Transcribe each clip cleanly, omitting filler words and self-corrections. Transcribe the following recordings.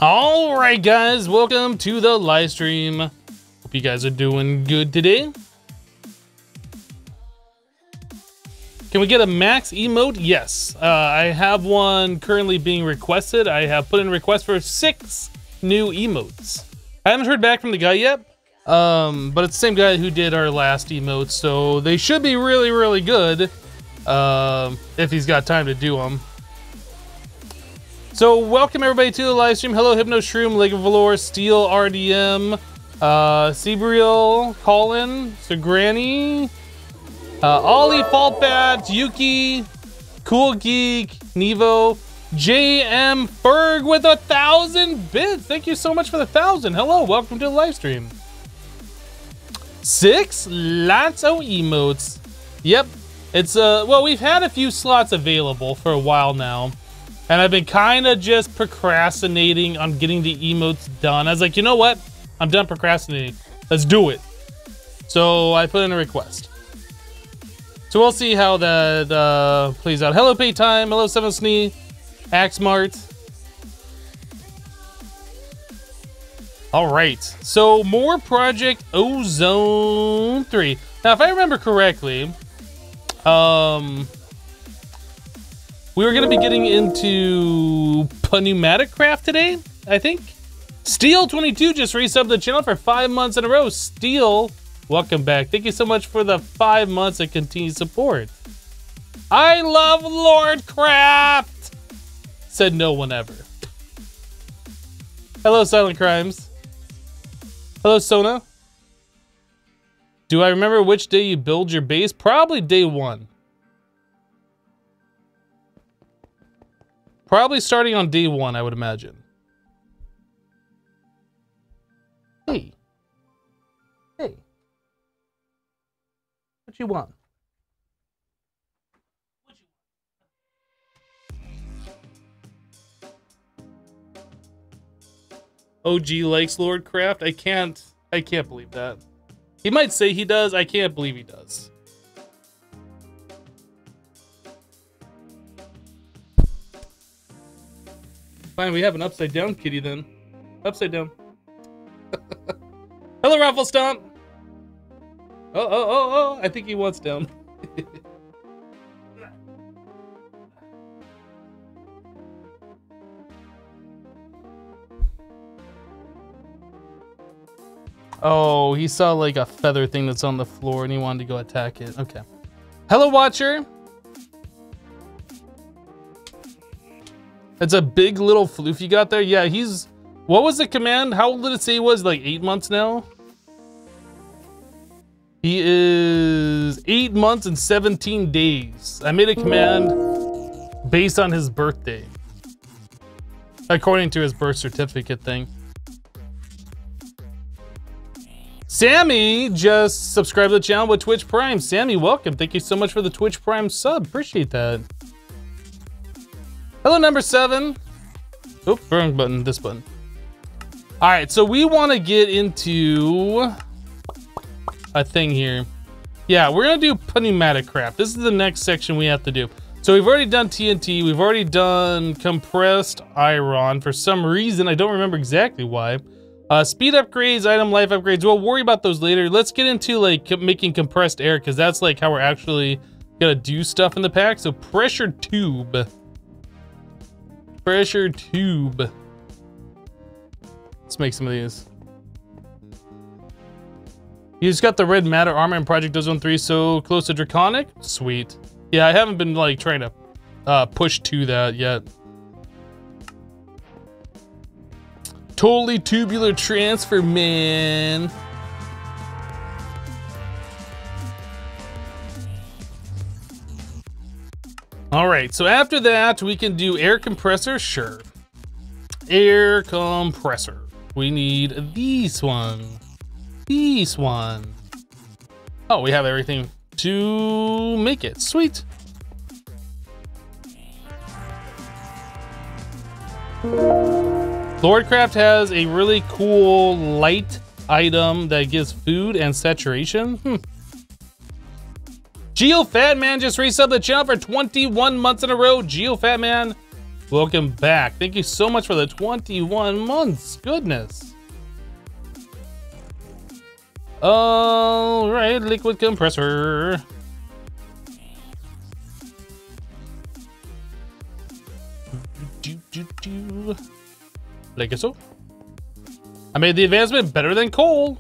All right, guys, welcome to the live stream. Hope you guys are doing good today. Can we get a max emote? Yes, I have one currently being requested. I have put in a request for 6 new emotes. I haven't heard back from the guy yet, but it's the same guy who did our last emotes, so they should be really, really good if he's got time to do them. So welcome everybody to the live stream. Hello, Hypno, Shroom, Lego Valor, Steel, RDM, Sebriel, Colin, Granny, Ollie, Fallbat, Yuki, Cool Geek, Nevo, JM Ferg with 1,000 bits. Thank you so much for the 1,000. Hello, welcome to the live stream. 6 lots of emotes. Yep, it's well, we've had a few slots available for a while now. And I've been kind of just procrastinating on getting the emotes done. I was like, you know what? I'm done procrastinating. Let's do it. So I put in a request. So we'll see how that plays out. Hello, Paytime. Hello, 7 Snee. Axmart. All right. So more Project Ozone 3. Now, if I remember correctly, we were gonna be getting into pneumatic craft today, I think. Steel22 just resubbed the channel for 5 months in a row. Steel, welcome back. Thank you so much for the 5 months of continued support. I love Lord Craft, said no one ever. Hello, Silent Crimes. Hello, Sona. Do I remember which day you build your base? Probably day 1. Probably starting on day 1, I would imagine. Hey. Hey. What you want? OG likes Lord Craft? I can't believe that. He might say he does, I can't believe he does. Fine, we have an upside down kitty then. Upside down. Hello, Raffle Stomp. Oh, I think he wants down. Oh, he saw like a feather thing that's on the floor and he wanted to go attack it. Okay. Hello, Watcher. It's a big little floof you got there. Yeah, he's... What was the command? How old did it say he was? Like 8 months now? He is 8 months and 17 days. I made a command based on his birthday. According to his birth certificate thing. Sammy just subscribed to the channel with Twitch Prime. Sammy, welcome. Thank you so much for the Twitch Prime sub. Appreciate that. Hello, number 7. Oh, wrong button, this button. All right, so we want to get into a thing here. Yeah, we're gonna do pneumatic craft. This is the next section we have to do. So we've already done TNT, we've already done compressed iron. For some reason, I don't remember exactly why. Speed upgrades, item life upgrades, we'll worry about those later. Let's get into like making compressed air, because that's like how we're actually gonna do stuff in the pack. So pressure tube. Pressure tube. Let's make some of these. You just got the red matter armor in Project Ozone 3, so close to Draconic? Sweet. Yeah, I haven't been like trying to push to that yet. Totally tubular transfer, man. All right, so after that, we can do air compressor, sure. Air compressor. We need this one. This one. Oh, we have everything to make it. Sweet. Lordcraft has a really cool light item that gives food and saturation. Geo Fatman just resubbed the channel for 21 months in a row. Geo Fatman, welcome back. Thank you so much for the 21 months. Goodness. All right, liquid compressor. Like so. I made the advancement better than coal.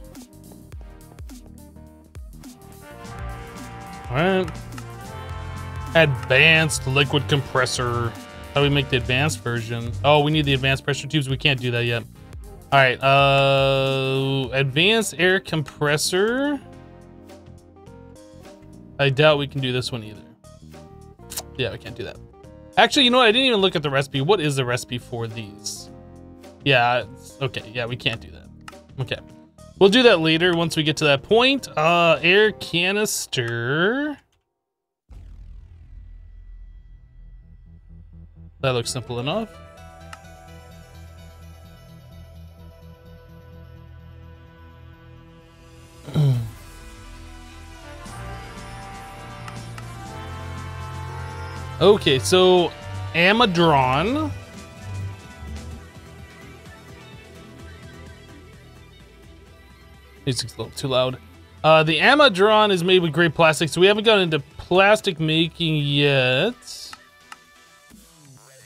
All right. Advanced liquid compressor. How do we make the advanced version? Oh, we need the advanced pressure tubes. We can't do that yet. All right. Advanced air compressor. I doubt we can do this one either. Yeah, we can't do that. Actually, you know what? I didn't even look at the recipe. What is the recipe for these? Yeah, okay. Yeah, we can't do that. Okay. We'll do that later once we get to that point. Air canister. That looks simple enough. Okay, so Amadron. Music's a little too loud. The Amadron is made with great plastic, so we haven't gotten into plastic making yet.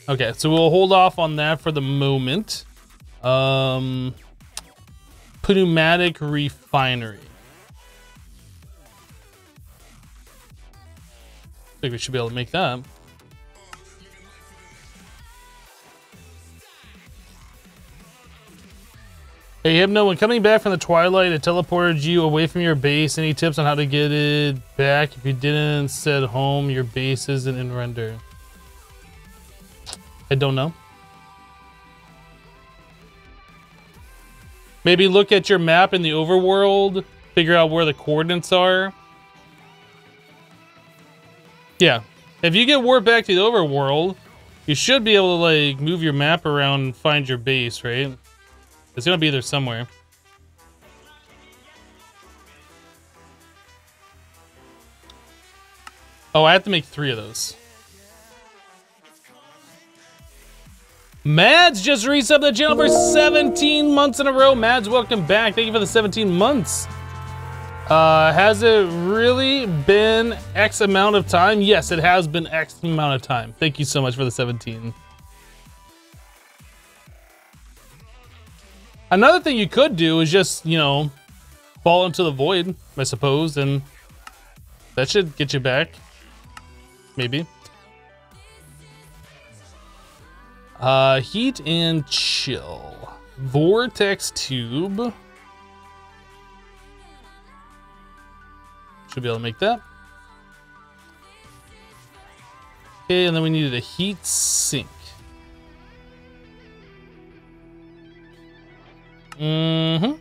Okay, so we'll hold off on that for the moment. Pneumatic refinery. I think we should be able to make that. Hey Hypno, when coming back from the twilight, it teleported you away from your base. Any tips on how to get it back if you didn't set home your base isn't in render? I don't know. Maybe look at your map in the overworld, figure out where the coordinates are. Yeah, if you get warped back to the overworld, you should be able to like move your map around and find your base, right? It's gonna be there somewhere. Oh, I have to make 3 of those. Mads just resubbed the channel for 17 months in a row. Mads, welcome back. Thank you for the 17 months. Has it really been X amount of time? Yes, it has been X amount of time. Thank you so much for the 17. Another thing you could do is just, you know, fall into the void, I suppose, and that should get you back. Maybe. Heat and chill. Vortex tube. Should be able to make that. Okay, and then we needed a heat sink. Mm-hmm.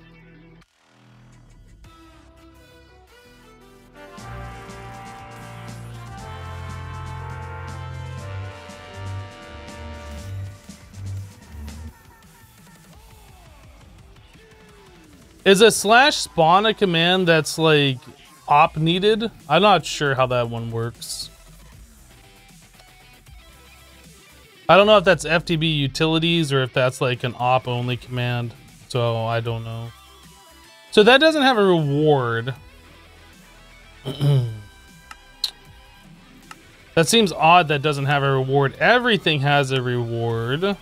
Is a slash spawn a command that's like op needed? I'm not sure how that one works. I don't know if that's FTB utilities or if that's like an op only command. So I don't know. So that doesn't have a reward. That seems odd that doesn't have a reward. Everything has a reward.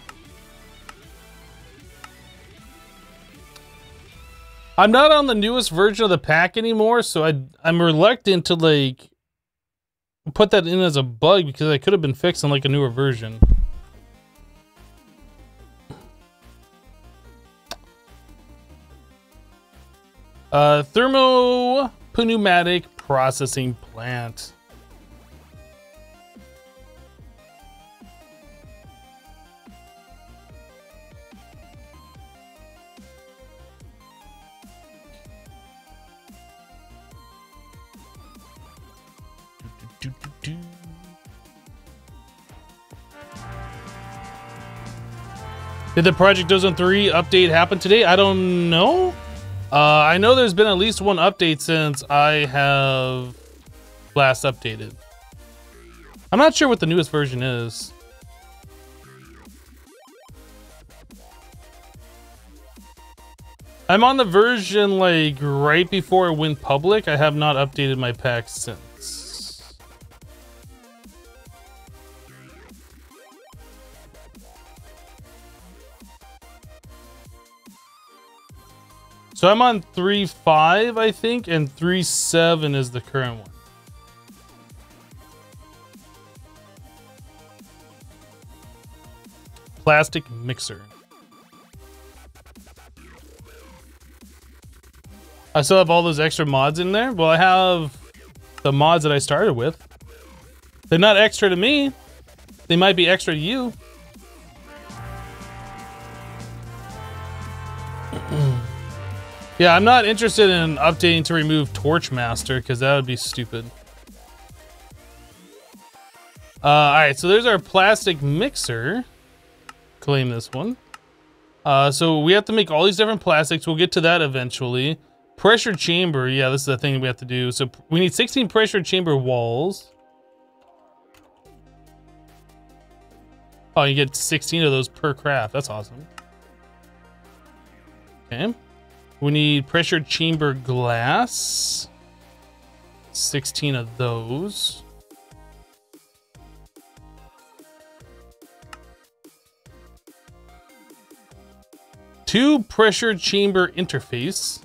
I'm not on the newest version of the pack anymore, so I'm reluctant to like put that in as a bug because I could have been fixed on like a newer version. Thermopneumatic processing plant. Did the Project Ozone 3 update happen today? I don't know. I know there's been at least one update since I have last updated. I'm not sure what the newest version is. I'm on the version like right before it went public. I have not updated my pack since. So I'm on 3.5, I think, and 3.7 is the current one. Plastic mixer. I still have all those extra mods in there. Well, I have the mods that I started with. They're not extra to me. They might be extra to you. Yeah, I'm not interested in updating to remove Torchmaster because that would be stupid. Alright, so there's our plastic mixer. Claim this one. So we have to make all these different plastics. We'll get to that eventually. Pressure chamber. Yeah, this is the thing we have to do. So we need 16 pressure chamber walls. Oh, you get 16 of those per craft. That's awesome. Okay. We need pressure chamber glass. 16 of those. Two pressure chamber interface.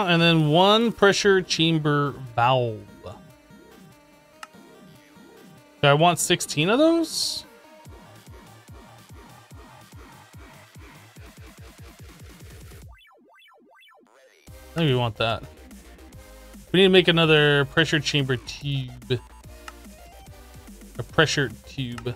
And then one pressure chamber valve. Do I want 16 of those? I think we want that. We need to make another pressure chamber tube. A pressure tube.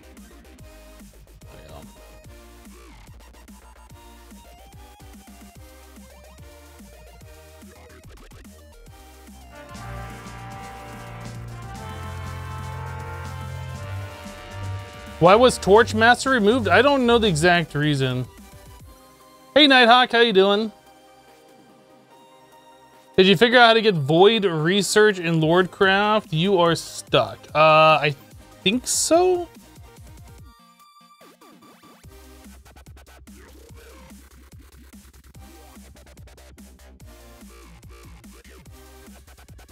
Why was Torchmaster removed? I don't know the exact reason. Hey Nighthawk, how you doing? Did you figure out how to get Void Research in Lordcraft? You are stuck. I think so?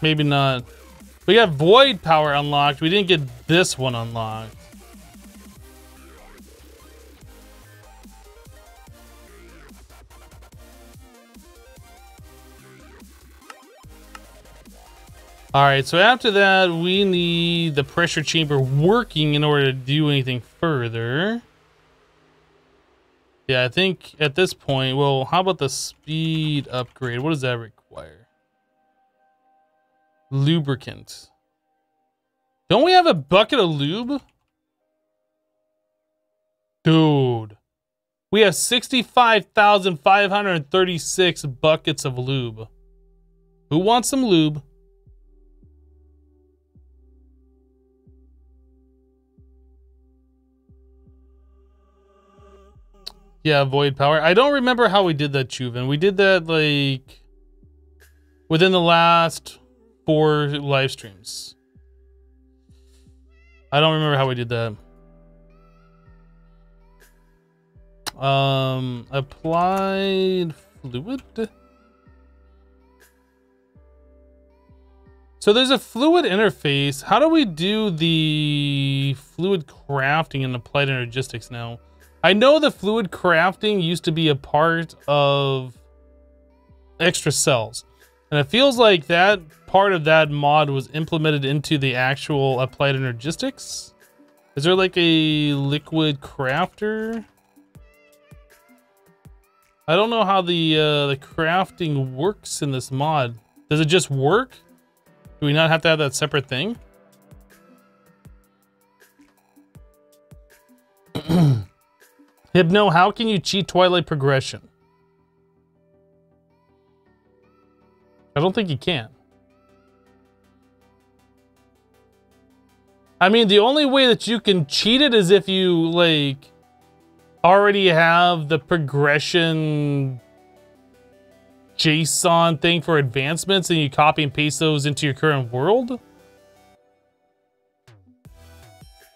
Maybe not. We got Void Power unlocked. We didn't get this one unlocked. Alright, so after that, we need the pressure chamber working in order to do anything further. Yeah, I think at this point, well, how about the speed upgrade? What does that require? Lubricant. Don't we have a bucket of lube? Dude. We have 65,536 buckets of lube. Who wants some lube? Yeah, void power. I don't remember how we did that, Chuven. We did that like within the last 4 live streams. I don't remember how we did that. Applied fluid. So there's a fluid interface. How do we do the fluid crafting in applied energistics now? I know the fluid crafting used to be a part of extra cells, and it feels like that part of that mod was implemented into the actual applied energistics. Is there like a liquid crafter? I don't know how the crafting works in this mod. Does it just work? Do we not have to have that separate thing? Hypno, how can you cheat Twilight progression? I don't think you can. I mean, the only way that you can cheat it is if you, like, already have the progression JSON thing for advancements and you copy and paste those into your current world?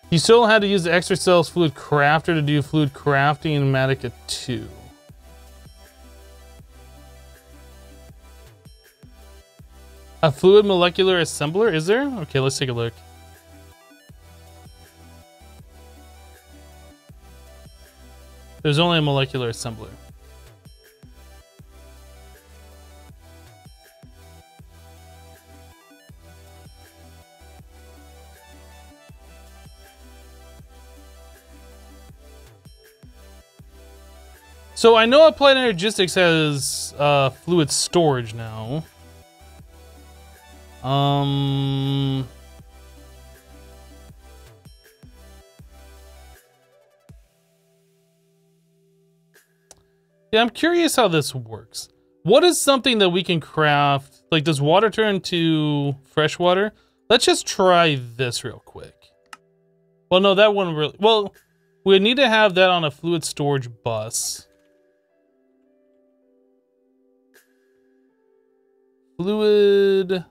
You still had to use the extra cells fluid crafter to do fluid crafting in Matica 2. A fluid molecular assembler, is there? Okay, let's take a look. There's only a molecular assembler. So I know Applied Energistics has fluid storage now. Yeah, I'm curious how this works. What is something that we can craft? Like, does water turn to fresh water? Let's just try this real quick. Well, no, that one really... Well, we need to have that on a fluid storage bus. Fluid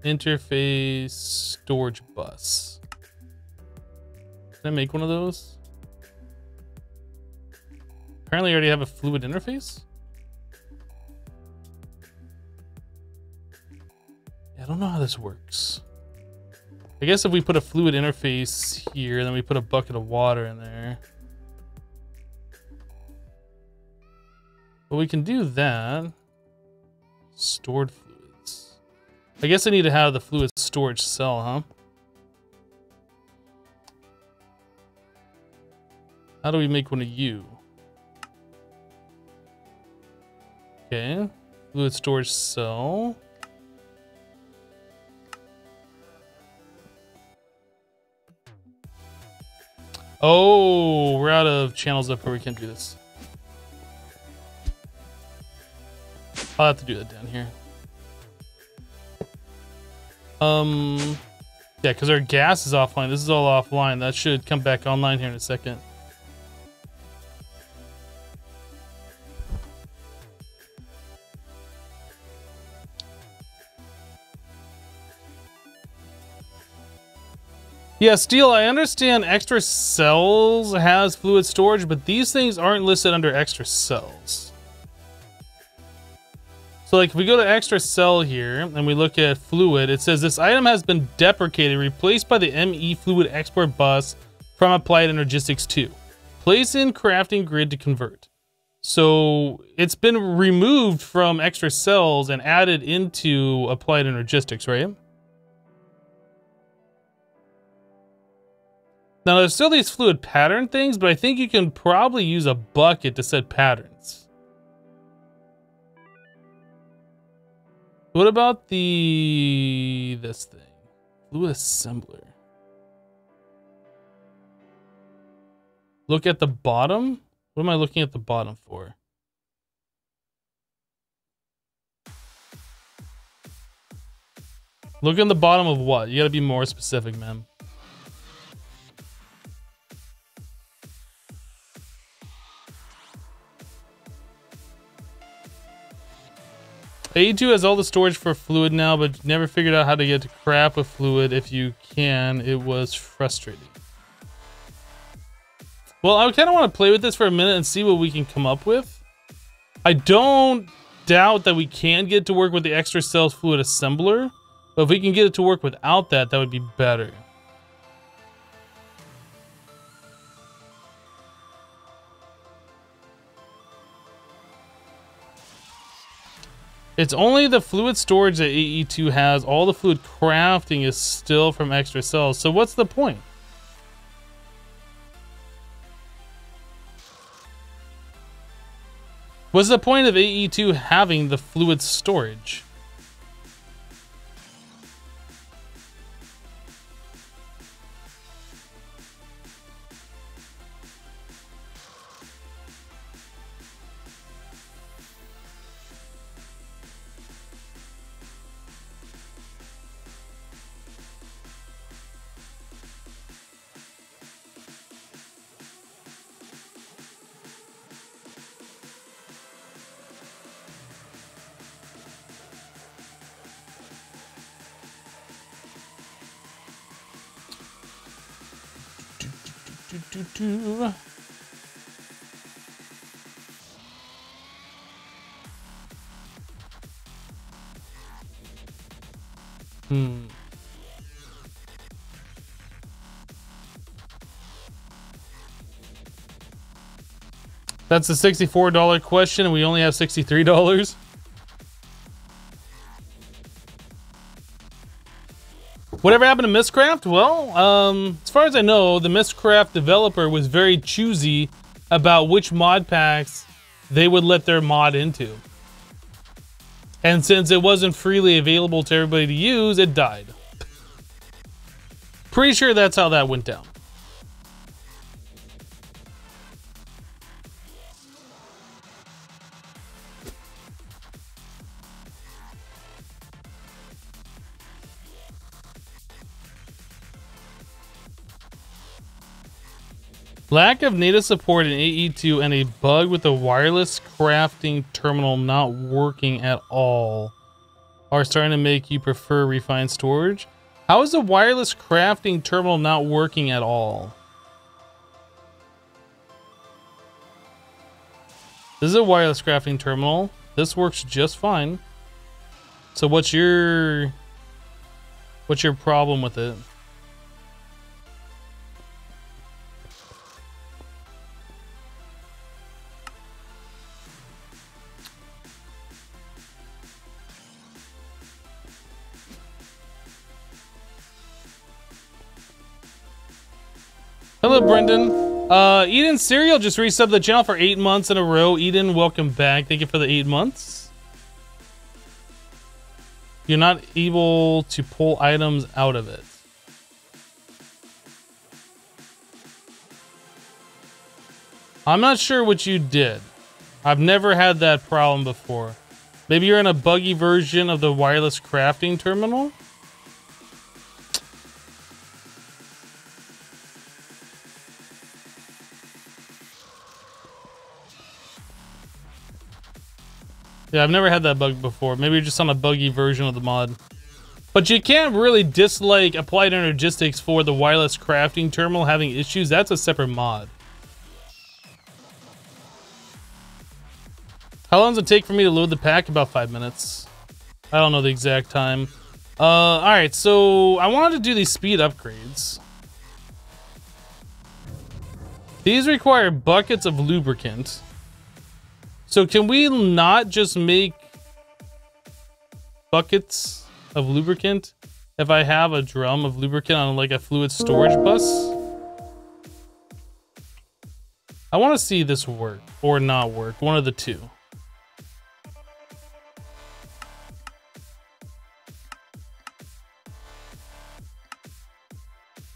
interface storage bus. Can I make one of those? Apparently I already have a fluid interface. Yeah, I don't know how this works. I guess if we put a fluid interface here, then we put a bucket of water in there. But we can do that. Stored fluids. I guess I need to have the fluid storage cell, huh? How do we make one of you? Okay, fluid storage cell. Oh, we're out of channels up where we can't do this. I'll have to do that down here. Yeah, because our gas is offline. This is all offline. That should come back online here in a second. Yeah, Steel, I understand extra cells has fluid storage, but these things aren't listed under extra cells. So like if we go to extra cell here and we look at fluid, it says this item has been deprecated, replaced by the ME fluid export bus from Applied Energistics 2. Place in crafting grid to convert. So it's been removed from extra cells and added into Applied Energistics, right? Now there's still these fluid pattern things, but I think you can probably use a bucket to set patterns. What about this thing? Fluid assembler. Look at the bottom? What am I looking at the bottom for? Look in the bottom of what? You gotta be more specific, man. AE2 has all the storage for fluid now, but never figured out how to get to craft with fluid. If you can, it was frustrating. Well, I kind of want to play with this for a minute and see what we can come up with. I don't doubt that we can get it to work with the extra cells fluid assembler, but if we can get it to work without that, that would be better. It's only the fluid storage that AE2 has. All the fluid crafting is still from extra cells. So what's the point? What's the point of AE2 having the fluid storage? That's a $64 question, and we only have $63. Whatever happened to Mistcraft? Well, as far as I know, the Mistcraft developer was very choosy about which mod packs they would let their mod into. And since it wasn't freely available to everybody to use, it died. Pretty sure that's how that went down. Lack of native support in AE2 and a bug with the wireless crafting terminal not working at all are starting to make you prefer refined storage. How is the wireless crafting terminal not working at all? This is a wireless crafting terminal. This works just fine. So what's your problem with it? Hello, Brendan. Eden Cereal just resubbed the channel for 8 months in a row. Eden, welcome back. Thank you for the 8 months. You're not able to pull items out of it. I'm not sure what you did. I've never had that problem before. Maybe you're in a buggy version of the wireless crafting terminal? Yeah, I've never had that bug before. Maybe you're just on a buggy version of the mod. But you can't really dislike Applied Energistics for the wireless crafting terminal having issues. That's a separate mod. How long does it take for me to load the pack? About 5 minutes. I don't know the exact time. Alright, so I wanted to do these speed upgrades. These require buckets of lubricant. So can we not just make buckets of lubricant if I have a drum of lubricant on like a fluid storage bus? I want to see this work or not work, one of the two.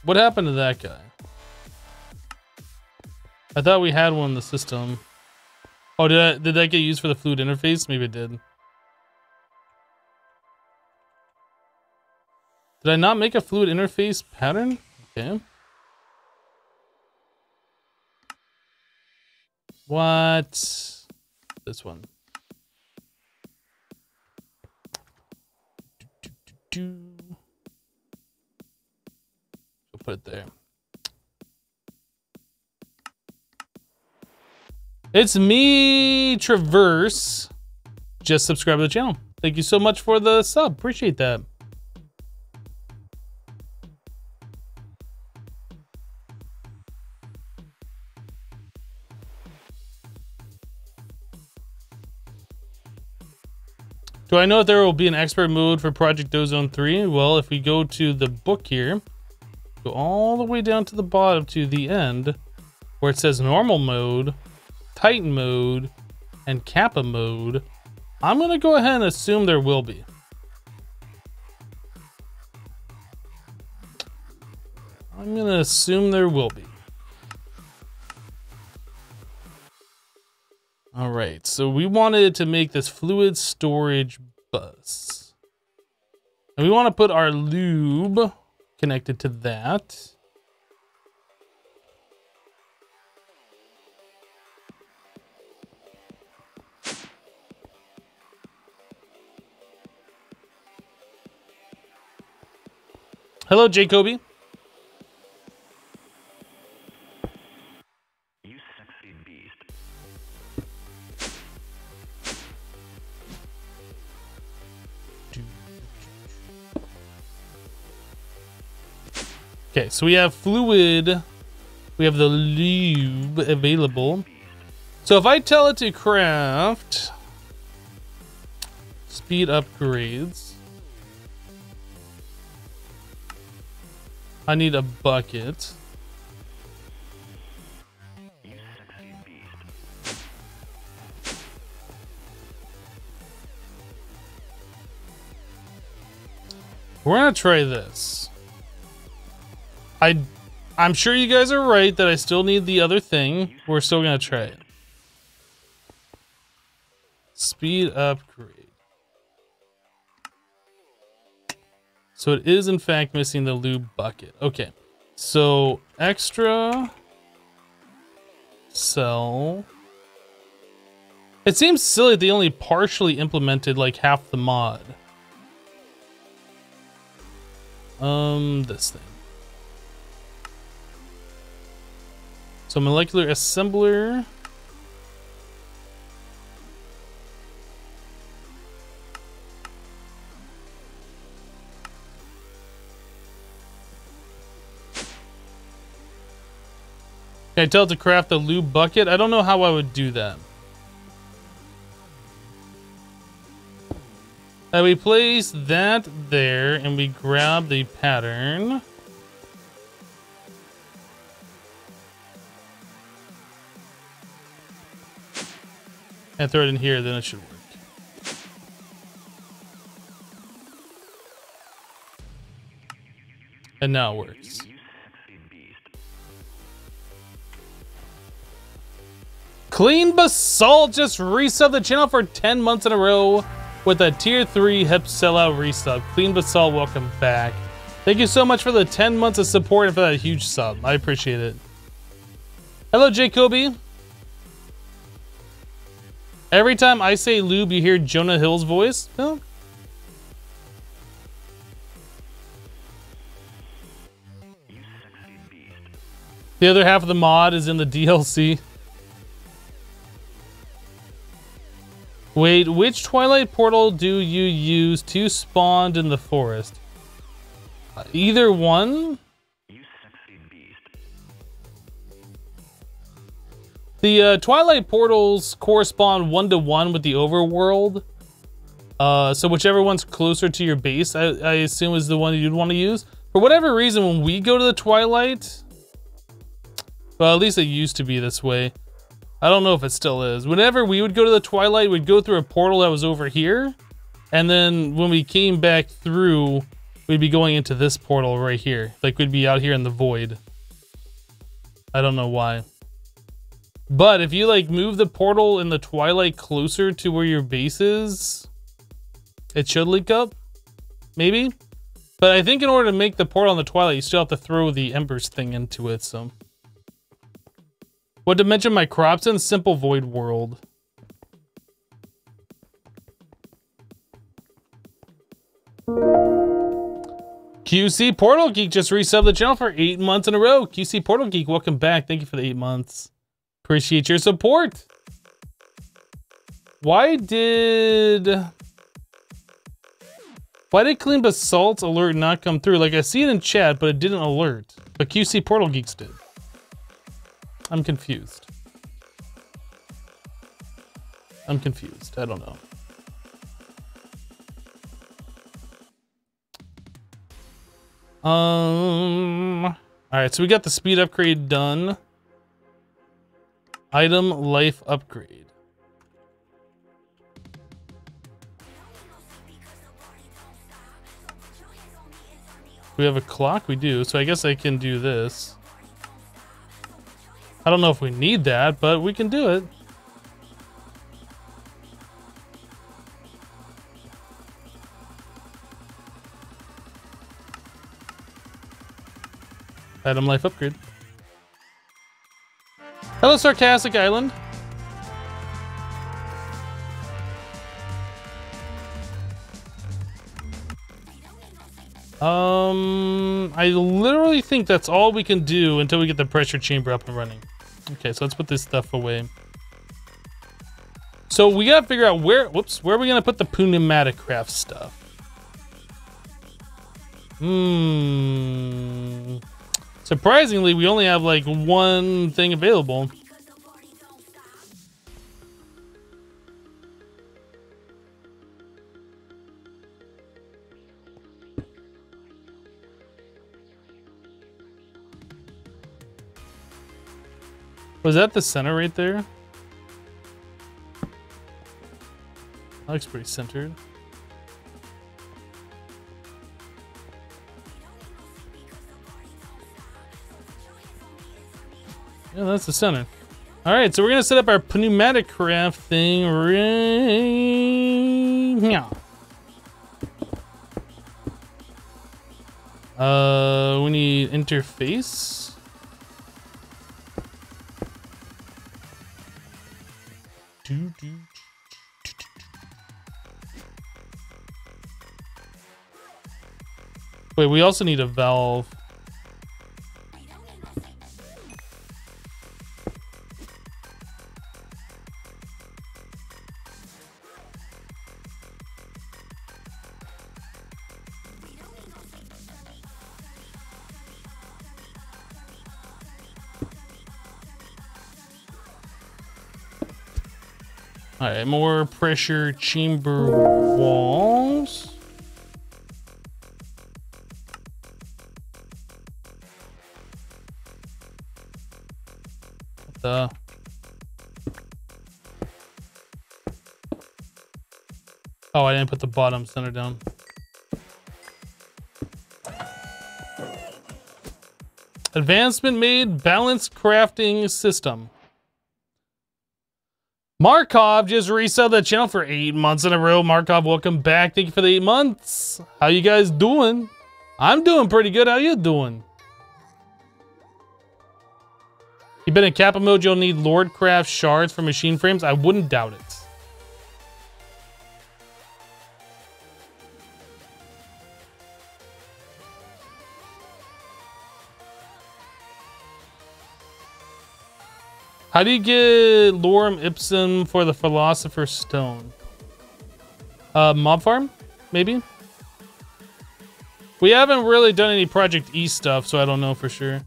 What happened to that guy? I thought we had one in the system. Oh, did that get used for the fluid interface? Maybe it did. Did I not make a fluid interface pattern? Okay. What? This one. We'll put it there. It's me, Traverse. Just subscribe to the channel. Thank you so much for the sub. Appreciate that. Do I know if there will be an expert mode for Project Ozone 3? Well, if we go to the book here, go all the way down to the bottom to the end, where it says normal mode, Titan mode, and Kappa mode, I'm gonna go ahead and assume there will be. I'm gonna assume there will be. All right, so we wanted to make this fluid storage bus. And we want to put our lube connected to that. Hello, Jacoby. Okay, so we have fluid. We have the lube available. So if I tell it to craft speed upgrades, I need a bucket. We're gonna try this. I'm sure you guys are right that I still need the other thing. We're still gonna try it. Speed upgrade. So it is in fact missing the lube bucket. Okay, so extra cell. It seems silly they only partially implemented like half the mod. This thing. So molecular assembler. Can I tell it to craft a lube bucket? I don't know how I would do that. We place that there and we grab the pattern. And throw it in here, then it should work. And now it works. Clean Basalt just resubbed the channel for 10 months in a row with a tier 3 hip sellout resub. Clean Basalt, welcome back. Thank you so much for the 10 months of support and for that huge sub. I appreciate it. Hello, Jacoby. Every time I say lube, you hear Jonah Hill's voice? No? The other half of the mod is in the DLC. Wait, which Twilight portal do you use to spawn in the forest? Either one? The Twilight portals correspond 1-to-1 with the overworld. So whichever one's closer to your base, I assume is the one you'd want to use. For whatever reason, when we go to the Twilight, well, at least it used to be this way. I don't know if it still is. Whenever we would go to the Twilight, we'd go through a portal that was over here. And then when we came back through, we'd be going into this portal right here. Like we'd be out here in the void. I don't know why. But if you like move the portal in the Twilight closer to where your base is, it should link up. Maybe. But I think in order to make the portal in the Twilight, you still have to throw the Embers thing into it, so. What dimension my crops in? Simple void world. QC Portal Geek just resubbed the channel for 8 months in a row. QC Portal Geek, welcome back. Thank you for the 8 months. Appreciate your support. Why did Clean Basalt alert not come through? Like I see it in chat, but it didn't alert. But QC Portal Geeks did. I'm confused. I don't know. All right, so we got the speed upgrade done. Item life upgrade. We have a clock? We do, so I guess I can do this. I don't know if we need that, but we can do it. Item life upgrade. Hello, Sarcastic Island. I literally think that's all we can do until we get the pressure chamber up and running. Okay, so let's put this stuff away. So we gotta figure out where are we gonna put the pneumatic craft stuff? Surprisingly, we only have like one thing available. Was that the center right there? That looks pretty centered. Yeah, that's the center. All right, so we're gonna set up our pneumatic craft thing right now. We need interface. Wait, we also need a valve. All right, more pressure chamber walls. What the? Oh, I didn't put the bottom center down. Advancement made, balanced crafting system. Markov just reset the channel for 8 months in a row. Markov, welcome back. Thank you for the 8 months. How you guys doing? I'm doing pretty good. How you doing? You been in Kappa mode, you'll need Lordcraft shards for machine frames. I wouldn't doubt it. How do you get Lorem Ipsum for the Philosopher's Stone? Mob farm, maybe? We haven't really done any Project E stuff, so I don't know for sure.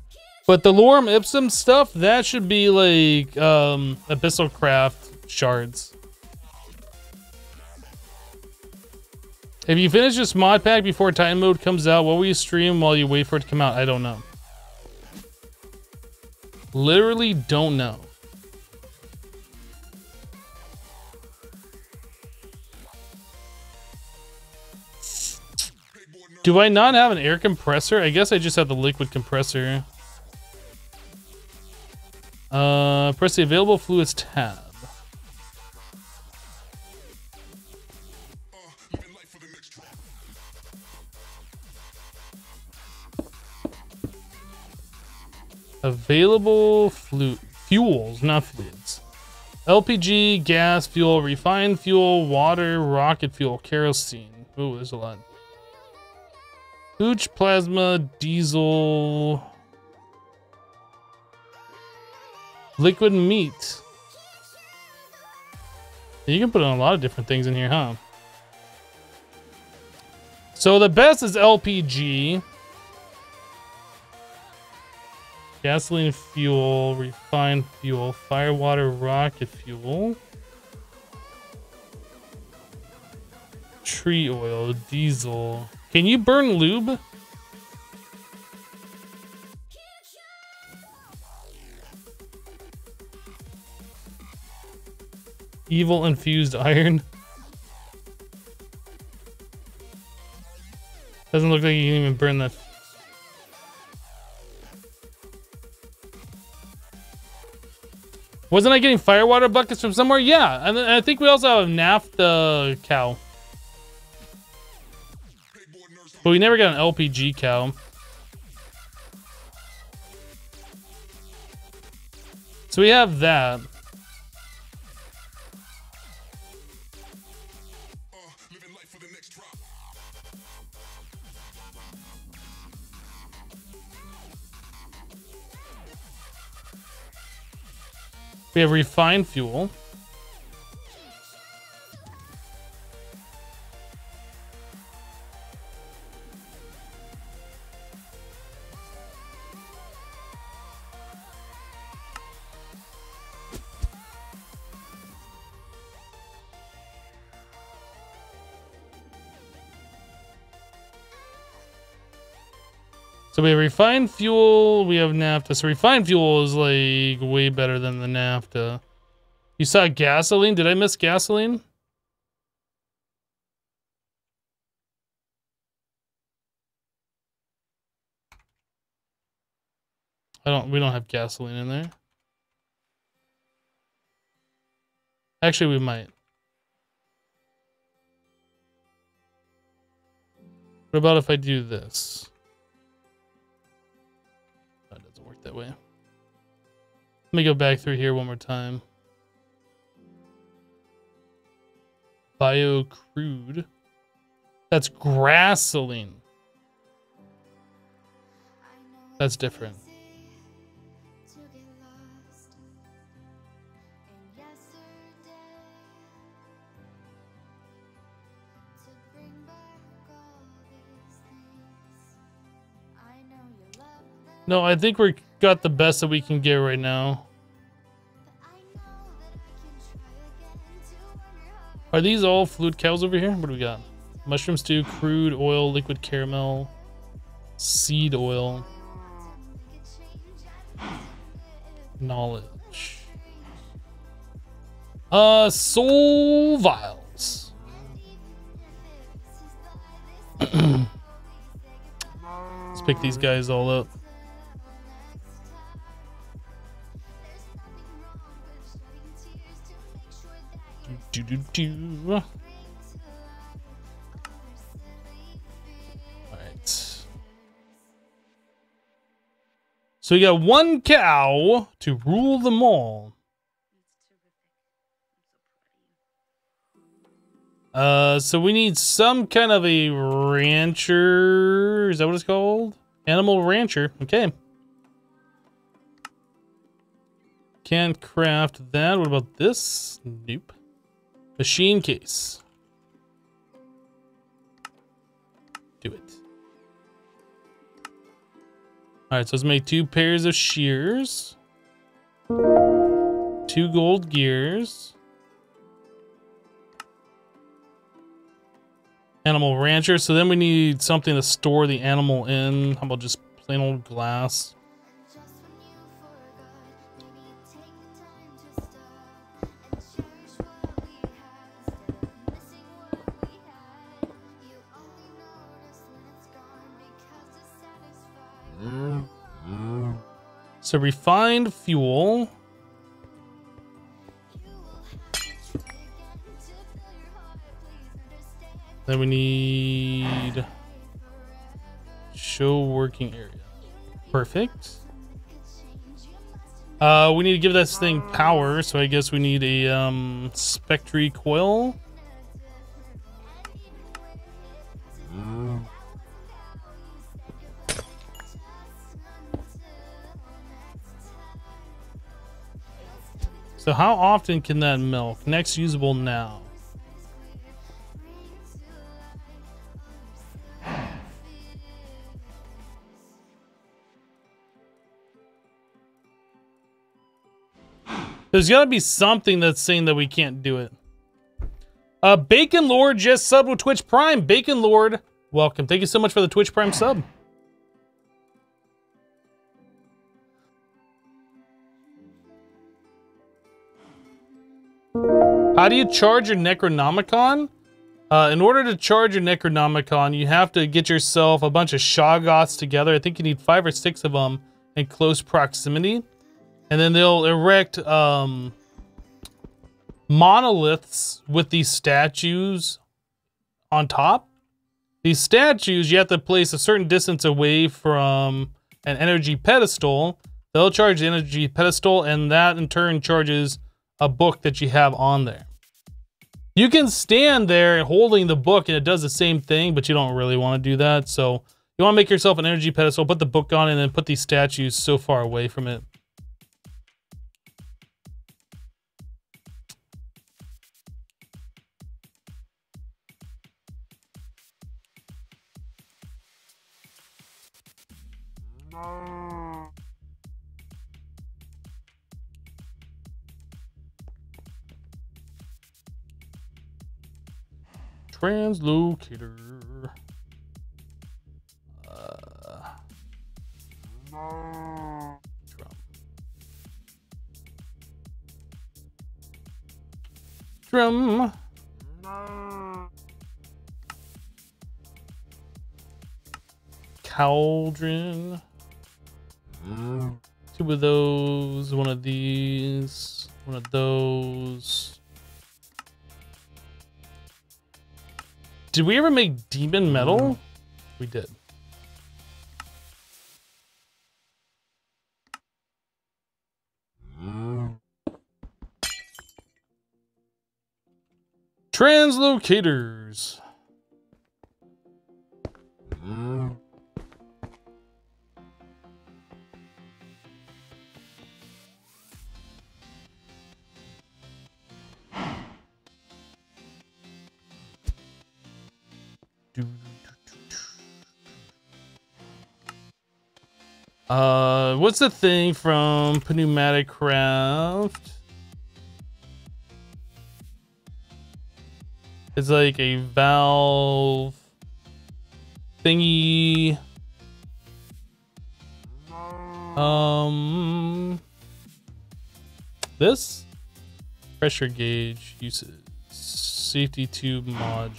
But the Lorem Ipsum stuff, that should be like Abyssal Craft shards. If you finish this mod pack before Titan mode comes out, what will you stream while you wait for it to come out? I don't know. Literally don't know. Do I not have an air compressor? I guess I just have the liquid compressor. Press the available fluids tab. Available fuels, not fluids. LPG, gas, fuel, refined fuel, water, rocket fuel, kerosene. Ooh, there's a lot. Hooch, plasma, diesel, liquid meat. You can put in a lot of different things in here, huh? So the best is LPG. Gasoline fuel, refined fuel, firewater, rocket fuel. Tree oil, diesel. Can you burn lube? Evil infused iron. Doesn't look like you can even burn that. Wasn't I getting firewater buckets from somewhere? Yeah, and I think we also have a naphtha cow. But we never got an LPG cow. So we have that. We have refined fuel. So we have refined fuel, we have naphtha. So refined fuel is like way better than the naphtha. You saw gasoline? Did I miss gasoline? We don't have gasoline in there. Actually, we might. What about if I do this? That doesn't work that way. Let me go back through here one more time. Bio crude. That's grassoline. That's different. No, I think we got the best that we can get right now. Are these all fluid cows over here? What do we got? Mushroom stew, crude oil, liquid caramel, seed oil, knowledge. Soul vials. Let's pick these guys all up. Alright. So we got one cow to rule them all. So we need some kind of a rancher. Is that what it's called? Animal rancher. Okay. Can't craft that. What about this? Nope. Machine case. Do it. Alright, so let's make 2 pairs of shears. 2 gold gears. Animal rancher. So then we need something to store the animal in. How about just plain old glass? So refined fuel. Then we need show working area. Perfect. We need to give this thing power, so I guess we need a spectry coil. So how often can that milk? Next usable now. There's gotta be something that's saying that we can't do it. Bacon Lord just subbed with Twitch Prime. Bacon Lord, welcome. Thank you so much for the Twitch Prime sub. How do you charge your Necronomicon? In order to charge your Necronomicon, you have to get yourself a bunch of Shoggoths together. I think you need 5 or 6 of them in close proximity. And then they'll erect monoliths with these statues on top. These statues, you have to place a certain distance away from an energy pedestal. They'll charge the energy pedestal, and that in turn charges a book that you have on there. You can stand there holding the book and it does the same thing, but you don't really want to do that. So you want to make yourself an energy pedestal, put the book on it, and then put these statues so far away from it. Translocator. drum. Cauldron. Two of those, one of these, one of those. Did we ever make demon metal? We did. Translocators. What's the thing from Pneumatic Craft? It's like a valve thingy. This pressure gauge uses safety tube module.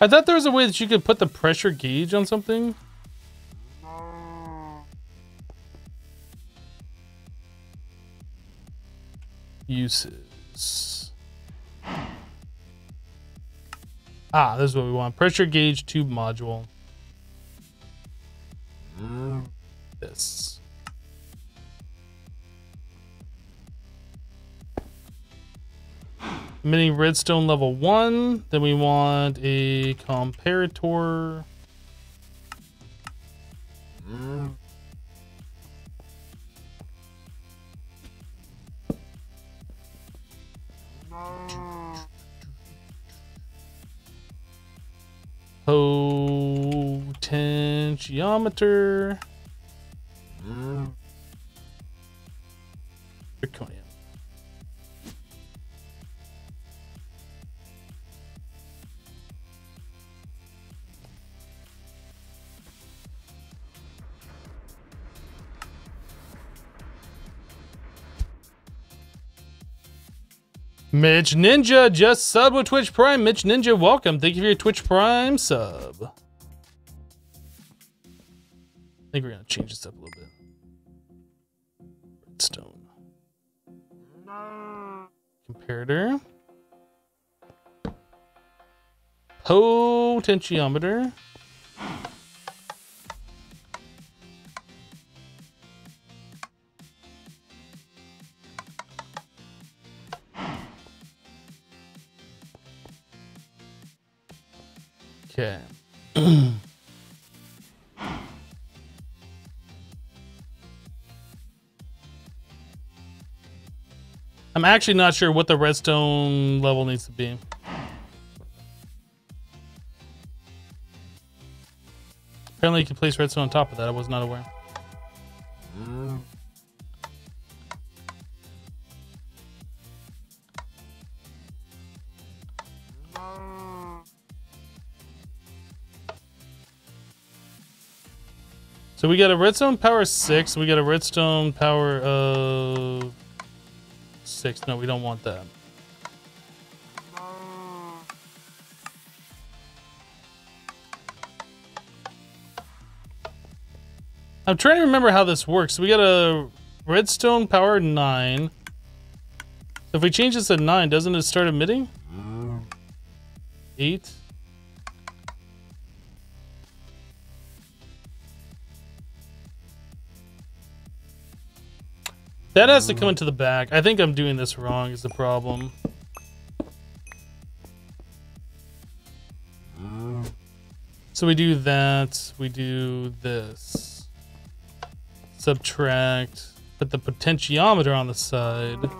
I thought there was a way that you could put the pressure gauge on something. Uses. Ah, this is what we want. Pressure gauge tube module. This. Mini redstone level 1. Then we want a comparator. Potentiometer. Zirconium. Mitch Ninja just subbed with Twitch Prime. Mitch Ninja, welcome. Thank you for your Twitch Prime sub. I think we're gonna change this up a little bit. Redstone. Comparator. Potentiometer. Okay. I'm actually not sure what the redstone level needs to be. Apparently you can place redstone on top of that. I was not aware. So we got a redstone power 6. We got a redstone power of 6. No, we don't want that. I'm trying to remember how this works. So we got a redstone power 9. If we change this to 9, doesn't it start emitting? 8. That has to come into the back. I think I'm doing this wrong is the problem. So we do that. We do this. Subtract. Put the potentiometer on the side. And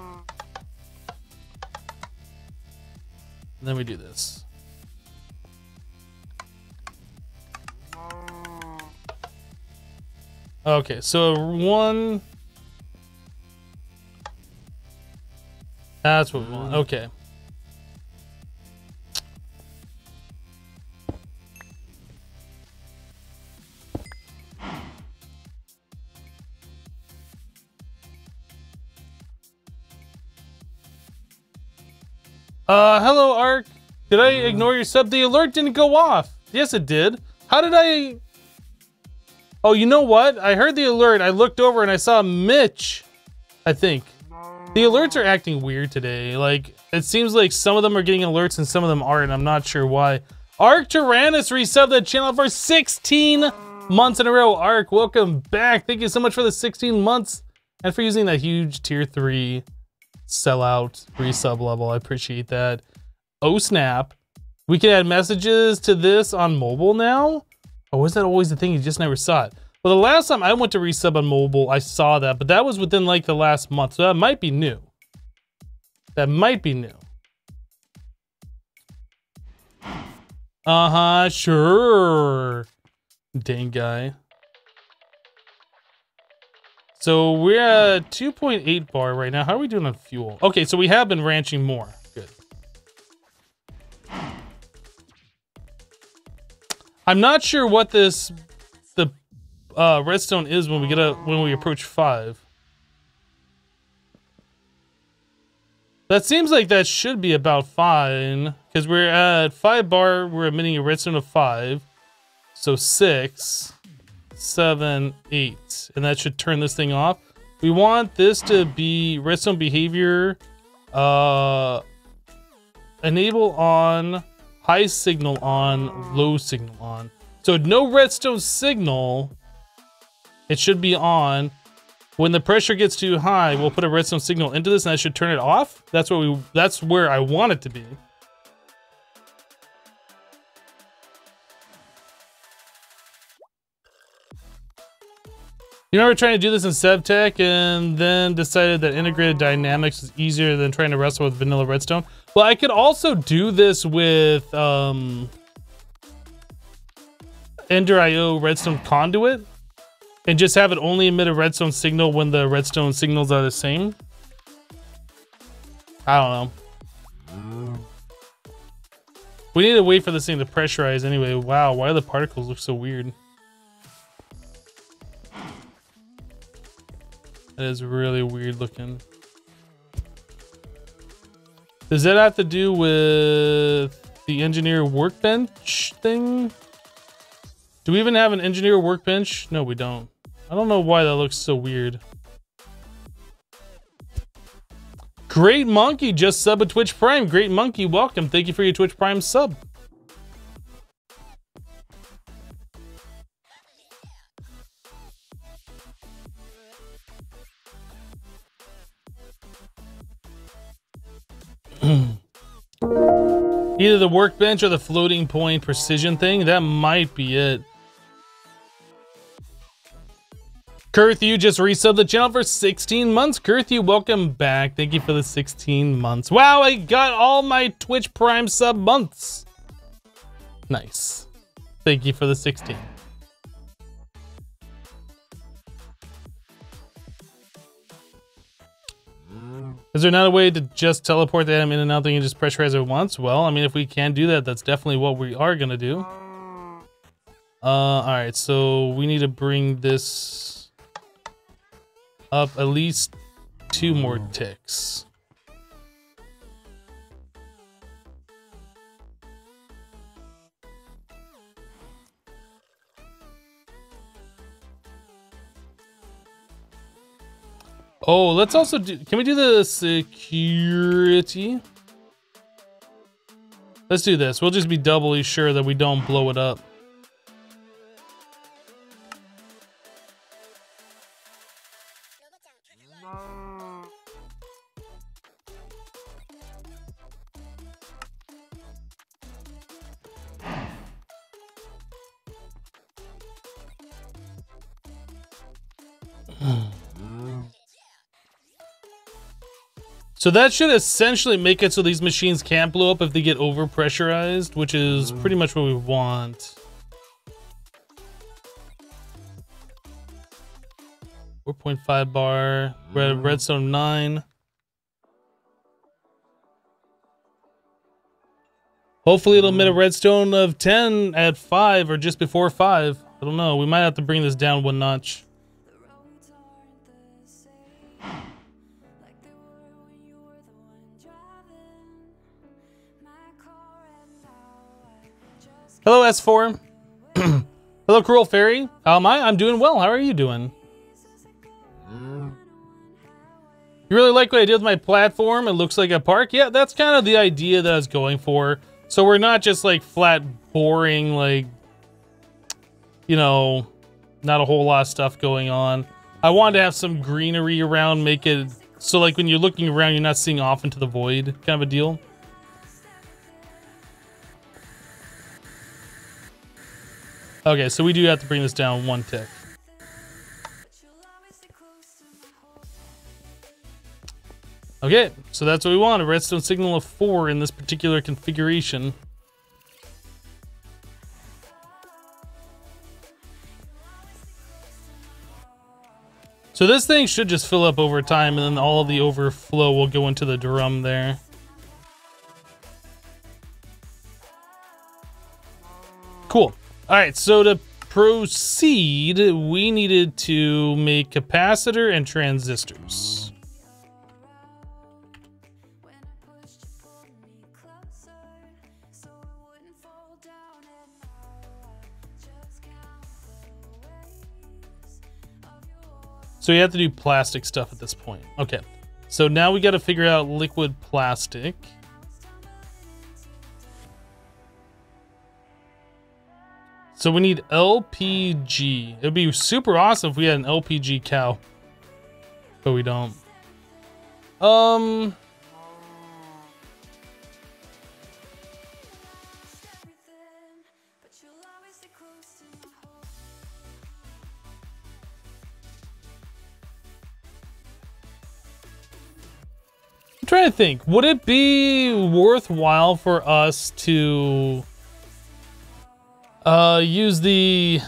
then we do this. Okay, so 1... That's what we want. Okay. Hello, Ark. Did I ignore your sub? The alert didn't go off. Yes, it did. How did I... Oh, you know what? I heard the alert. I looked over and I saw Mitch, I think. The alerts are acting weird today. Like, it seems like some of them are getting alerts and some of them aren't. I'm not sure why. Ark Tyrannus resubbed the channel for 16 months in a row. Ark, welcome back. Thank you so much for the 16 months and for using that huge tier 3 sellout resub level. I appreciate that. Oh, snap. We can add messages to this on mobile now? Or was that always the thing? You just never saw it. Well, the last time I went to resub on mobile, I saw that, but that was within like the last month, so that might be new. That might be new. Uh-huh, sure. Dang guy. So we're at 2.8 bar right now. How are we doing on fuel? Okay, so we have been ranching more. Good. I'm not sure what the redstone is when we approach 5. That seems like that should be about fine because we're at 5 bar. We're emitting a redstone of 5, so 6, 7, 8, and that should turn this thing off. We want this to be redstone behavior, enable on, high signal on, low signal on. So no redstone signal. It should be on. When the pressure gets too high, we'll put a redstone signal into this and that should turn it off. That's where I want it to be. You remember trying to do this in SevTech and then decided that integrated dynamics is easier than trying to wrestle with vanilla redstone? Well, I could also do this with Ender.io redstone conduit and just have it only emit a redstone signal when the redstone signals are the same. I don't know. We need to wait for this thing to pressurize anyway. Wow, why do the particles look so weird? That is really weird looking. Does that have to do with the engineer workbench thing? Do we even have an engineer workbench? No, we don't. I don't know why that looks so weird. Great Monkey just sub a Twitch Prime. Great Monkey, welcome. Thank you for your Twitch Prime sub. Either the workbench or the floating point precision thing. That might be it. Kurthu just resubbed the channel for 16 months. Kurthu, welcome back. Thank you for the 16 months. Wow, I got all my Twitch Prime sub months. Nice. Thank you for the 16. Is there not a way to just teleport the item in and out thing and just pressurize it once? Well, I mean, if we can do that, that's definitely what we are gonna do. All right, so we need to bring this up at least 2 more ticks. Oh, let's also do, can we do the security? Let's do this. We'll just be doubly sure that we don't blow it up. So that should essentially make it so these machines can't blow up if they get overpressurized, which is pretty much what we want. 4.5 bar, redstone 9. Hopefully it'll emit a redstone of 10 at 5 or just before 5. I don't know. We might have to bring this down one notch. Hello, S4. Hello, Cruel Fairy. How am I? I'm doing well. How are you doing? You really like what I did with my platform? It looks like a park? Yeah, that's kind of the idea that I was going for. So we're not just like flat, boring, like, you know, not a whole lot of stuff going on. I wanted to have some greenery around, make it so like when you're looking around, you're not seeing off into the void kind of a deal. Okay, so we do have to bring this down one tick. Okay, so that's what we want, a redstone signal of 4 in this particular configuration. So this thing should just fill up over time, and then all of the overflow will go into the drum there. Cool. All right, so to proceed, we needed to make capacitor and transistors. So you have to do plastic stuff at this point. Okay, so now we got to figure out liquid plastic. So we need LPG. It'd be super awesome if we had an LPG cow, but we don't. I'm trying to think, would it be worthwhile for us to use the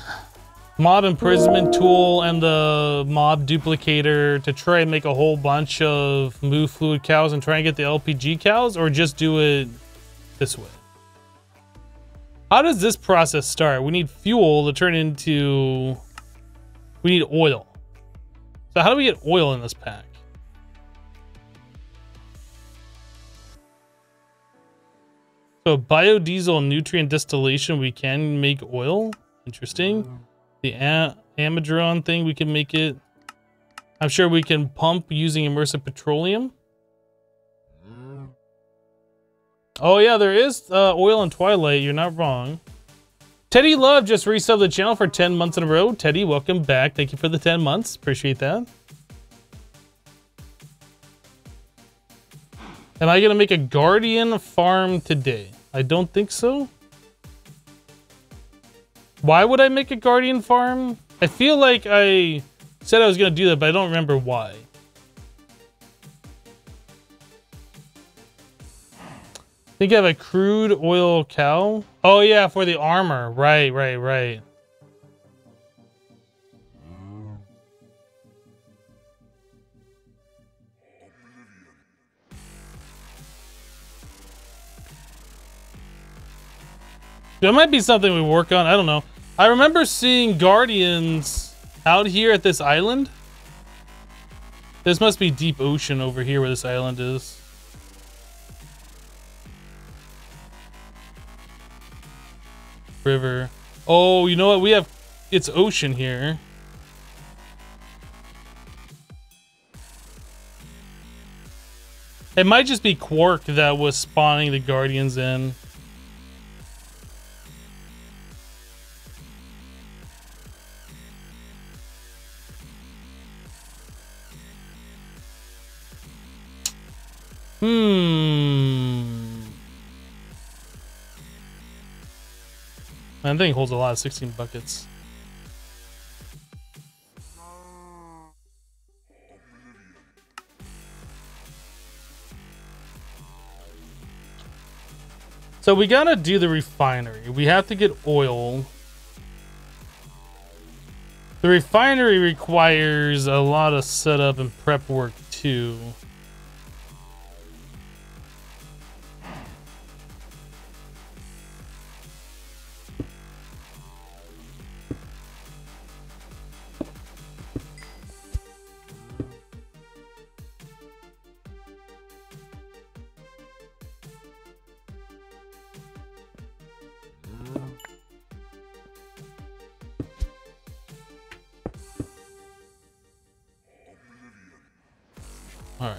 mob imprisonment tool and the mob duplicator to try and make a whole bunch of move fluid cows and try and get the LPG cows, or just do it this way? How does this process start? We need fuel to turn into... We need oil. So how do we get oil in this pack? So biodiesel nutrient distillation, we can make oil. Interesting. The Amadron thing, we can make it. I'm sure we can pump using immersive petroleum. Oh yeah, there is oil in Twilight. You're not wrong. Teddy Love just resubbed the channel for 10 months in a row. Teddy, welcome back. Thank you for the 10 months. Appreciate that. Am I gonna make a Guardian farm today? I don't think so. Why would I make a Guardian farm? I feel like I said I was gonna do that, but I don't remember why. I think I have a crude oil cow. Oh yeah, for the armor. Right. That might be something we work on. I don't know. I remember seeing Guardians out here at this island. This must be deep ocean over here where this island is. River. Oh, you know what? We have... It's ocean here. It might just be Quark that was spawning the Guardians in. That thing holds a lot of 16 buckets. So we gotta do the refinery. We have to get oil. The refinery requires a lot of setup and prep work too. All right.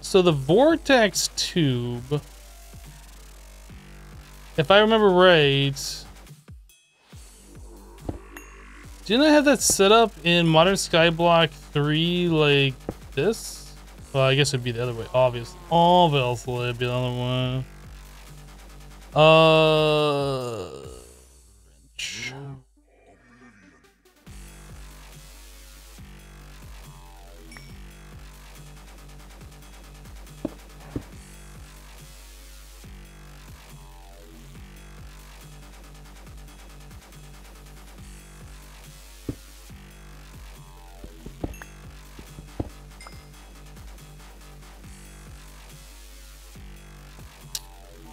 So the Vortex Tube, if I remember right, didn't I have that set up in Modern Skyblock 3 like this? Well, I guess it'd be the other way, obviously. Obviously, it'd be the other one. Wrench.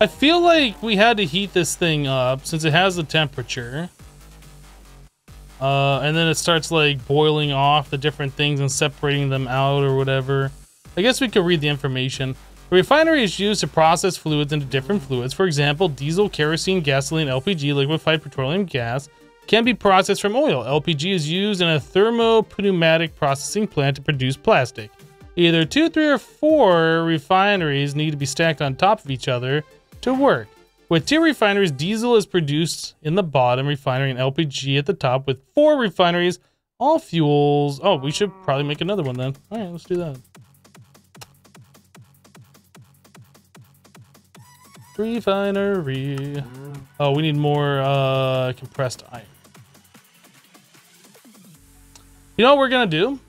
I feel like we had to heat this thing up since it has the temperature. And then it starts like boiling off the different things and separating them out or whatever. I guess we could read the information. The refinery is used to process fluids into different fluids. For example, diesel, kerosene, gasoline, LPG, liquefied petroleum gas, can be processed from oil. LPG is used in a thermopneumatic processing plant to produce plastic. Either 2, 3, or 4 refineries need to be stacked on top of each other to work. With 2 refineries, diesel is produced in the bottom refinery and LPG at the top. With 4 refineries, all fuels... Oh, we should probably make another one then. All right, let's do that. Refinery. Oh, we need more compressed iron. You know what we're gonna do?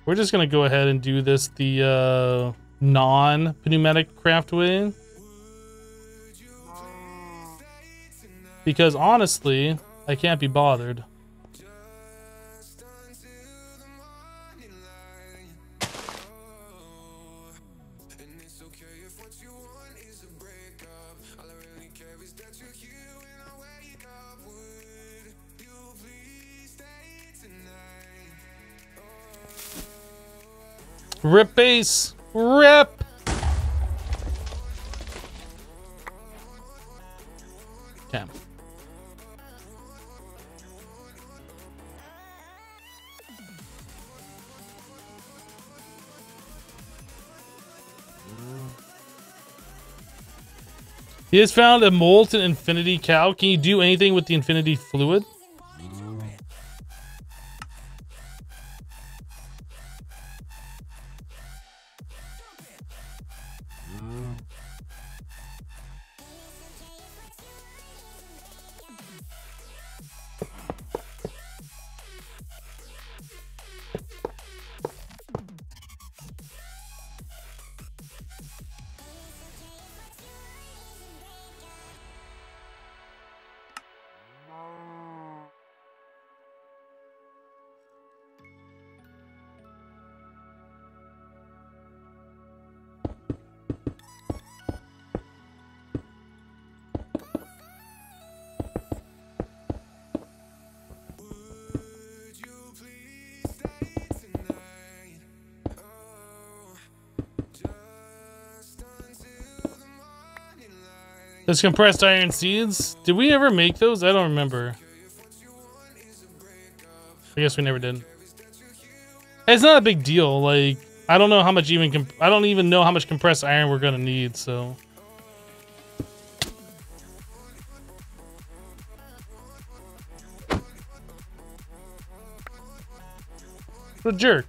We're just gonna go ahead and do this the non-pneumatic craft way. Because honestly, I can't be bothered. Rip base! Rip! Okay. He has found a molten infinity cow. Can you do anything with the infinity fluid? Those compressed iron seeds? Did we ever make those? I don't remember. I guess we never did. It's not a big deal. Like, I don't know how much I don't even know how much compressed iron we're gonna need, so. What a jerk.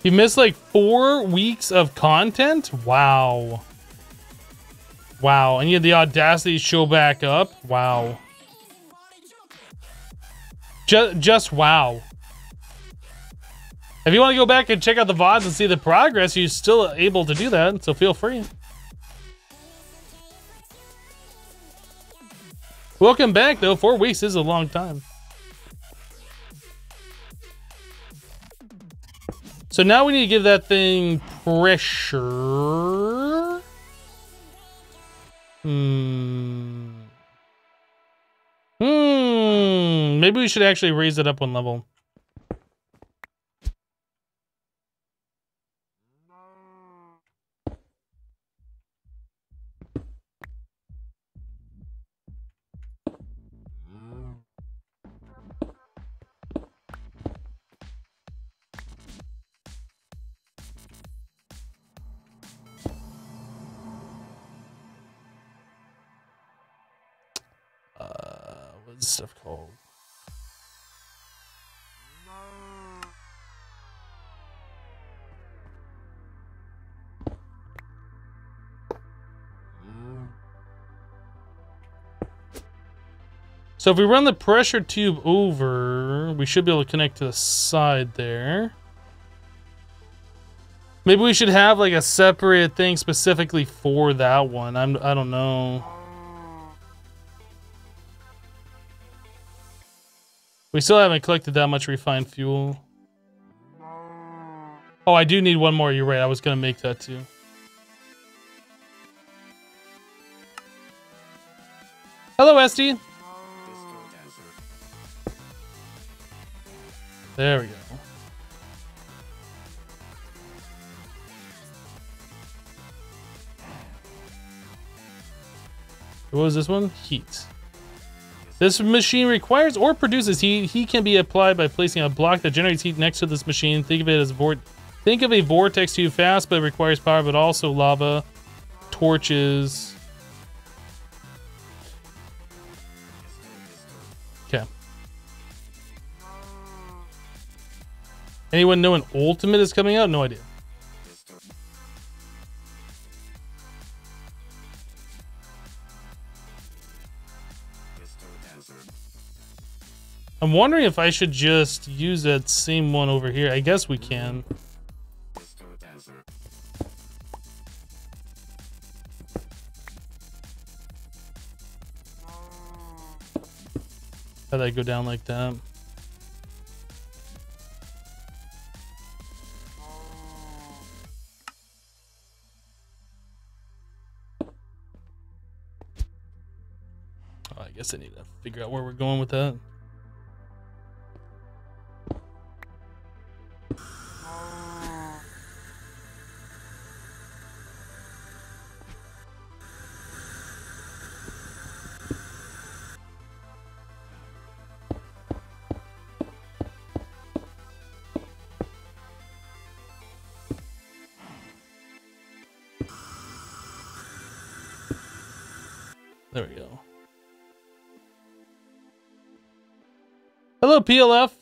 You missed like 4 weeks of content? Wow. Wow, and you had the audacity to show back up? Wow. Just wow. If you want to go back and check out the VODs and see the progress, you're still able to do that, so feel free. Welcome back, though. 4 weeks is a long time. So now we need to give that thing pressure. Maybe we should actually raise it up 1 level. this stuff called? So if we run the pressure tube over, we should be able to connect to the side there. Maybe we should have like a separate thing specifically for that one. I don't know. We still haven't collected that much refined fuel. Oh, I do need one more. You're right. I was gonna make that too. Hello, Esty. There we go. What was this one? Heat. This machine requires or produces heat. Heat can be applied by placing a block that generates heat next to this machine. Think of it as think of a vortex tube, fast, but it requires power, but also lava, torches. Okay. Anyone know an ultimate is coming out? No idea. I'm wondering if I should just use that same one over here. I guess we can. How'd that go down like that? Oh, I guess I need to figure out where we're going with that. There we go. Hello, PLF.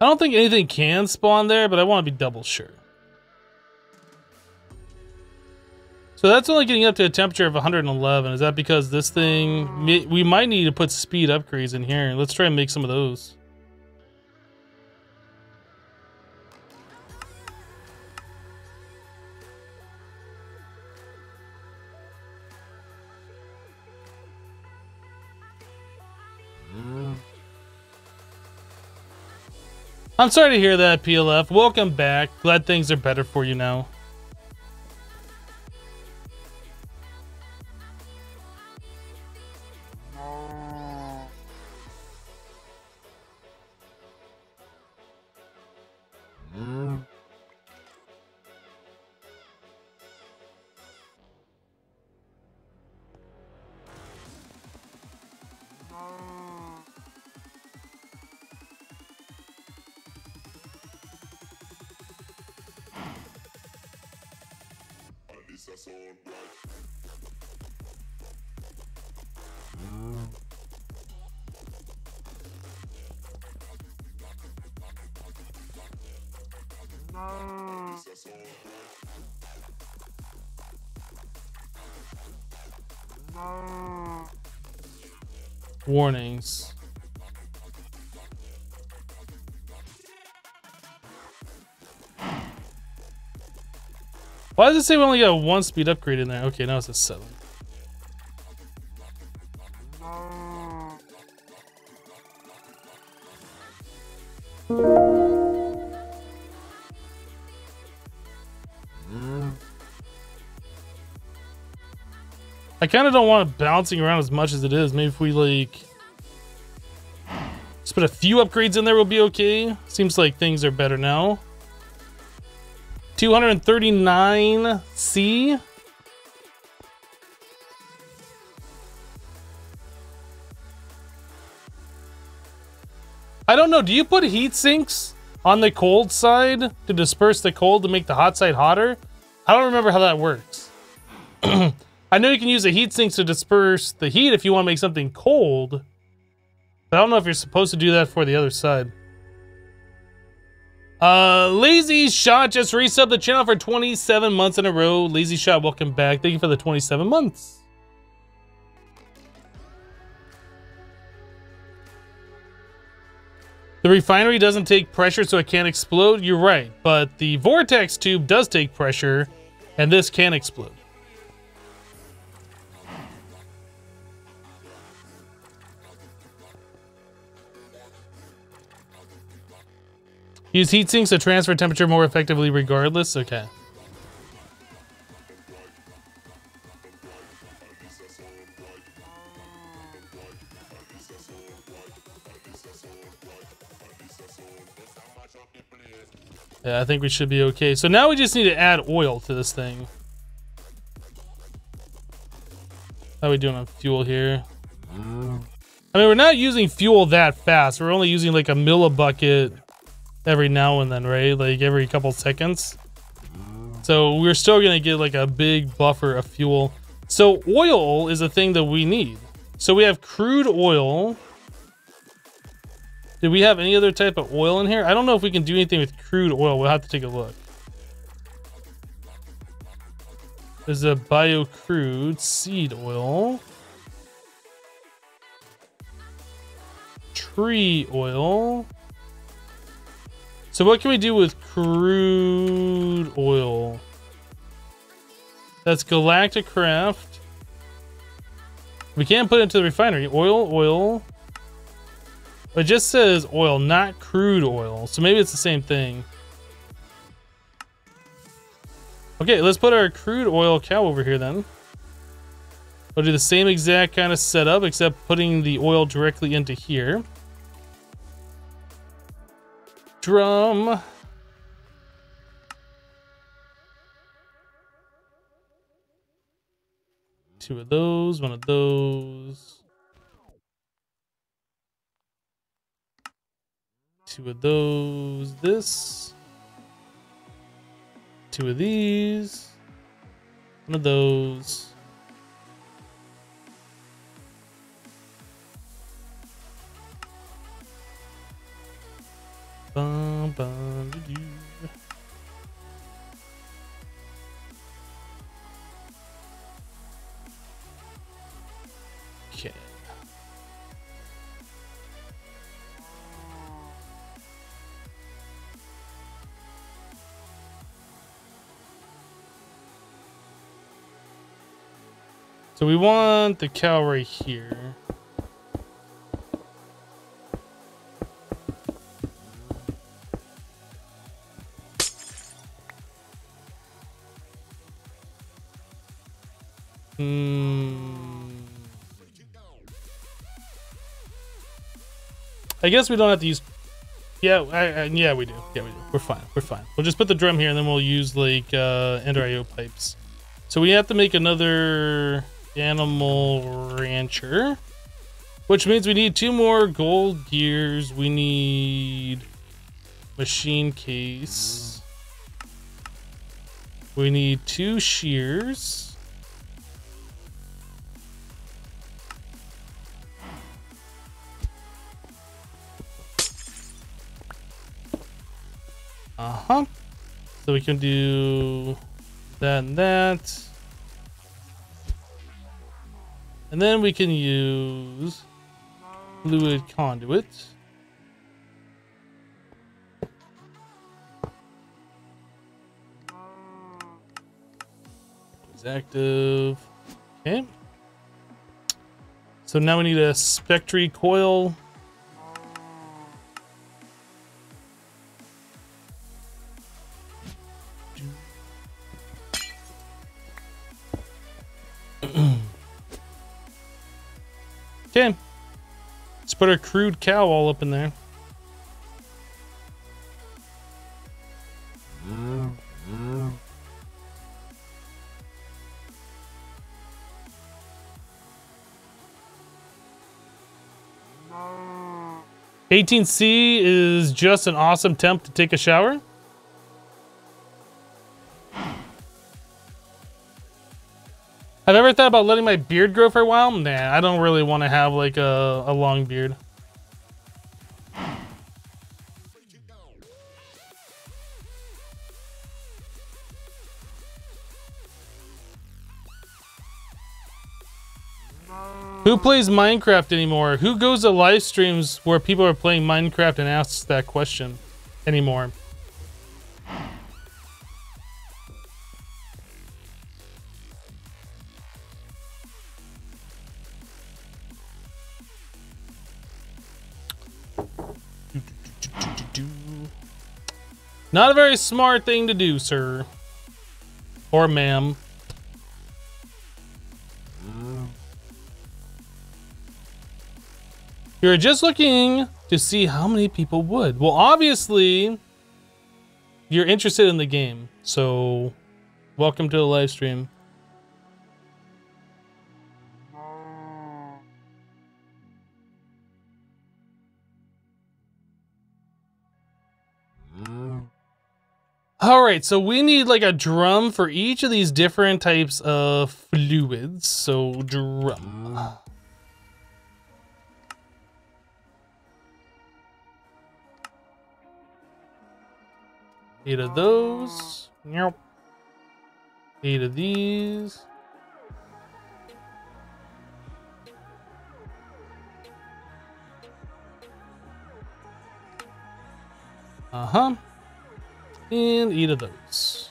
I don't think anything can spawn there, but I want to be double sure. So that's only getting up to a temperature of 111. Is that because this thing... We might need to put speed upgrades in here. Let's try and make some of those. I'm sorry to hear that, PLF. Welcome back. Glad things are better for you now. Warnings. Why does it say we only got 1 speed upgrade in there? Okay, now it's a 7. I kind of don't want it bouncing around as much as it is. Maybe if we like just put a few upgrades in there, we'll be okay. Seems like things are better now. 239 C. I don't know. Do you put heat sinks on the cold side to disperse the cold to make the hot side hotter? I don't remember how that works. I know you can use the heat sinks to disperse the heat if you want to make something cold. But I don't know if you're supposed to do that for the other side. Lazy Shot just resubbed the channel for 27 months in a row. Lazy Shot, welcome back. Thank you for the 27 months. The refinery doesn't take pressure, so it can't explode. You're right, but the Vortex Tube does take pressure, and this can explode. Use heat sinks to transfer temperature more effectively regardless? Okay. Yeah, I think we should be okay. So now we just need to add oil to this thing. How are we doing on fuel here? I mean, we're not using fuel that fast. We're only using like a millibucket every now and then, right? Like every couple seconds. So we're still gonna get like a big buffer of fuel. So oil is a thing that we need. So we have crude oil. Did we have any other type of oil in here? I don't know if we can do anything with crude oil. We'll have to take a look. There's a bio crude seed oil. Tree oil. So what can we do with crude oil? That's Galactic Craft. We can't put it into the refinery. Oil. It just says oil, not crude oil. So maybe it's the same thing. Okay, let's put our crude oil cow over here then. We'll do the same exact kind of setup, except putting the oil directly into here. Drum. Two of those, one of those. Two of those, this. Two of these. One of those. Bum, bum, doo -doo. Okay. So we want the cow right here. I guess we don't have to use. Yeah, yeah, we do. Yeah, we do. We're fine. We're fine. We'll just put the drum here, and then we'll use like Ender IO pipes. So we have to make another animal rancher, which means we need 2 more gold gears. We need machine case. We need 2 shears. So we can do that and that. And then we can use fluid conduit. It's active. Okay. So now we need a spectri coil. Okay. Let's put our crude cow all up in there. $18C is just an awesome temp to take a shower. Have I ever thought about letting my beard grow for a while? Nah, I don't really want to have like a long beard. Who plays Minecraft anymore? Who goes to live streams where people are playing Minecraft and asks that question anymore? Not a very smart thing to do, sir. Or ma'am. You're just looking to see how many people would. Well, obviously, you're interested in the game. So, welcome to the live stream. All right, so we need like a drum for each of these different types of fluids. So, drum. 8 of those. Nope. 8 of these. Uh-huh. And 8 of those.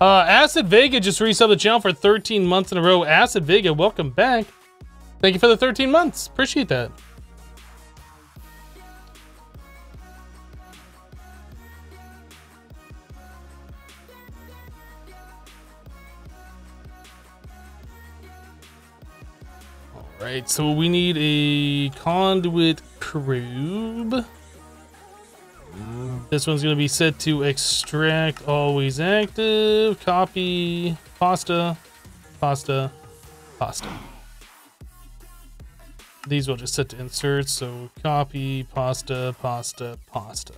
Acid Vega just resubbed the channel for 13 months in a row. Acid Vega, welcome back. Thank you for the 13 months. Appreciate that. All right, so we need a conduit probe. This one's going to be set to extract always active, copy, pasta, pasta, pasta. These will just set to insert, so copy, pasta, pasta, pasta.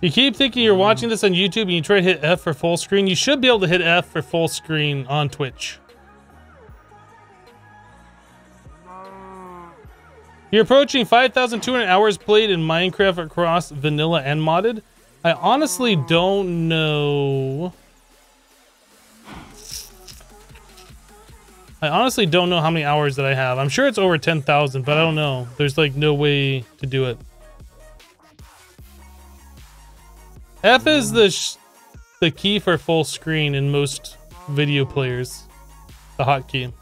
You keep thinking you're watching this on YouTube and you try to hit F for full screen. You should be able to hit F for full screen on Twitch. You're approaching 5,200 hours played in Minecraft across vanilla and modded. I honestly don't know. I honestly don't know how many hours that I have. I'm sure it's over 10,000, but I don't know. There's like no way to do it. F is the key for full screen in most video players. The hotkey.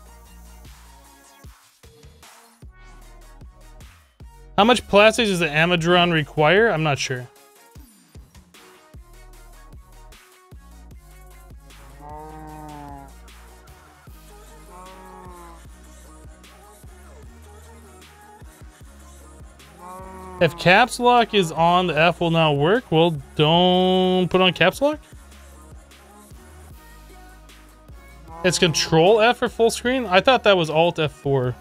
How much plastic does the Amadron require? I'm not sure. If caps lock is on, the F will not work. Well, don't put on caps lock. It's Control F for full screen? I thought that was Alt F4.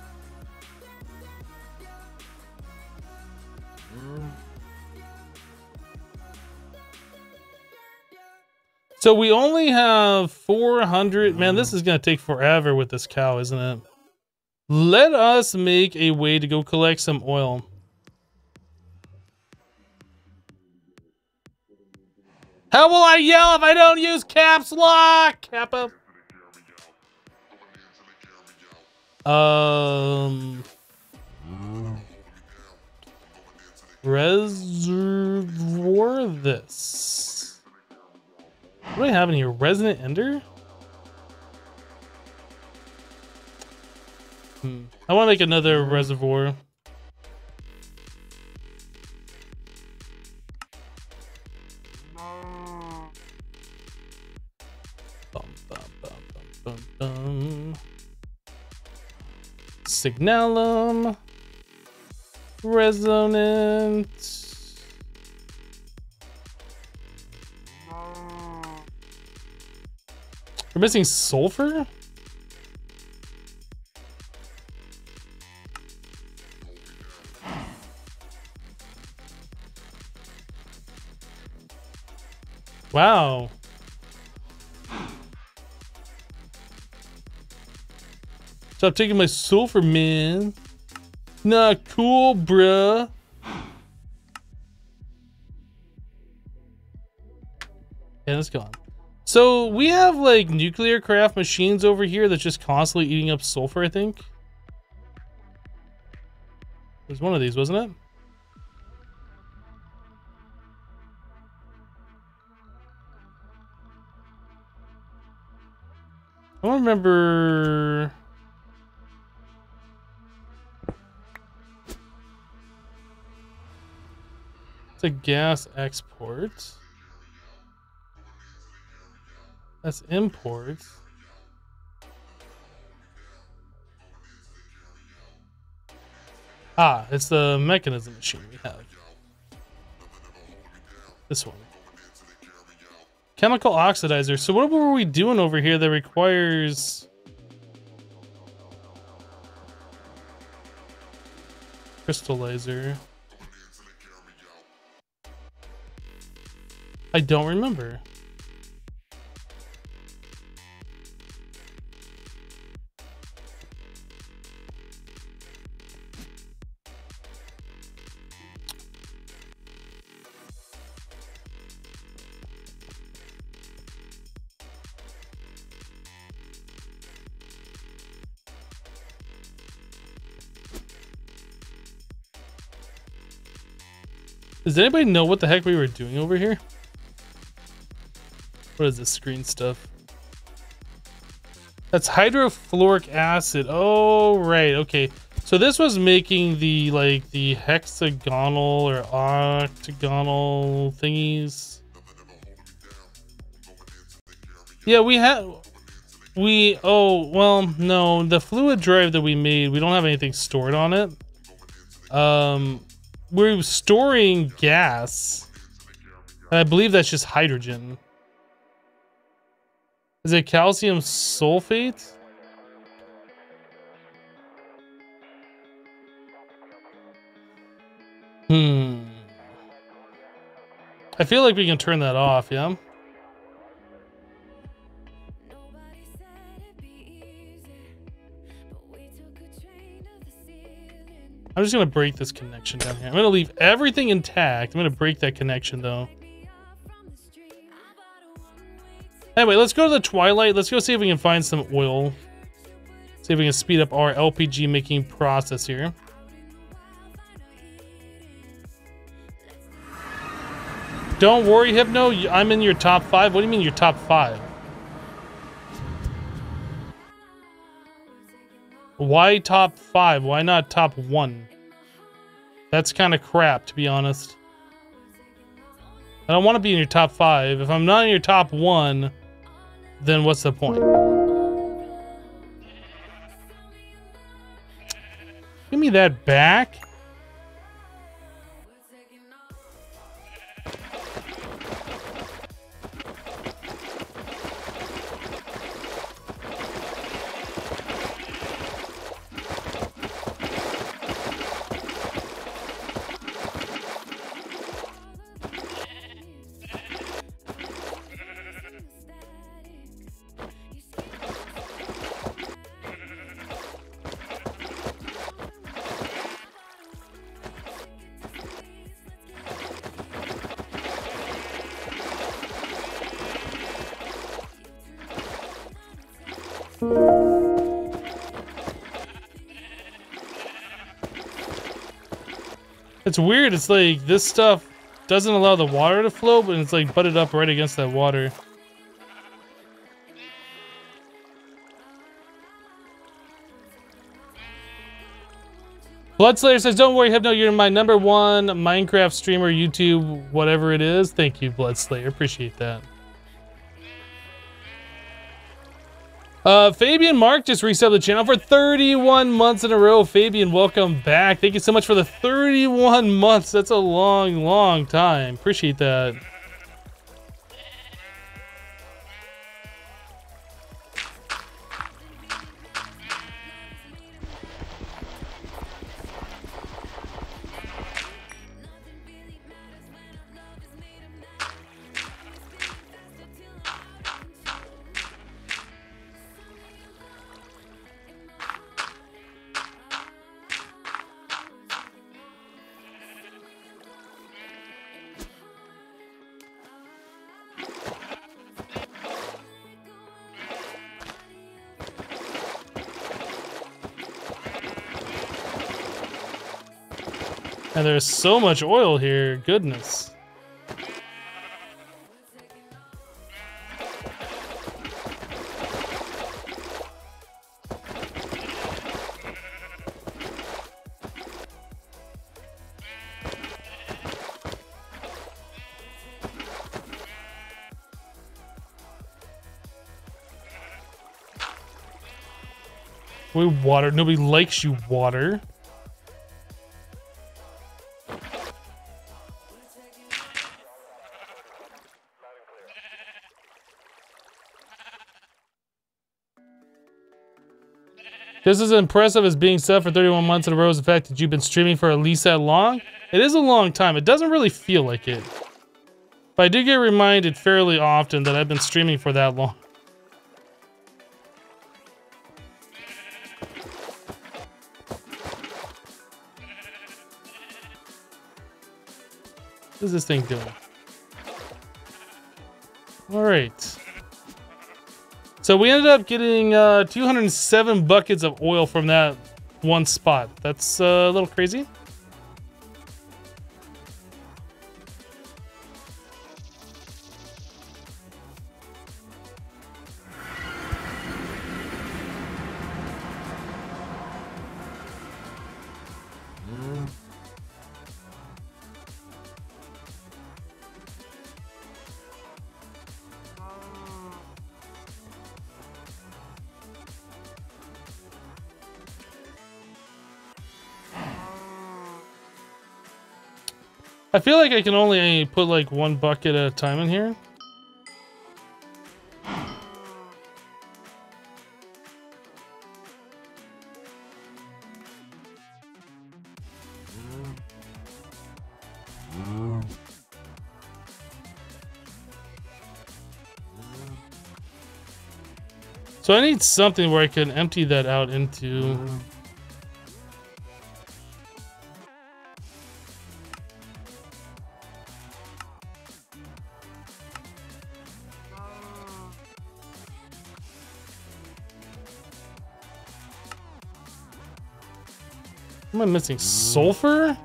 So we only have 400. Man, this is going to take forever with this cow, isn't it? Let us make a way to go collect some oil. How will I yell if I don't use caps lock? Kappa. Reservoir this. What do I have in here? Resonant Ender? I want to make another reservoir. Signalum. Resonant. We're missing sulfur? Wow. Stop taking my sulfur, man. Not cool, bruh. And it's gone. So we have like nuclear craft machines over here that's just constantly eating up sulfur, I think. There's one of these, wasn't it? I don't remember. It's a gas export. That's import. Ah, it's the mechanism machine we have. This one. Chemical oxidizer. So what were we doing over here that requires crystallizer? I don't remember. Does anybody know what the heck we were doing over here? What is this screen stuff? That's hydrofluoric acid. Oh, right. Okay. So this was making the, like, the hexagonal or octagonal thingies. Yeah, oh, well, no. The fluid drive that we made, we don't have anything stored on it. We're storing gas. And I believe that's just hydrogen. Is it calcium sulfate? I feel like we can turn that off, yeah? I'm just gonna break this connection down here. I'm gonna leave everything intact. I'm gonna break that connection though. Anyway, let's go to the Twilight. Let's go see if we can find some oil. See if we can speed up our LPG making process here. Don't worry, Hypno. I'm in your top 5. What do you mean your top 5? Why top 5? Why not top 1? That's kind of crap, to be honest. I don't want to be in your top 5. If I'm not in your top 1, then what's the point? Give me that back. It's weird, it's like this stuff doesn't allow the water to flow, but it's like butted up right against that water. Bloodslayer says, don't worry, Hypno, you're my #1 Minecraft streamer, YouTube, whatever it is. Thank you, Bloodslayer. Appreciate that. Fabian Mark just resubbed the channel for 31 months in a row. Fabian, welcome back. Thank you so much for the 31 months. That's a long, long time. Appreciate that. And there's so much oil here, goodness. We water, nobody likes you, water. Just as impressive as being subbed for 31 months in a row is the fact that you've been streaming for at least that long. It is a long time. It doesn't really feel like it. But I do get reminded fairly often that I've been streaming for that long. What is this thing doing? All right. So we ended up getting 207 buckets of oil from that one spot. That's a little crazy. I feel like I can only put like one bucket at a time in here. So I need something where I can empty that out into... Am I missing sulfur?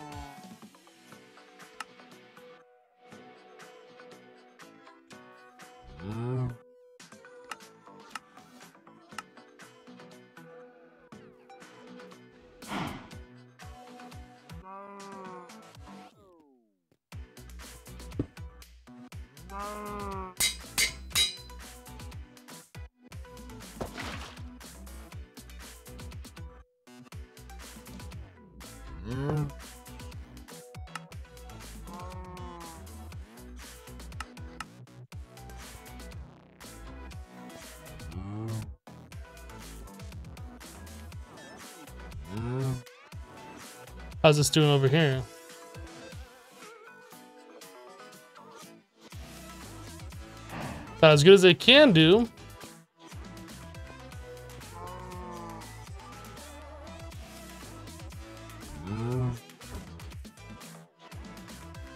How's this doing over here? About as good as it can do.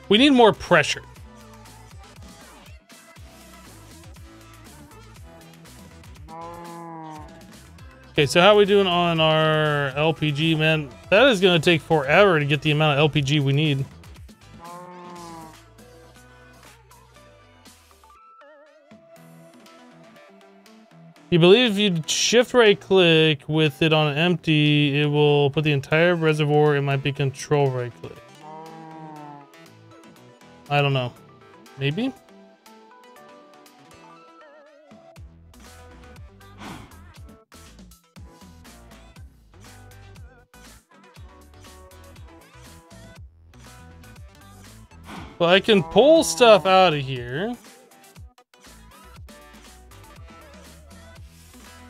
We need more pressure. Okay, so how are we doing on our LPG, man? That is going to take forever to get the amount of LPG we need. You believe if you shift right click with it on empty, it will put the entire reservoir. It might be control right click. I don't know. Maybe? Well, I can pull stuff out of here.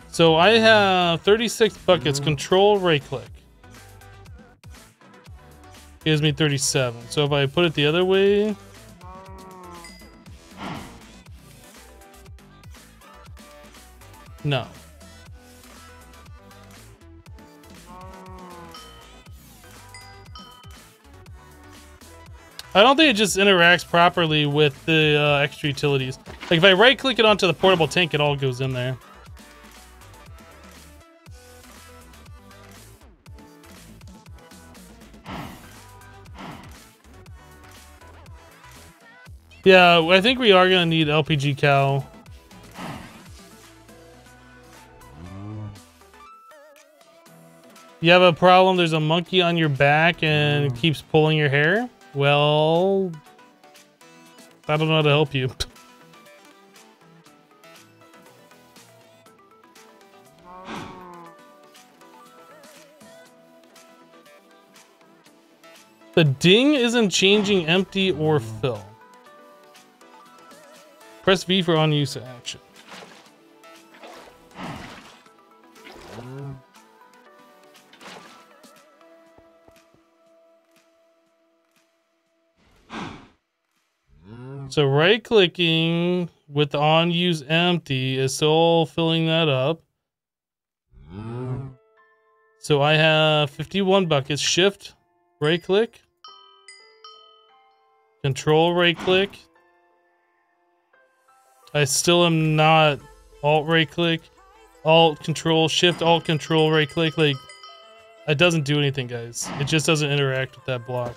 So I have 36 buckets, control right click. Gives me 37. So if I put it the other way. No. I don't think it just interacts properly with the extra utilities. Like if I right click it onto the portable tank, it all goes in there. Yeah, I think we are gonna need LPG cow. You have a problem, there's a monkey on your back and it keeps pulling your hair? Well, I don't know how to help you. The ding isn't changing empty or fill. Press V for on-use action. So right-clicking with the on-use empty is still filling that up. So I have 51 buckets. Shift, right-click. Control right-click. I still am not alt right click, alt control, shift alt control right click. Like, it doesn't do anything, guys. It just doesn't interact with that block.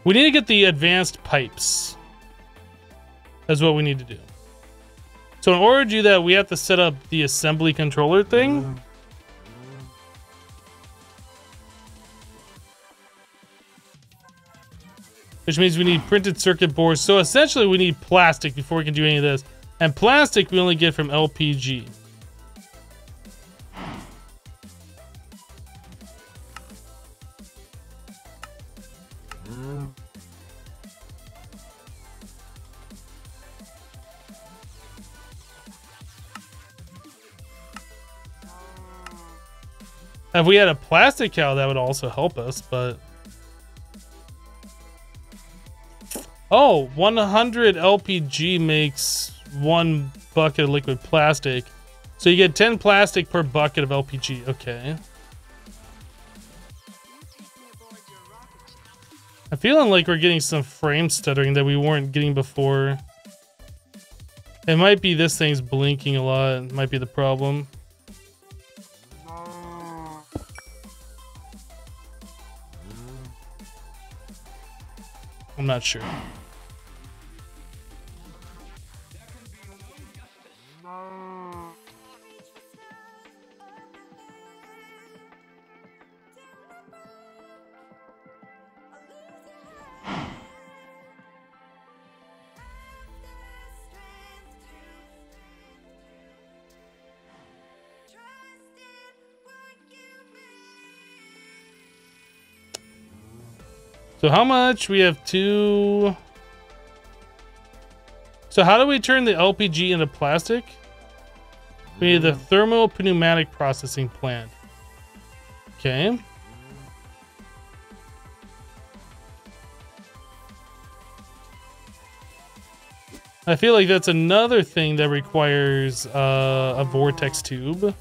We need to get the advanced pipes. That's what we need to do. So in order to do that, we have to set up the assembly controller thing. Which means we need printed circuit boards. So essentially we need plastic before we can do any of this. And plastic we only get from LPG. If we had a plastic cow, that would also help us, but... Oh, 100 LPG makes 1 bucket of liquid plastic. So you get 10 plastic per bucket of LPG. Okay. I'm feeling like we're getting some frame stuttering that we weren't getting before. It might be this thing's blinking a lot. It might be the problem. I'm not sure. So how much? We have 2. So how do we turn the LPG into plastic? We need the thermal pneumatic processing plant. Okay. I feel like that's another thing that requires a vortex tube.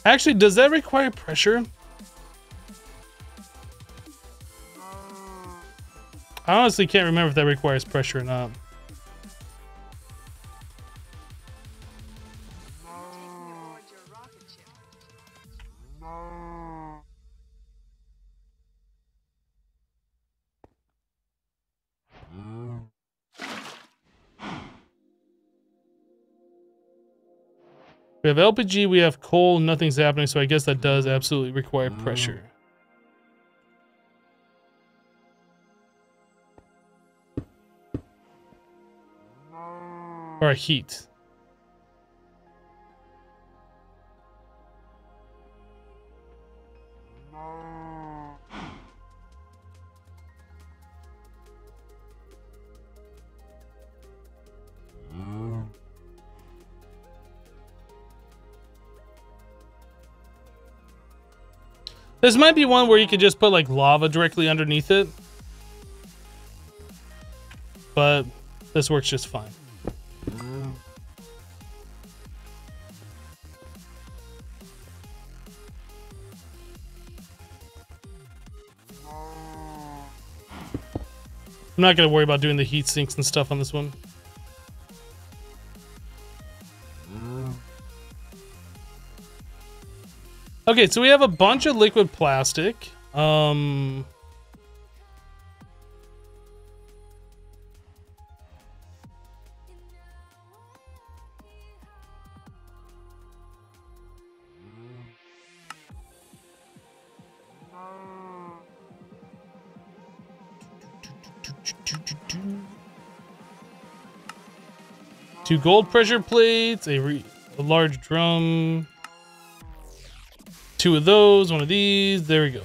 Actually, does that require pressure? I honestly can't remember if that requires pressure or not. We have LPG, we have coal, nothing's happening, so I guess that does absolutely require pressure. Or heat. This might be one where you could just put like lava directly underneath it. But this works just fine. I'm not going to worry about doing the heat sinks and stuff on this one. Okay, so we have a bunch of liquid plastic. Two gold pressure plates, a large drum. 2 of those, 1 of these. There we go.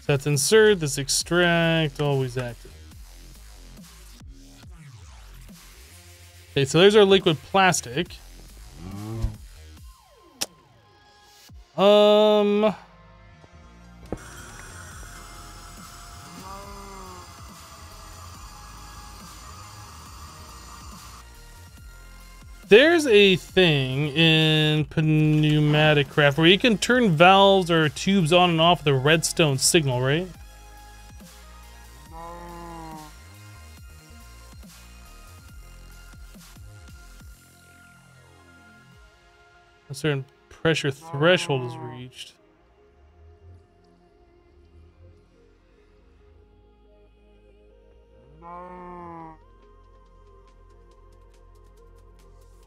So that's insert, this extract, always active. Okay, so there's our liquid plastic. There's a thing in pneumatic craft where you can turn valves or tubes on and off with a redstone signal, right? A certain pressure threshold is reached.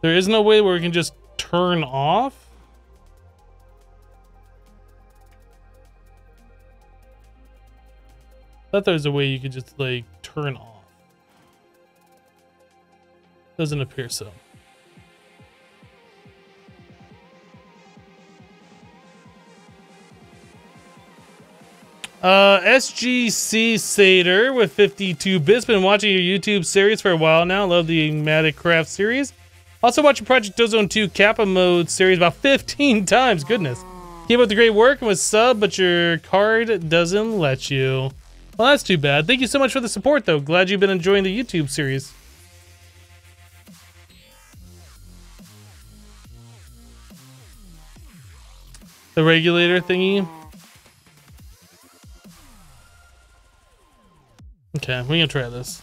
There is no way where we can just turn off? I thought there was a way you could just, like, turn off. Doesn't appear so. SGC Sater with 52 bits. Been watching your YouTube series for a while now. Love the Pneumatic Craft series. Also watching Project Ozone 2 Kappa mode series about 15 times. Goodness. Keep up the great work and with sub, but your card doesn't let you. Well, that's too bad. Thank you so much for the support, though. Glad you've been enjoying the YouTube series. The regulator thingy. Okay, we're gonna try this.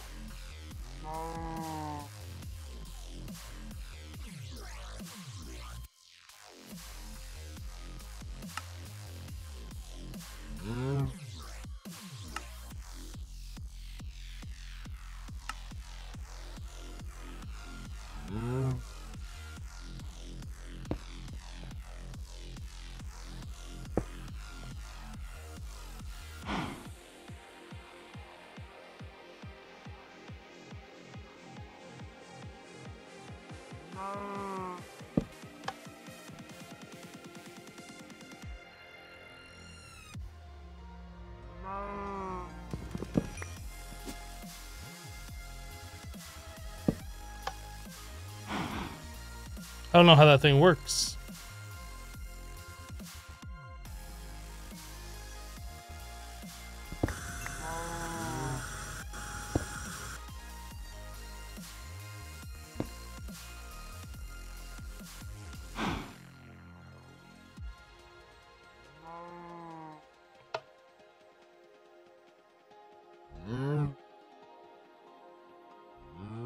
I don't know how that thing works.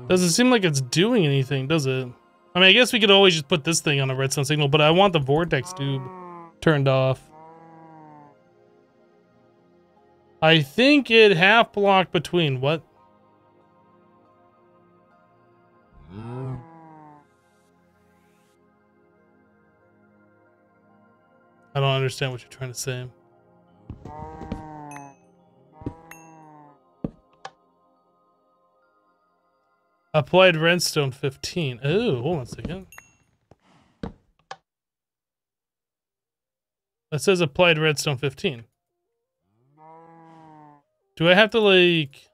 Doesn't seem like it's doing anything, does it? I mean, I guess we could always just put this thing on a redstone signal, but I want the vortex tube turned off. I think it half blocked between what? I don't understand what you're trying to say. Applied redstone 15. Oh, hold on a second. That says applied redstone 15. Do I have to like...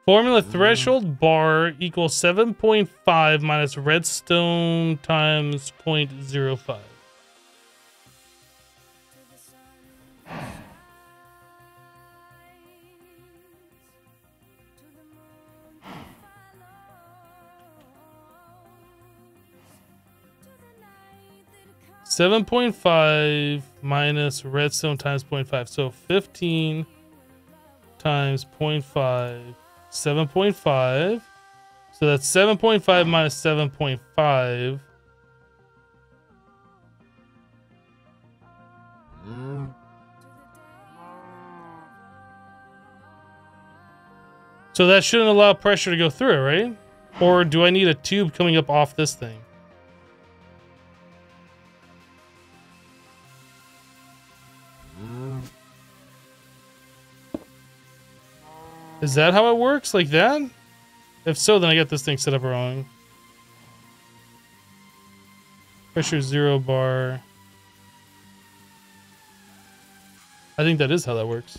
Formula threshold bar equals 7.5 minus redstone times 0.05. .5 minus redstone times 0.5. So 15 times 0.5. 7.5. So that's 7.5 minus 7.5. So that shouldn't allow pressure to go through it, right? Or do I need a tube coming up off this thing? Is that how it works? Like that? If so, then I got this thing set up wrong. Pressure 0 bar. I think that is how that works.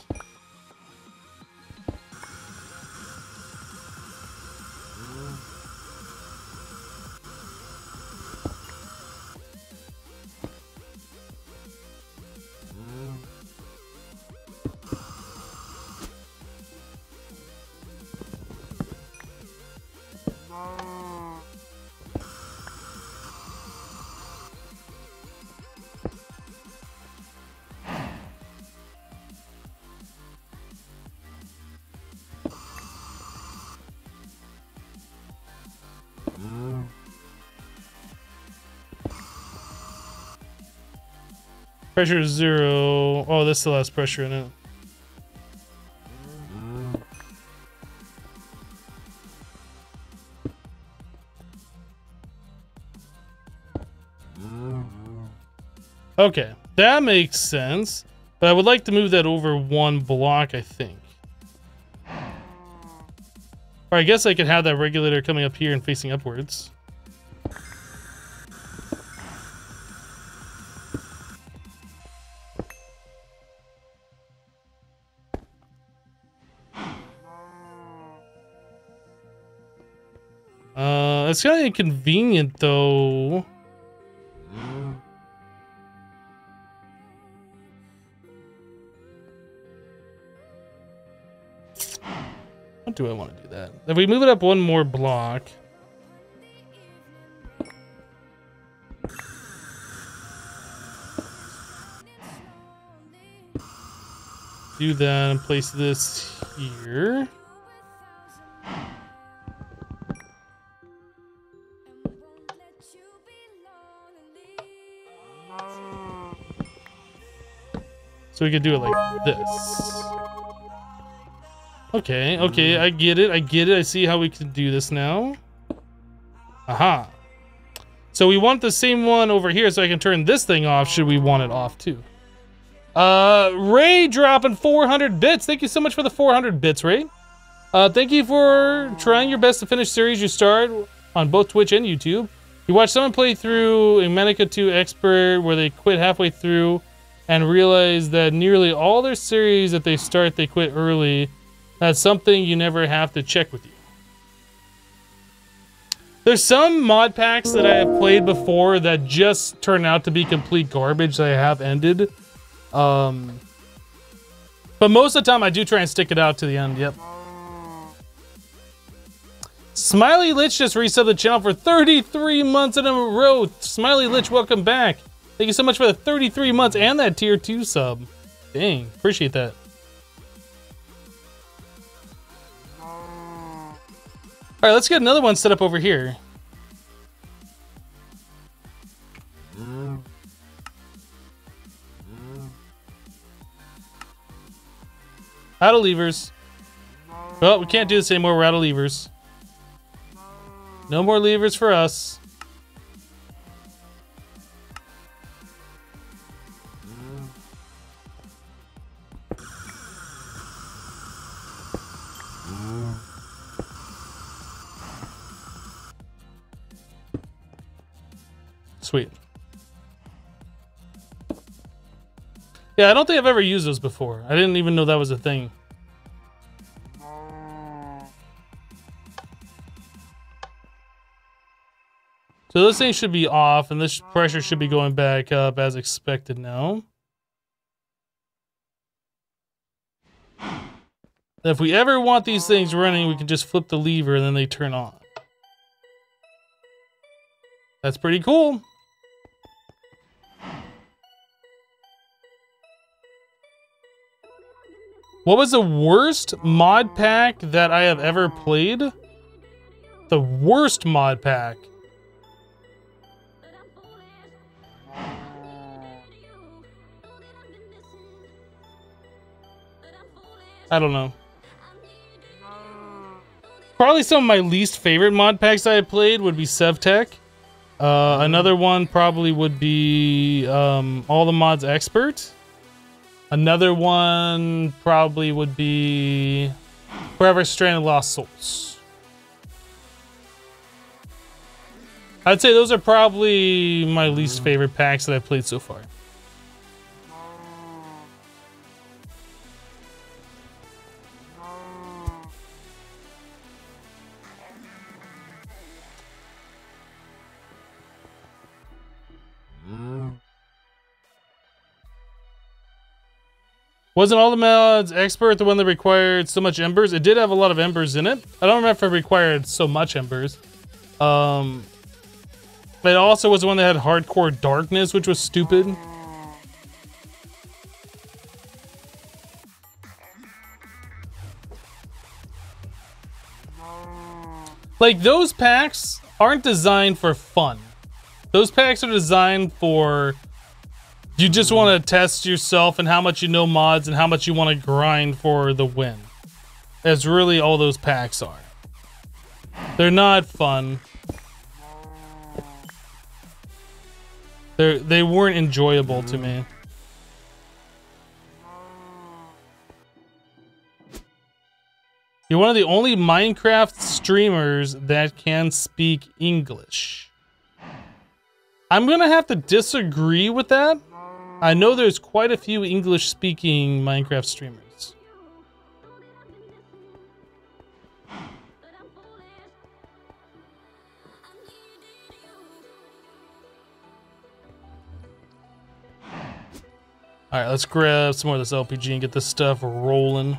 Pressure 0. Oh, this still has pressure in it. Okay, that makes sense. But I would like to move that over one block, I think. Or I guess I could have that regulator coming up here and facing upwards. It's kind of inconvenient though. What do I want to do that? If we move it up one more block. Do that and place this here. So we could do it like this. Okay, okay, I get it, I see how we can do this now. Aha. So we want the same one over here so I can turn this thing off should we want it off too. Ray dropping 400 bits. Thank you so much for the 400 bits, Ray. Thank you for trying your best to finish series you started on both Twitch and YouTube. You watched someone play through a Manica 2 Expert where they quit halfway through and realized that nearly all their series that they start, they quit early. That's something you never have to check with you. There's some mod packs that I have played before that just turn out to be complete garbage that I have ended. But most of the time I do try and stick it out to the end, yep. Smiley Lich just resubbed the channel for 33 months in a row. Smiley Lich, welcome back. Thank you so much for the 33 months and that tier 2 sub. Dang, appreciate that. Alright, let's get another one set up over here. Out of levers. Well, we can't do this anymore. We're out of levers. No more levers for us. Sweet. Yeah, I don't think I've ever used those before. I didn't even know that was a thing. So this thing should be off, and this pressure should be going back up as expected now. If we ever want these things running, we can just flip the lever and then they turn on. That's pretty cool. What was the worst mod pack that I have ever played? The worst mod pack. I don't know. Probably some of my least favorite mod packs I have played would be Sevtech. Another one probably would be All the Mods Expert. Another one probably would be Forever Stranded Lost Souls. I'd say those are probably my least favorite packs that I've played so far. Wasn't All the Mods Expert the one that required so much embers? It did have a lot of embers in it. I don't remember if it required so much embers. But it also was the one that had hardcore darkness, which was stupid. Like, those packs aren't designed for fun. Those packs are designed for... You just want to test yourself and how much you know mods and how much you want to grind for the win. That's really all those packs are. They're not fun. They weren't enjoyable to me. You're one of the only Minecraft streamers that can speak English. I'm gonna have to disagree with that. I know there's quite a few English-speaking Minecraft streamers. All right, let's grab some more of this LPG and get this stuff rolling.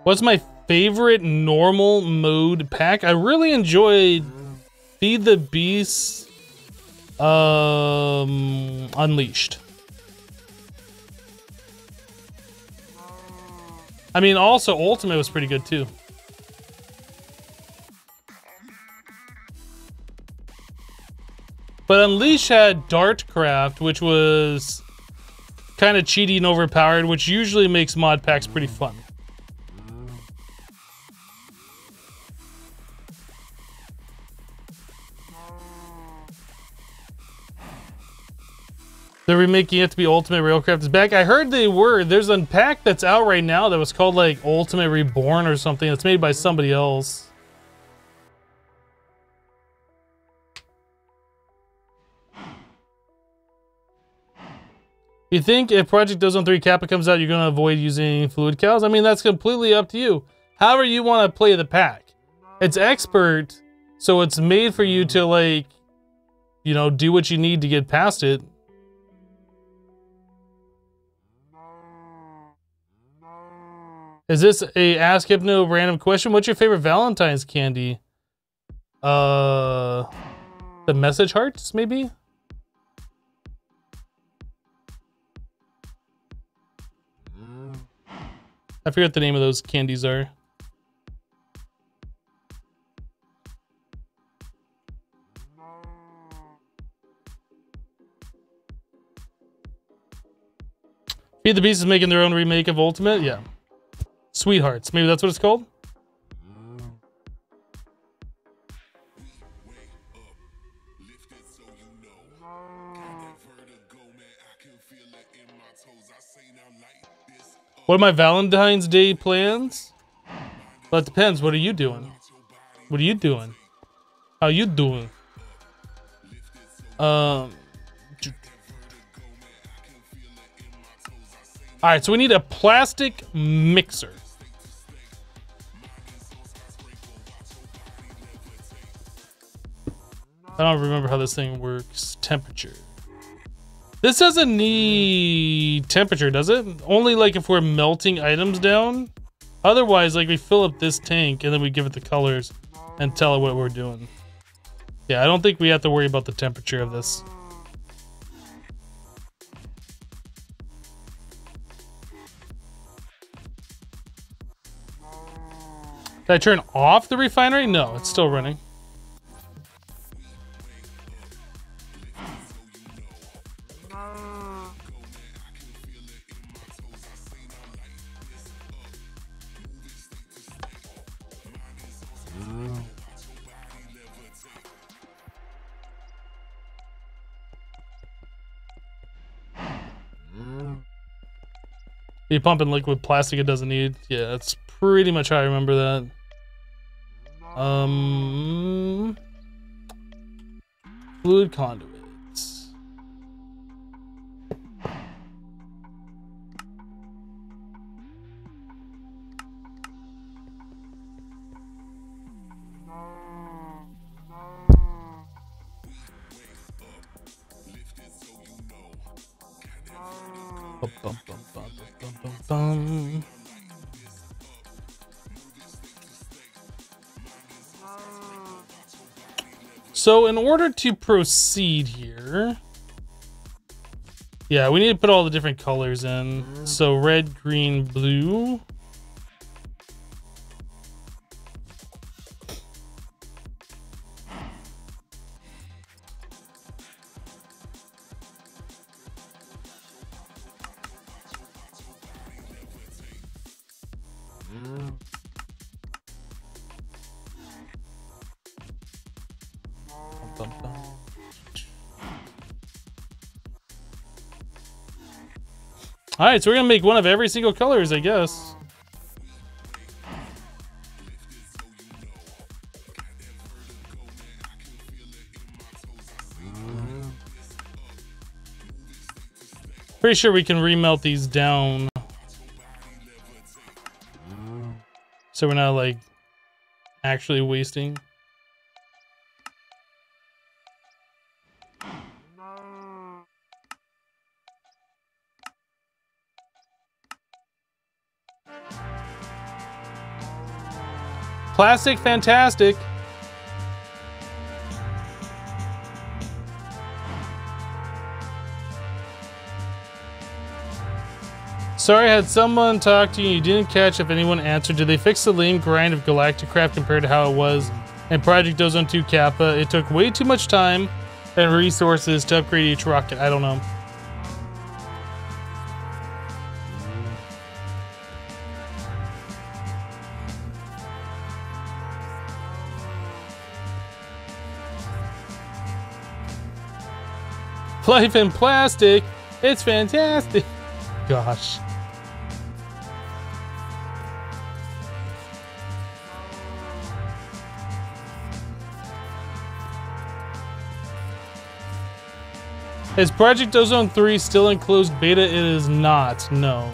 What's my favorite normal mode pack? I really enjoyed Feed the Beast Unleashed. I mean, also Ultimate was pretty good too. But Unleashed had Dartcraft, which was kind of cheaty and overpowered, which usually makes mod packs pretty fun. They're remaking it to be Ultimate Railcraft is back. I heard they were. There's a pack that's out right now that was called like Ultimate Reborn or something. It's made by somebody else. You think if Project Ozone 3 Kappa comes out, you're going to avoid using fluid cows? I mean, that's completely up to you. However you want to play the pack. It's expert, so it's made for you to, like, you know, do what you need to get past it. Is this a Ask Hypno random question? What's your favorite Valentine's candy? The message hearts, maybe? I forget what the name of those candies are. Feed the Beast is making their own remake of Ultimate? Yeah. Sweethearts, maybe that's what it's called? What are my Valentine's Day plans? Well, it depends. What are you doing? What are you doing? How you doing? Alright, so we need a plastic mixer. I don't remember how this thing works. Temperature. This doesn't need temperature, does it? Only like if we're melting items down. Otherwise, like we fill up this tank and then we give it the colors and tell it what we're doing. Yeah, I don't think we have to worry about the temperature of this. Did I turn off the refinery? No, it's still running. You pumping liquid plastic it doesn't need. Yeah, that's pretty much how I remember that. Fluid conduits. So in order to proceed here, yeah, we need to put all the different colors in. So red, green, blue. All right, so we're gonna make one of every single colors, I guess. Pretty sure we can remelt these down. So we're not like actually wasting. Plastic, fantastic. Sorry, had someone talk to you and you didn't catch if anyone answered. Did they fix the lame grind of Galacticraft compared to how it was in Project Ozone 2 Kappa? It took way too much time and resources to upgrade each rocket. I don't know. Life in plastic. It's fantastic. Gosh. Is Project Ozone 3 still in closed beta? It is not, no.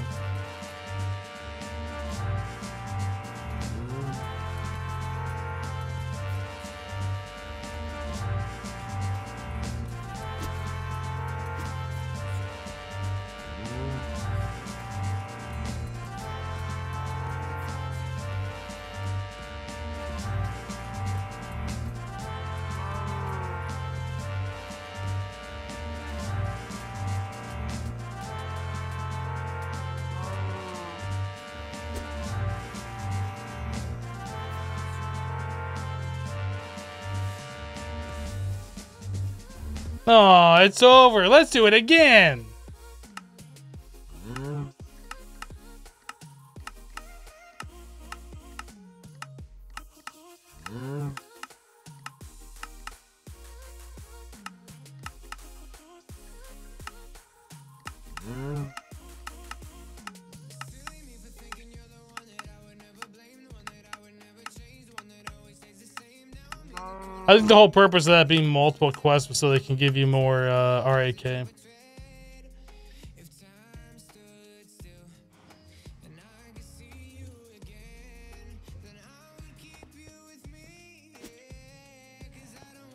Oh, it's over. Let's do it again. I think the whole purpose of that being multiple quests was so they can give you more RAK.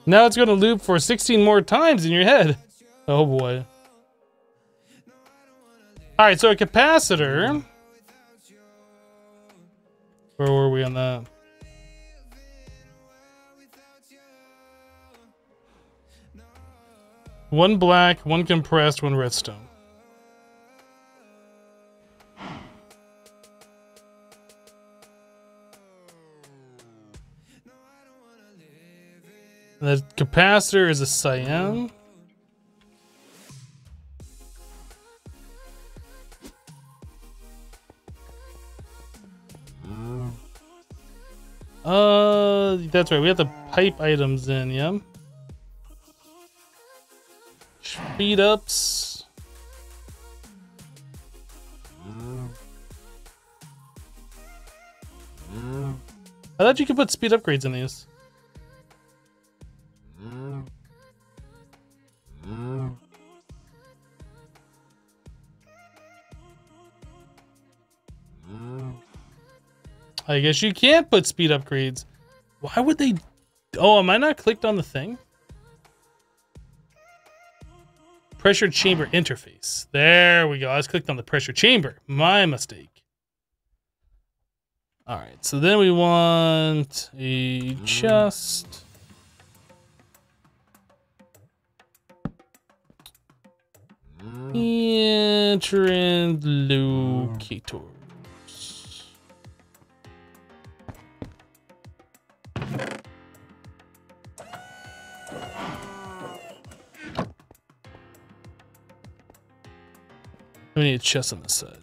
Now it's going to loop for 16 more times in your head. Oh boy. Alright, so a capacitor. Where were we on that? One black, one compressed, one redstone. The capacitor is a cyan. That's right. We have the pipe items in, yeah. Speed ups. I thought you could put speed upgrades in these. I guess you can't put speed upgrades. Why would they? Oh, am I not clicked on the thing? Pressure chamber interface. There we go. I was clicked on the pressure chamber. My mistake. All right. So then we want a chest. Entrant locators. We need a chest on this side.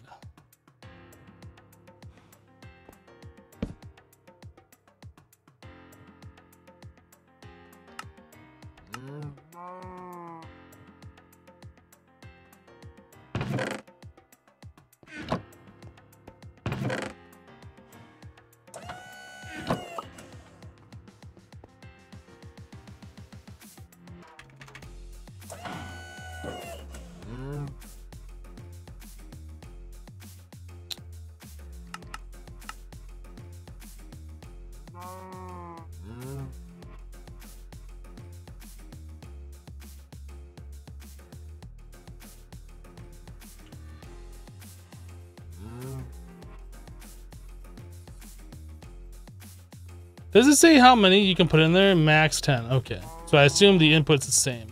Does it say how many you can put in there? Max 10. Okay. So I assume the input's the same.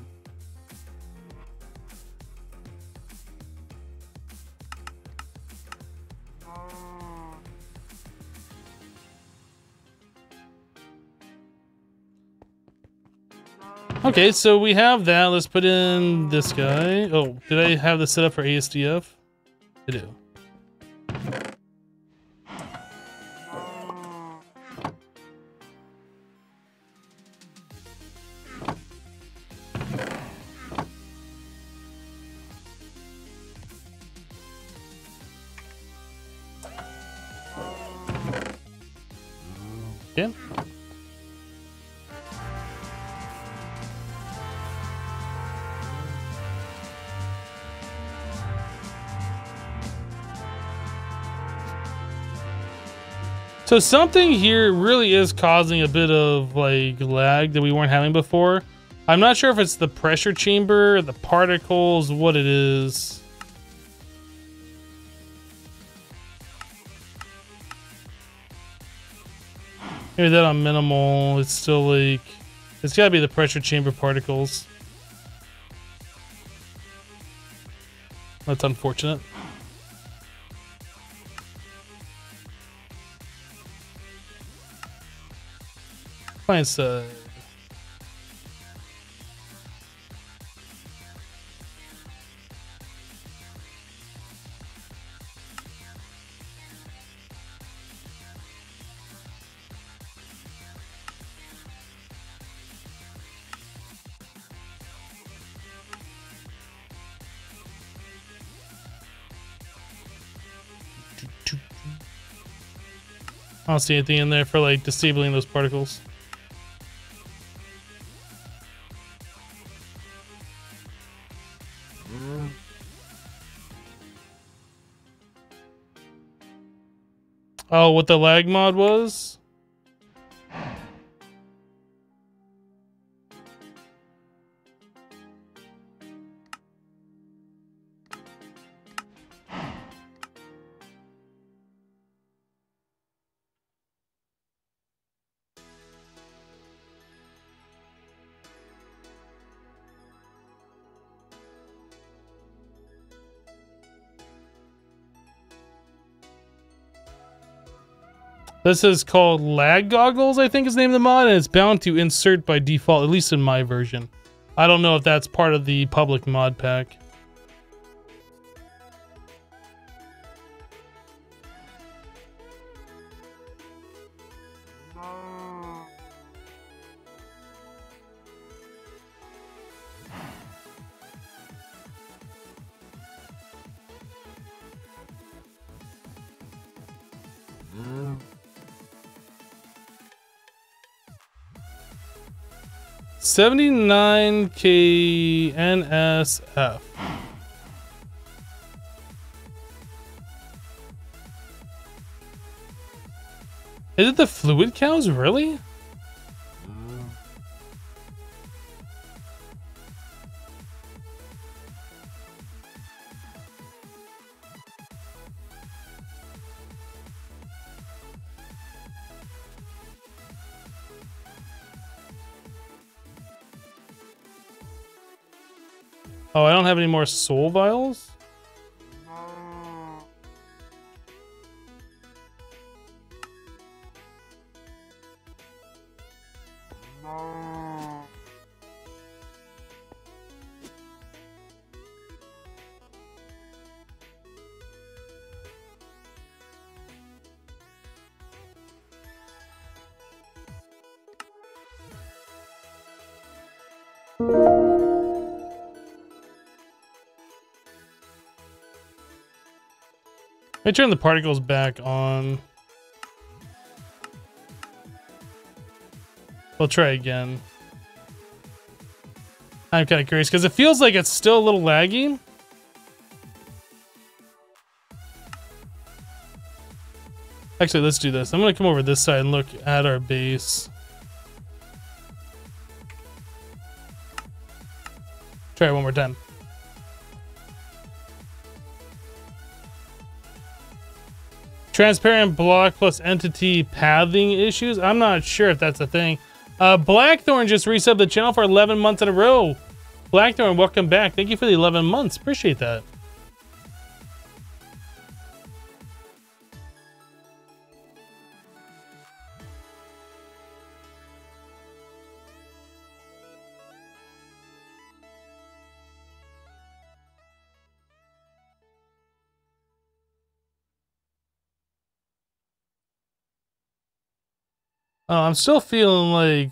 Okay, so we have that. Let's put in this guy. Oh, did I have this set up for ASDF? I do. Okay. So something here really is causing a bit of like lag that we weren't having before. I'm not sure if it's the pressure chamber, the particles, what it is. Maybe that on minimal, it's still like, it's gotta be the pressure chamber particles. That's unfortunate. Client side. I don't see anything in there for like disabling those particles. Oh, what the lag mod was? This is called Lag Goggles, I think is the name of the mod, and it's bound to insert by default, at least in my version. I don't know if that's part of the public mod pack. $79K NSF. Is it the fluid cows, really? Oh, I don't have any more soul vials? Let me turn the particles back on. We'll try again. I'm kind of curious because it feels like it's still a little laggy. Actually, let's do this. I'm going to come over this side and look at our base. Try it one more time. Transparent block plus entity pathing issues. I'm not sure if that's a thing. Blackthorn just resubbed the channel for 11 months in a row. Blackthorn, welcome back. Thank you for the 11 months. Appreciate that. I'm still feeling like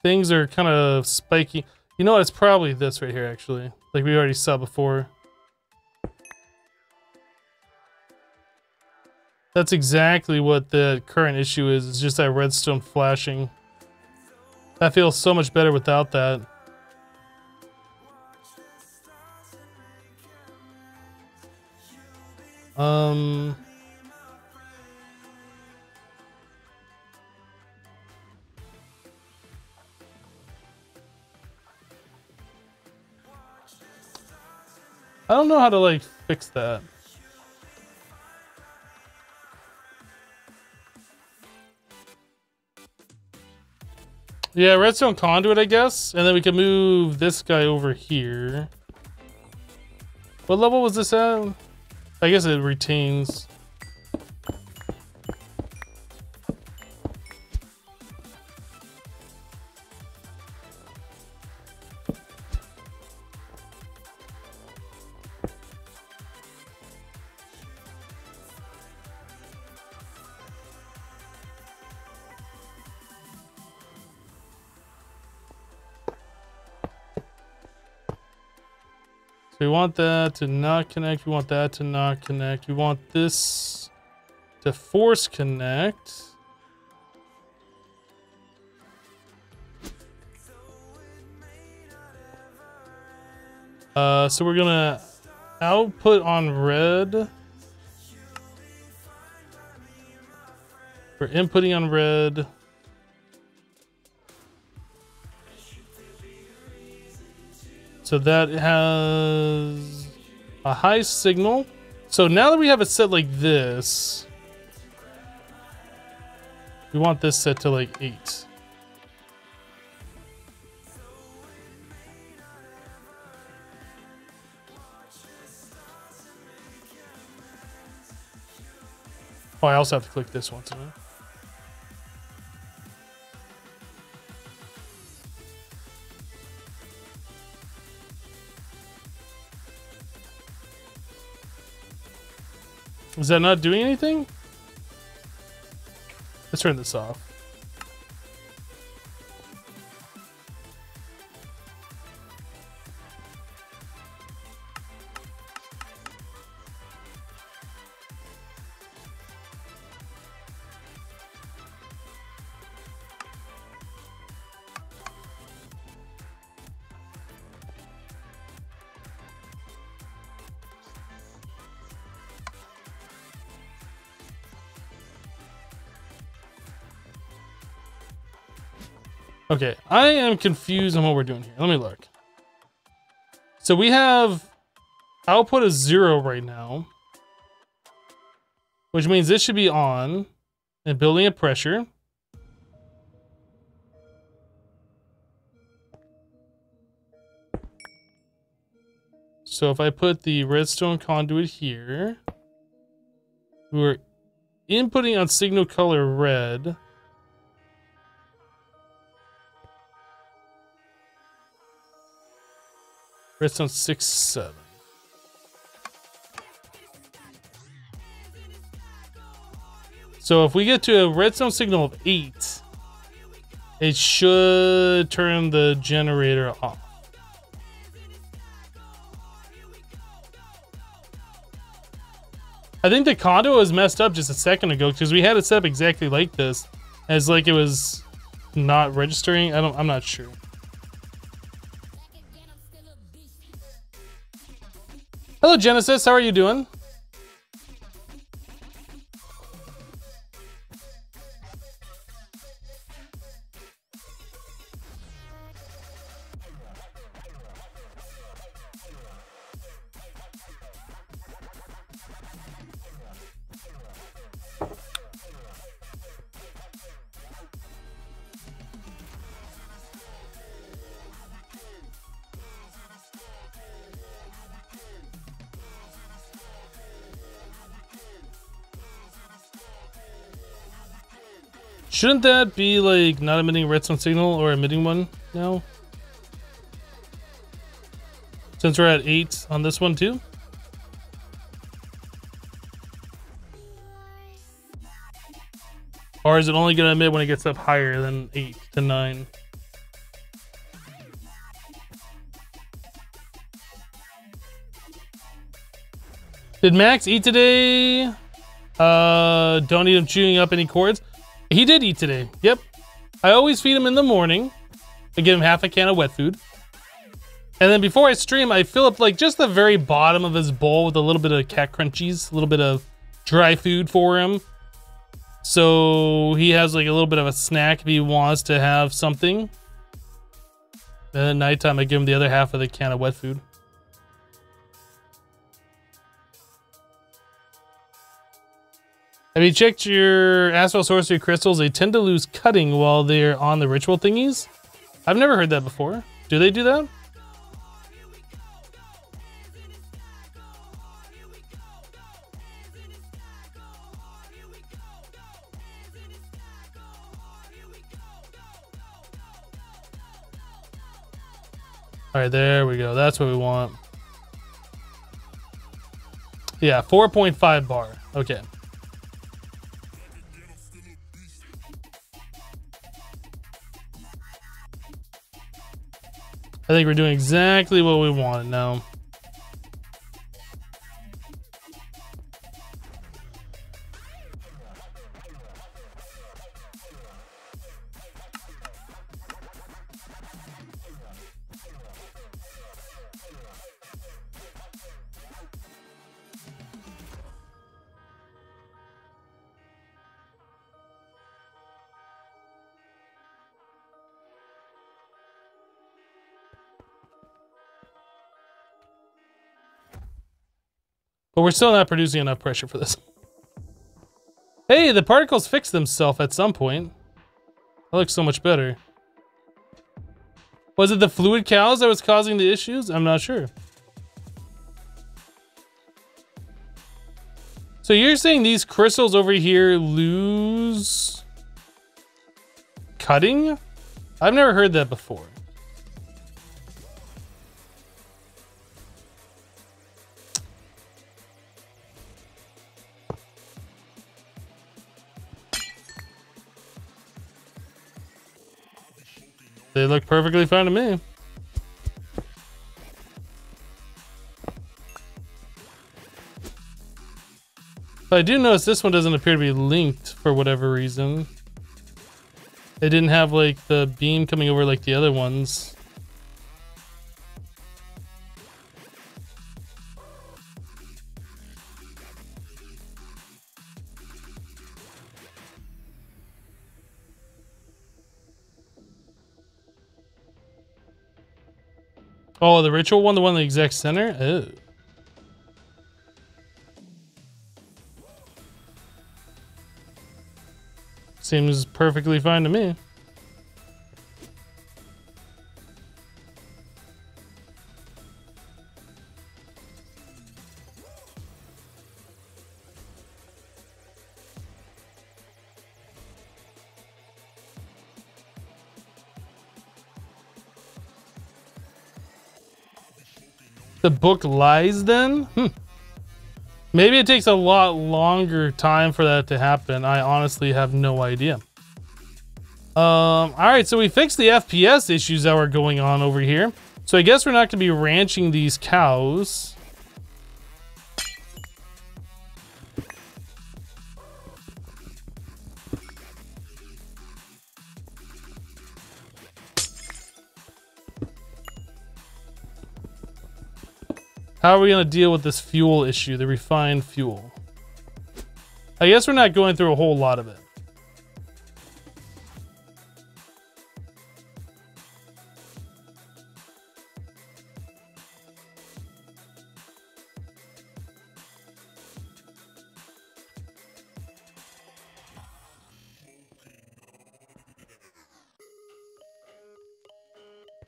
things are kind of spiky. You know what? It's probably this right here, actually. Like we already saw before. That's exactly what the current issue is. It's just that redstone flashing. That feels so much better without that. I don't know how to like fix that. Yeah, Redstone Conduit, I guess. And then we can move this guy over here. What level was this at? I guess it retains. We want that to not connect. We want that to not connect. We want this to force connect. So we're gonna output on red. We're inputting on red. So that has a high signal. So now that we have it set like this, we want this set to like 8. Oh, I also have to click this one too. Is that not doing anything? Let's turn this off. Okay, I am confused on what we're doing here. Let me look. So we have output of 0 right now, which means this should be on and building a pressure. So if I put the redstone conduit here, we're inputting on signal color red. Redstone 6, 7. So if we get to a redstone signal of 8, it should turn the generator off. I think the conduit was messed up just a second ago because we had it set up exactly like this, as like it was not registering. I'm not sure. Hello, Genesis. How are you doing? Shouldn't that be like not emitting a redstone signal or emitting one now? Since we're at 8 on this one too? Or is it only gonna emit when it gets up higher than 8 to 9? Did Max eat today? Don't need him chewing up any cords. He did eat today. Yep. I always feed him in the morning. I give him half a can of wet food. And then before I stream, I fill up like just the very bottom of his bowl with a little bit of cat crunchies, a little bit of dry food for him. So he has like a little bit of a snack if he wants to have something. And at nighttime, I give him the other half of the can of wet food. Have you checked your Astral Sorcery crystals? They tend to lose cutting while they're on the ritual thingies. I've never heard that before. Do they do that? All right, there we go. That's what we want. Yeah, 4.5 bar. Okay. I think we're doing exactly what we wanted now. But we're still not producing enough pressure for this. Hey, the particles fixed themselves at some point. That looks so much better. Was it the fluid cows that was causing the issues? I'm not sure. So you're saying these crystals over here lose cutting? I've never heard that before. They look perfectly fine to me. But I do notice this one doesn't appear to be linked for whatever reason. It didn't have like the beam coming over like the other ones. Oh, the ritual one, the one in the exact center? Oh. Seems perfectly fine to me. The book lies then? Maybe it takes a lot longer time for that to happen. I honestly have no idea. Alright, so we fixed the FPS issues that were going on over here. So I guess we're not going to be ranching these cows. How are we going to deal with this fuel issue, the refined fuel? I guess we're not going through a whole lot of it.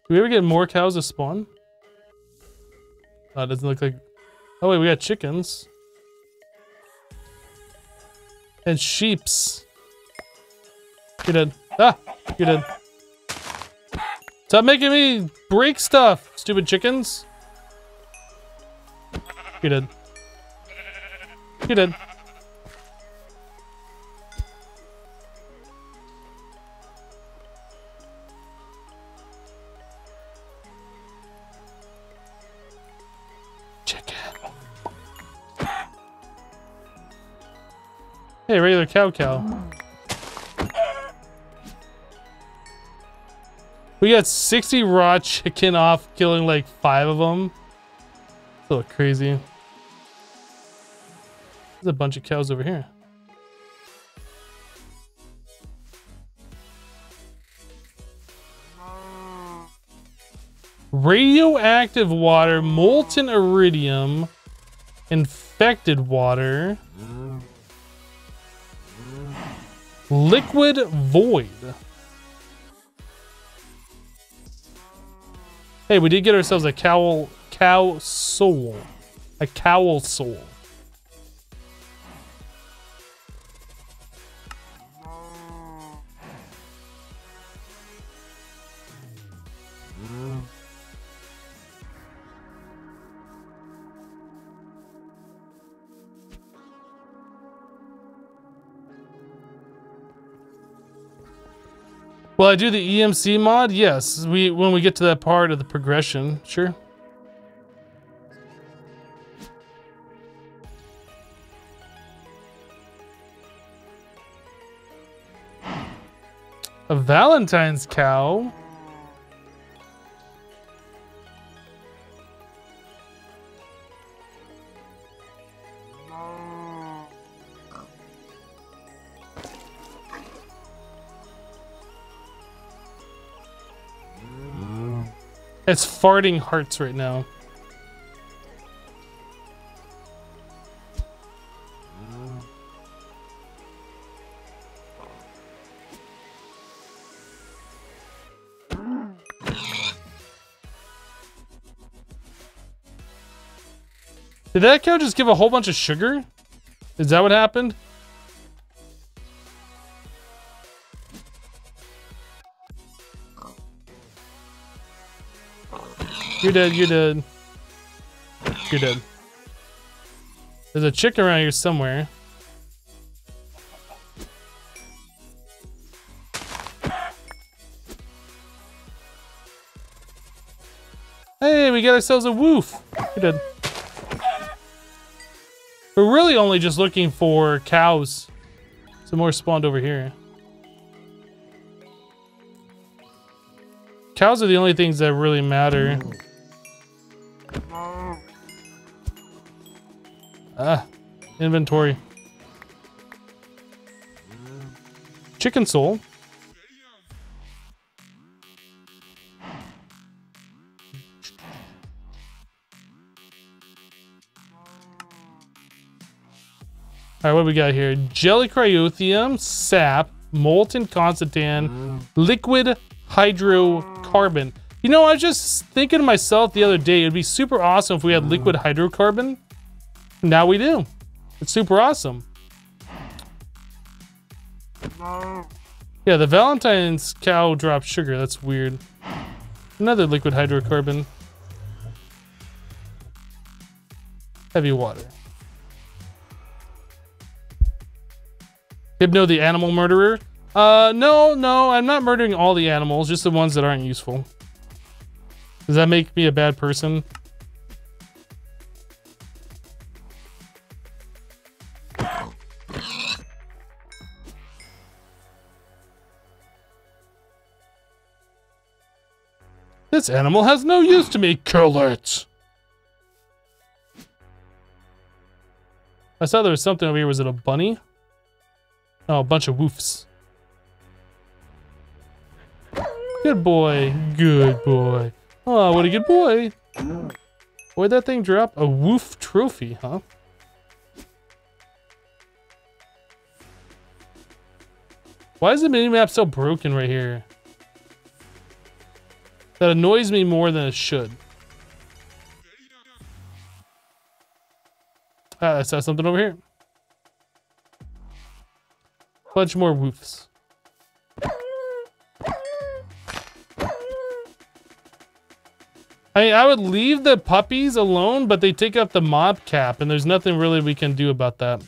Do we ever get more cows to spawn? Oh, it doesn't look like... Oh wait, we got chickens. And sheeps. You're dead. Ah, you're dead. Stop making me break stuff, stupid chickens. You're dead. You're dead. Chicken. Hey, regular cow. We got 60 raw chicken off killing like 5 of them. That's a little crazy. There's a bunch of cows over here. Radioactive water, molten iridium, infected water, liquid void. Hey, we did get ourselves a cow soul. A cowl soul. Will I do the EMC mod? Yes, when we get to that part of the progression, sure. A Valentine's cow. It's farting hearts right now. Did that cow just give a whole bunch of sugar? Is that what happened? You're dead, you're dead. You're dead. There's a chicken around here somewhere. Hey, we got ourselves a woof. You're dead. We're really only just looking for cows. Some more spawned over here. Cows are the only things that really matter. Ah, inventory. Chicken soul. Alright, what do we got here? Jelly cryotheum, sap, molten constantan, liquid hydrocarbon. You know, I was just thinking to myself the other day, it'd be super awesome if we had liquid hydrocarbon. Now we do. It's super awesome. Yeah, the Valentine's cow dropped sugar. That's weird. Another liquid hydrocarbon. Heavy water. Hypno the animal murderer? No, I'm not murdering all the animals, just the ones that aren't useful. Does that make me a bad person? This animal has no use to me. Kill it! I saw there was something over here. Was it a bunny? Oh, a bunch of woofs. Good boy. Good boy. Oh, what a good boy. Where'd that thing drop? A woof trophy, huh? Why is the minimap so broken right here? That annoys me more than it should. Ah, I saw something over here. Bunch more woofs. I would leave the puppies alone, but they take up the mob cap, and there's nothing really we can do about that.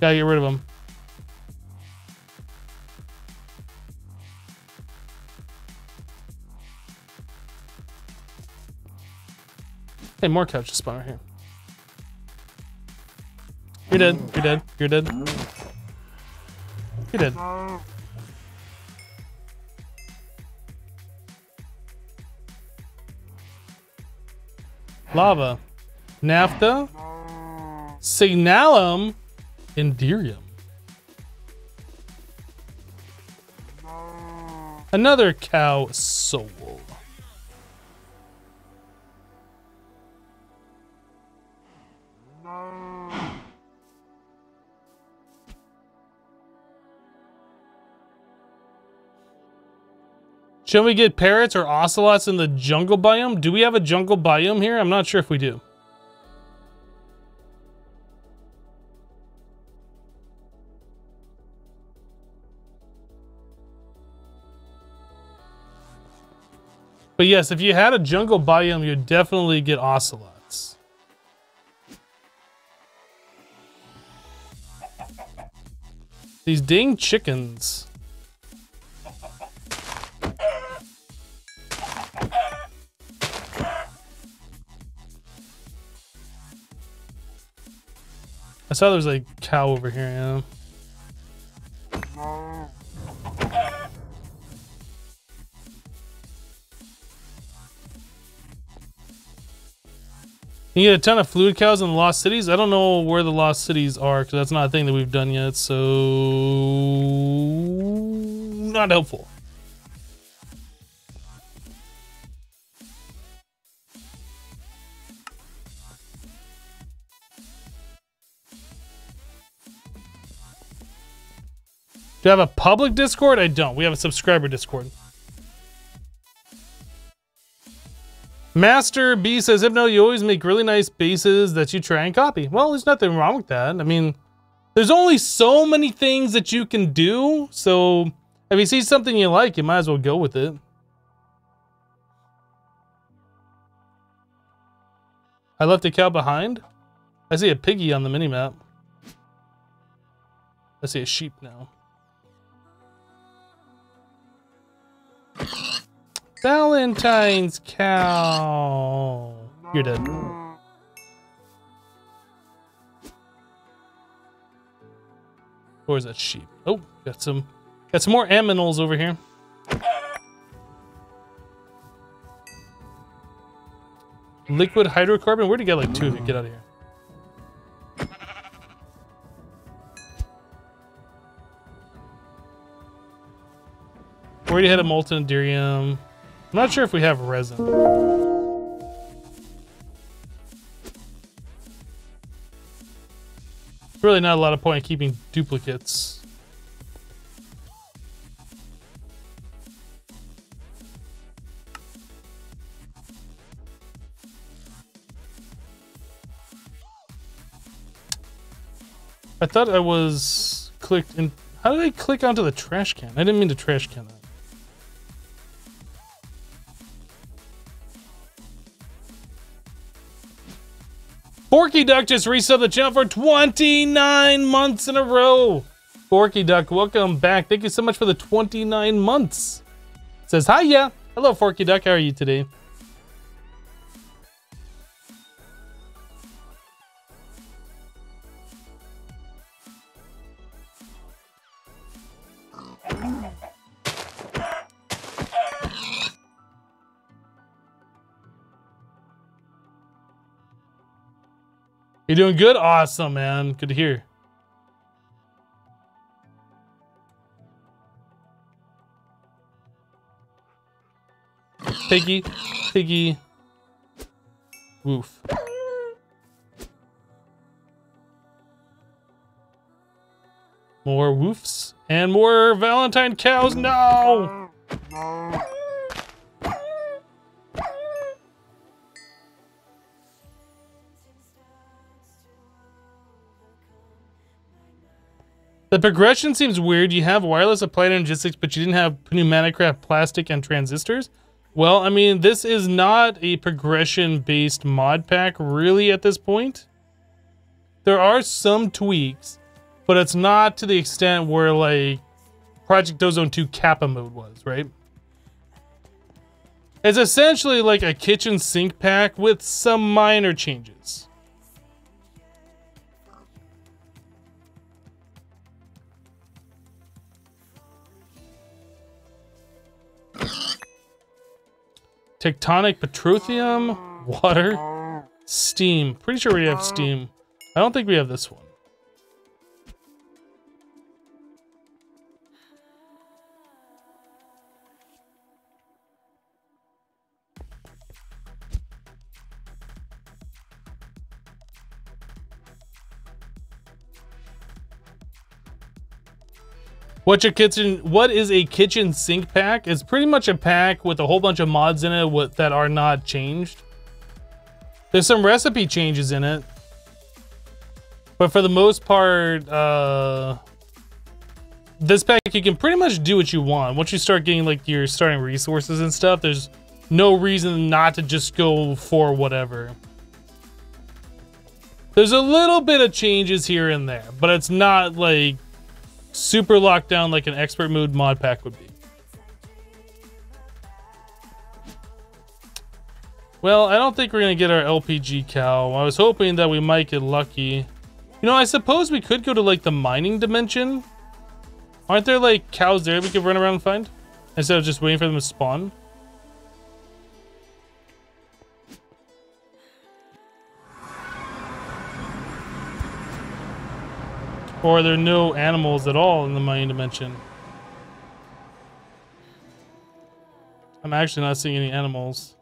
Gotta get rid of them. Hey, more couches spawn right here. You're dead. You're dead. You're dead. You're dead. Lava. Naphtha. Signalum. Indirium. Another cow soul. Should we get parrots or ocelots in the jungle biome? Do we have a jungle biome here? I'm not sure if we do. But yes, if you had a jungle biome, you'd definitely get ocelots. These dang chickens. I saw there's a cow over here, yeah. You get a ton of fluid cows in the lost cities. I don't know where the lost cities are because that's not a thing that we've done yet, so not helpful. Do I have a public Discord? I don't. We have a subscriber Discord. Master B says, Hypno, you always make really nice bases that you try and copy. Well, there's nothing wrong with that. I mean, there's only so many things that you can do. So if you see something you like, you might as well go with it. I left a cow behind. I see a piggy on the minimap. I see a sheep now. Valentine's cow. You're dead. Or is that sheep? Oh, got some more aminals over here. Liquid hydrocarbon. Where'd you get like two of you? Get out of here. We already had a molten Indirium. I'm not sure if we have resin. Really not a lot of point in keeping duplicates. I thought I was clicked in. How did I click onto the trash can? I didn't mean to trash can that. Forky Duck just resubbed the channel for 29 months in a row. Forky Duck, welcome back. Thank you so much for the 29 months. It says, hi, yeah. Hello, Forky Duck. How are you today? You doing good? Awesome, man. Good to hear. Piggy, piggy. Woof. More woofs and more Valentine cows. No! The progression seems weird. You have wireless applied energistics, but you didn't have pneumatic craft plastic and transistors. Well, I mean, this is not a progression-based mod pack really at this point. There are some tweaks, but it's not to the extent where like Project Ozone 2 Kappa mode was, right? It's essentially like a kitchen sink pack with some minor changes. Tectonic petroleum, water, steam. Pretty sure we have steam. I don't think we have this one. What is a kitchen sink pack? It's pretty much a pack with a whole bunch of mods in it that are not changed. There's some recipe changes in it. But for the most part, this pack, you can pretty much do what you want. Once you start getting like your starting resources and stuff, there's no reason not to just go for whatever. There's a little bit of changes here and there, but it's not like super locked down like an expert mode mod pack would be. Well, I don't think we're gonna get our LPG cow. I was hoping that we might get lucky. You know, I suppose we could go to like the mining dimension. Aren't there like cows there we could run around and find? Instead of just waiting for them to spawn? Or are there no animals at all in the mining dimension? I'm actually not seeing any animals.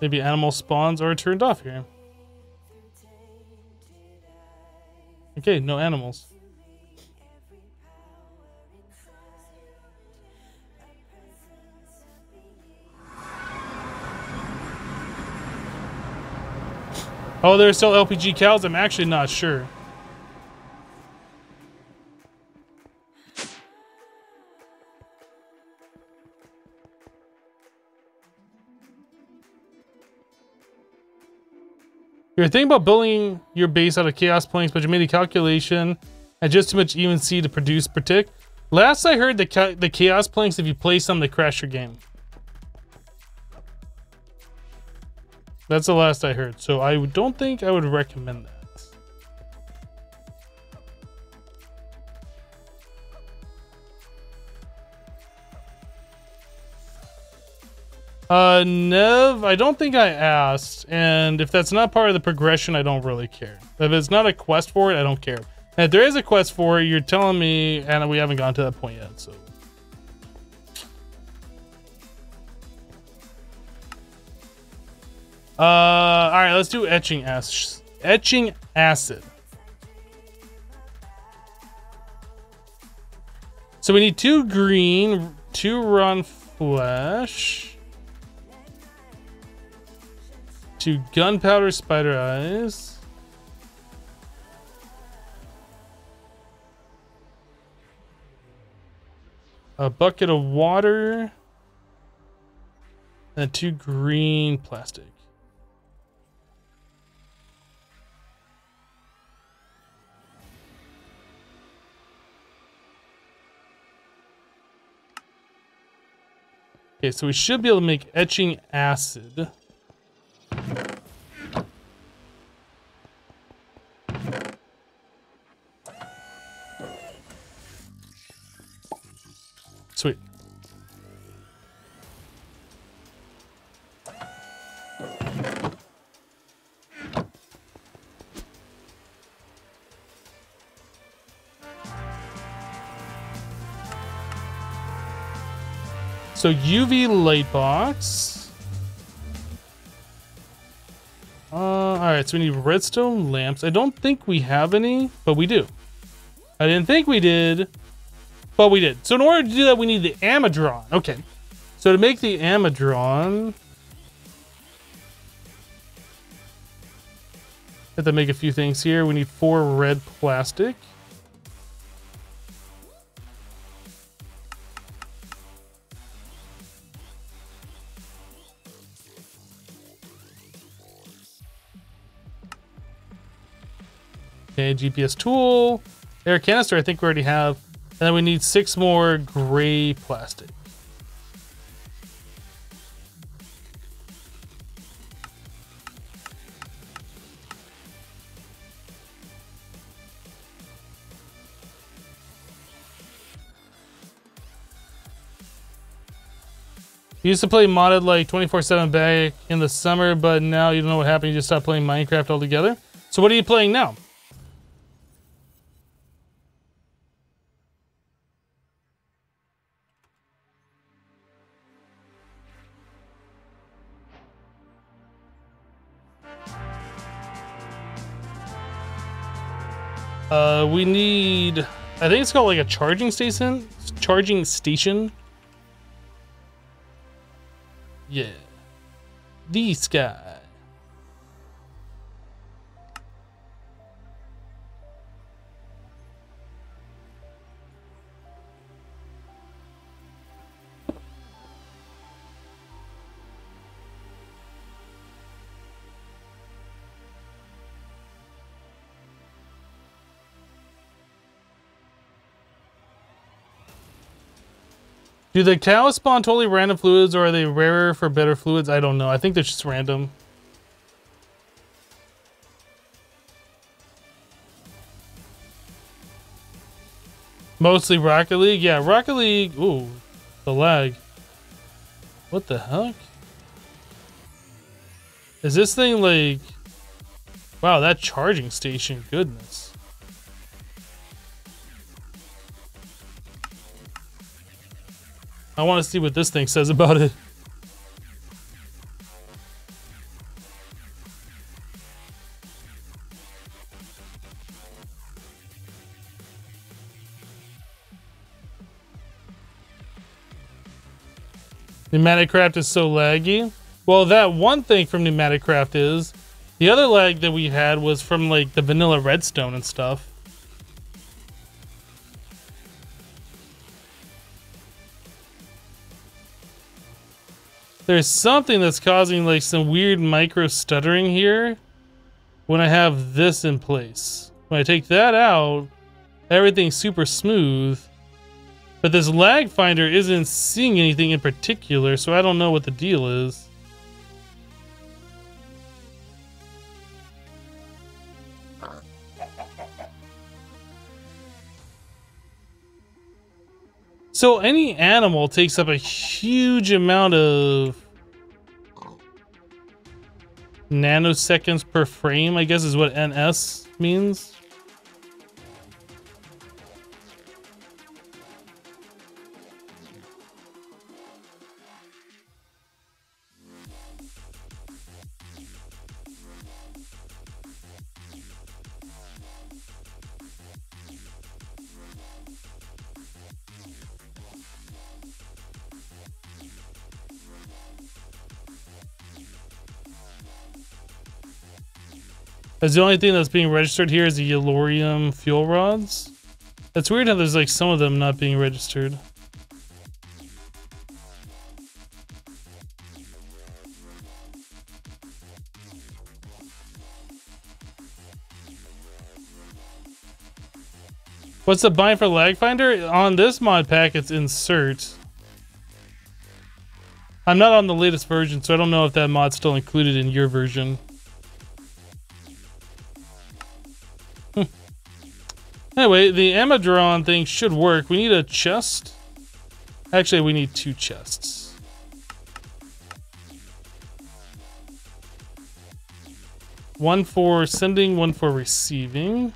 Maybe animal spawns are turned off here. Okay, no animals. Oh, there's still LPG cows? I'm actually not sure. You're thinking about building your base out of chaos planks, but you made a calculation and just too much even C to produce per tick. Last I heard, the chaos planks, if you place them, they crash your game. That's the last I heard, so I don't think I would recommend that. Nev, I don't think I asked, and if that's not part of the progression, I don't really care. If it's not a quest for it, I don't care. And if there is a quest for it, you're telling me, and we haven't gotten to that point yet, so. All right, let's do etching acid. So we need 2 green, 2 raw flesh, 2 gunpowder spider eyes, a bucket of water, and 2 green plastic. Okay, so we should be able to make etching acid. Sweet. So UV light box. All right, so we need redstone lamps. I don't think we have any, but we do. I didn't think we did, but we did. So in order to do that, we need the Amadron. Okay, so to make the Amadron, have to make a few things here. We need 4 red plastic. Okay, GPS tool, air canister, I think we already have. And then we need 6 more gray plastic. You used to play modded like 24/7 back in the summer, but now you don't know what happened. You just stopped playing Minecraft altogether. So what are you playing now? We need, I think it's called like a charging station. Charging station. Yeah. This guy. Do the cows spawn totally random fluids, or are they rarer for better fluids? I don't know. I think they're just random. Mostly Rocket League? Yeah, Rocket League. Ooh, the lag. What the heck? Is this thing like... Wow, that charging station. Goodness. I want to see what this thing says about it. Pneumatic craft is so laggy. Well, that one thing from pneumatic craft is. The other lag that we had was from like the vanilla redstone and stuff. There's something that's causing like some weird micro stuttering here when I have this in place. When I take that out, everything's super smooth. But this lag finder isn't seeing anything in particular, so I don't know what the deal is. So any animal takes up a huge amount of nanoseconds per frame, I guess is what NS means. Because the only thing that's being registered here is the yellorium fuel rods. That's weird how there's like some of them not being registered. What's the bind for lag finder? On this mod pack, it's insert. I'm not on the latest version, so I don't know if that mod's still included in your version. Anyway, the Amadron thing should work. We need a chest. Actually, we need 2 chests. One for sending, one for receiving.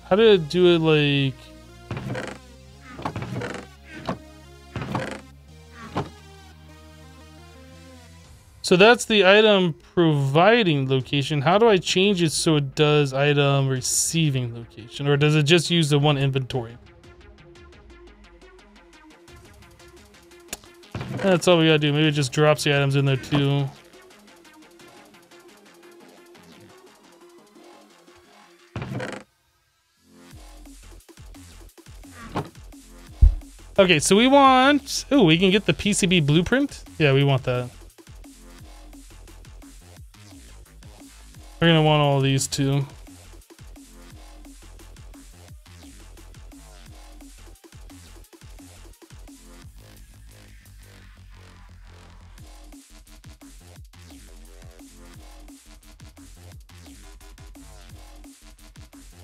How did it do it like... So that's the item providing location. How do I change it so it does item receiving location? Or does it just use the one inventory? That's all we gotta do. Maybe it just drops the items in there too. Okay, so we want... Oh, we can get the PCB blueprint? Yeah, we want that. We're gonna want all of these too.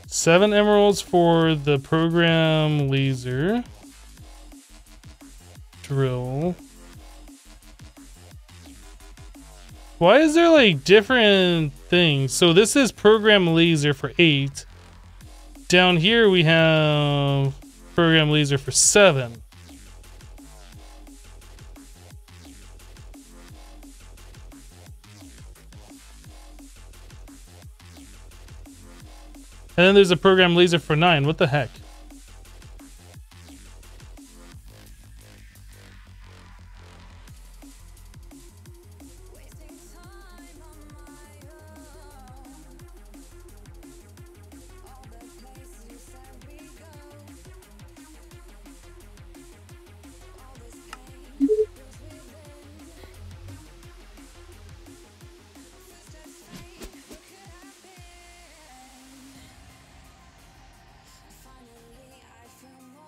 Seven emeralds for the program laser. Drill. Why is there like different things? So this is program laser for 8. Down here we have program laser for 7. And then there's a program laser for 9. What the heck?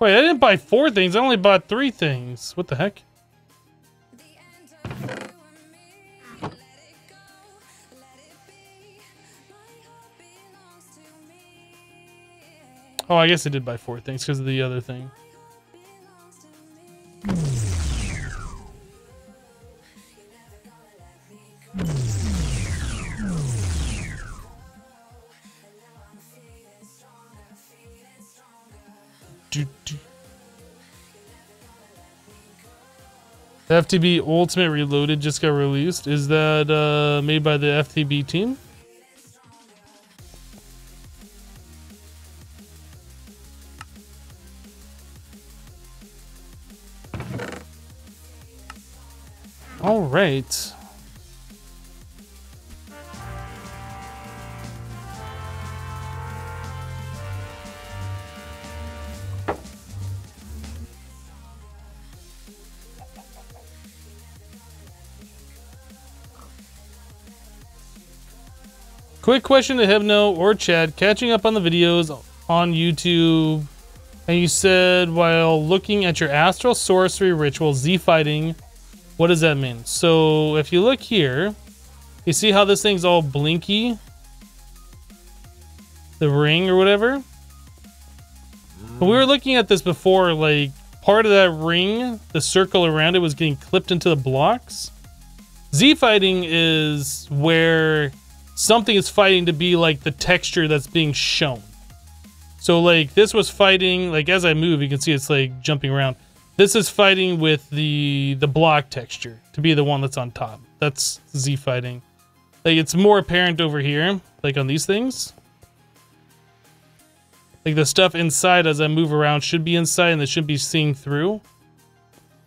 Wait, I didn't buy 4 things. I only bought 3 things. What the heck? Oh, I guess I did buy 4 things because of the other thing. The FTB Ultimate Reloaded just got released. Is that made by the FTB team? All right. Quick question to Hypno or Chad, catching up on the videos on YouTube, and you said while looking at your Astral sorcery ritual Z fighting, what does that mean? So if you look here, you see how this thing's all blinky? The ring or whatever? When we were looking at this before, like part of that ring, the circle around it was getting clipped into the blocks. Z fighting is where something is fighting to be like the texture that's being shown. So like this was fighting, like as I move, you can see it's like jumping around. This is fighting with the block texture to be the one that's on top. That's Z fighting. Like it's more apparent over here, like on these things. Like the stuff inside as I move around should be inside and it should be seen through.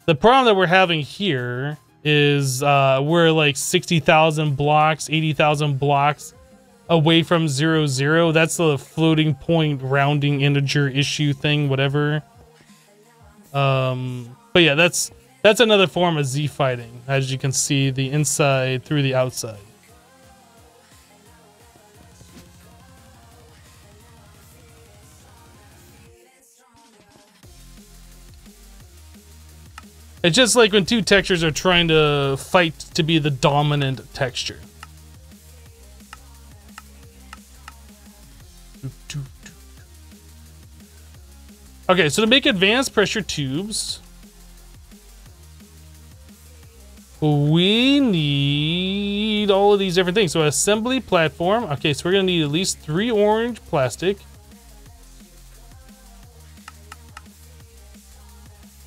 The problem that we're having here is we're like 60,000 blocks, 80,000 blocks away from 0, 0. That's the floating point rounding integer issue thing, whatever. But yeah, that's another form of Z fighting, as you can see the inside through the outside. It's just like when two textures are trying to fight to be the dominant texture. Okay, so to make advanced pressure tubes, we need all of these different things. So assembly platform. Okay, so we're gonna need at least 3 orange plastic.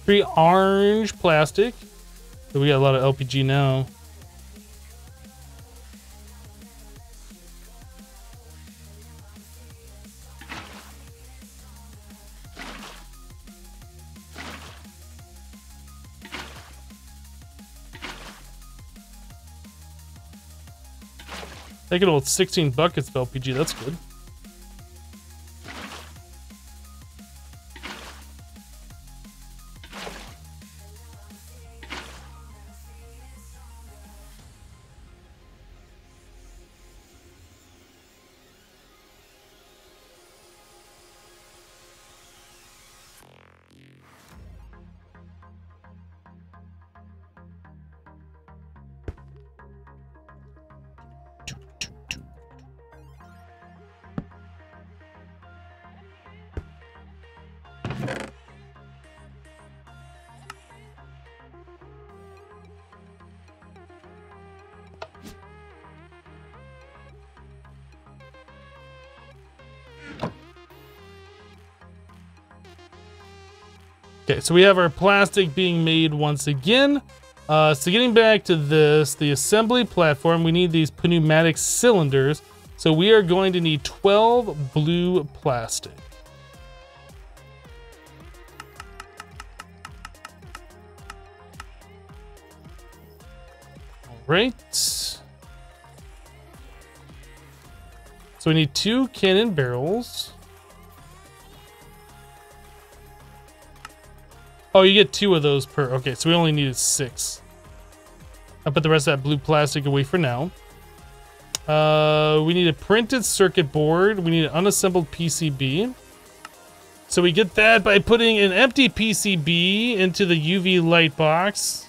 3 orange plastic. So we got a lot of LPG now. Take it all 16 buckets of LPG, that's good. Okay, so we have our plastic being made once again. So getting back to this, the assembly platform, we need these pneumatic cylinders. So we are going to need 12 blue plastic. All right. So we need 2 cannon barrels. Oh, you get 2 of those per. Okay, so we only needed 6. I'll put the rest of that blue plastic away for now. We need a printed circuit board. We need an unassembled PCB. So we get that by putting an empty PCB into the UV light box,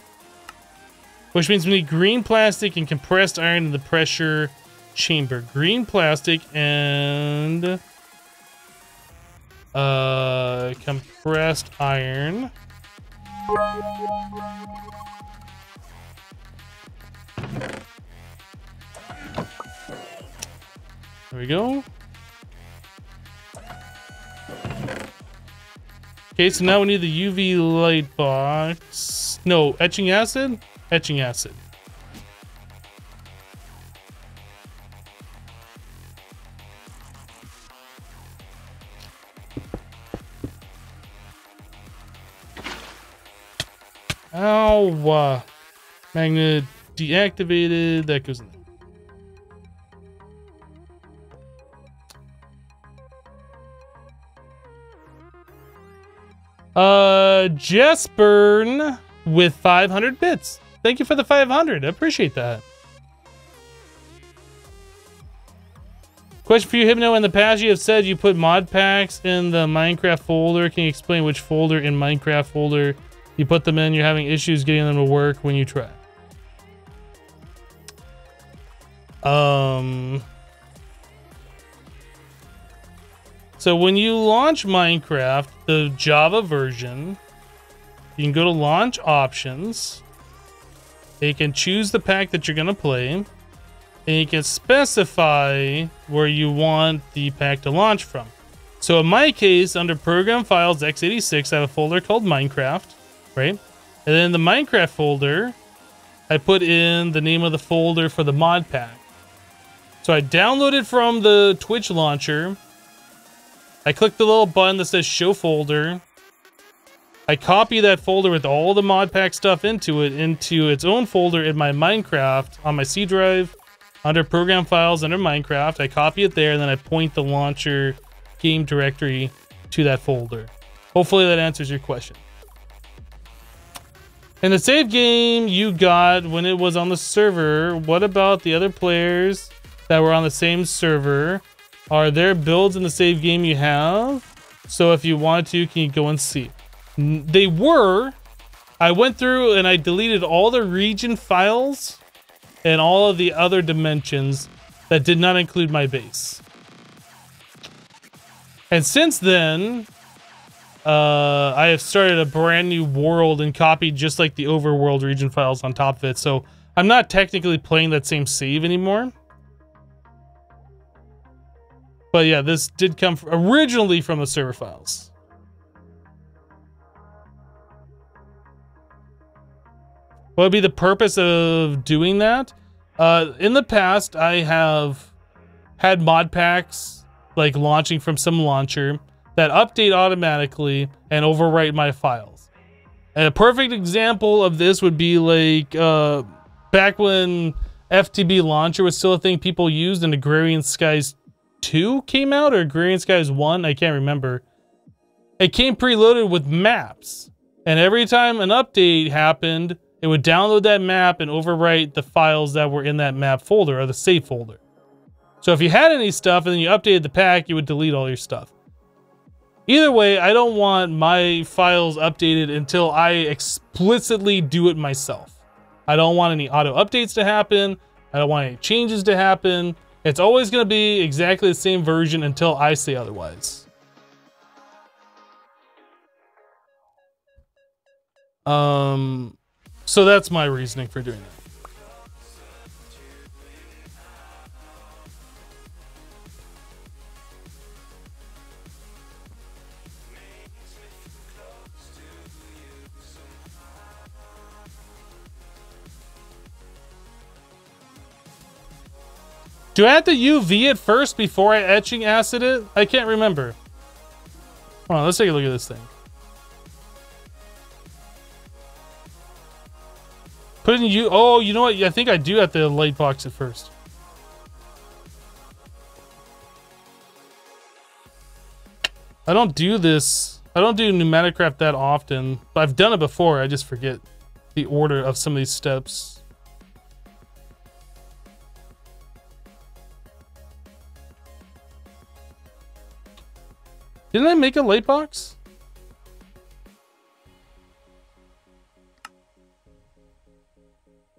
which means we need green plastic and compressed iron in the pressure chamber. Green plastic and compressed iron. There we go. Okay, so now we need the UV light box. No, etching acid? Etching acid. Ow! Magnet deactivated. That goes in there. Jesburn with 500 bits. Thank you for the 500. I appreciate that. Question for you, Hypno. In the past, you have said you put mod packs in the Minecraft folder. Can you explain which folder in Minecraft folder you put them in? You're having issues getting them to work when you try. So when you launch Minecraft, the Java version, you can go to launch options. You can choose the pack that you're going to play. And you can specify where you want the pack to launch from. So in my case, under program files x86, I have a folder called Minecraft, right? And then in the Minecraft folder, I put in the name of the folder for the mod pack. So I downloaded from the Twitch launcher. I click the little button that says show folder. I copy that folder with all the mod pack stuff into it, into its own folder in my Minecraft on my C drive under program files under Minecraft. I copy it there and then I point the launcher game directory to that folder. Hopefully that answers your question. In the save game you got when it was on the server, what about the other players that were on the same server? Are there builds in the save game you have? So if you want to, can you go and see? They were. I went through and I deleted all the region files and all of the other dimensions that did not include my base. And since then, I have started a brand new world and copied just like the overworld region files on top of it. So I'm not technically playing that same save anymore. But yeah, this did come originally from the server files. What would be the purpose of doing that? In the past, I have had mod packs like launching from some launcher that update automatically and overwrite my files. And a perfect example of this would be like back when FTB launcher was still a thing people used and Agrarian Skies 2 came out, or Agrarian Skies 1, I can't remember. It came preloaded with maps, and every time an update happened, it would download that map and overwrite the files that were in that map folder, or the save folder. So if you had any stuff and then you updated the pack, you would delete all your stuff. Either way, I don't want my files updated until I explicitly do it myself. I don't want any auto updates to happen. I don't want any changes to happen. It's always going to be exactly the same version until I say otherwise. So that's my reasoning for doing that. Do I have to UV it first before I etching acid it? I can't remember. Hold on, let's take a look at this thing. Put in you. Oh, you know what? I think I do have to light box it first. I don't do this. I don't do pneumatic craft that often, but I've done it before. I just forget the order of some of these steps. Didn't I make a light box?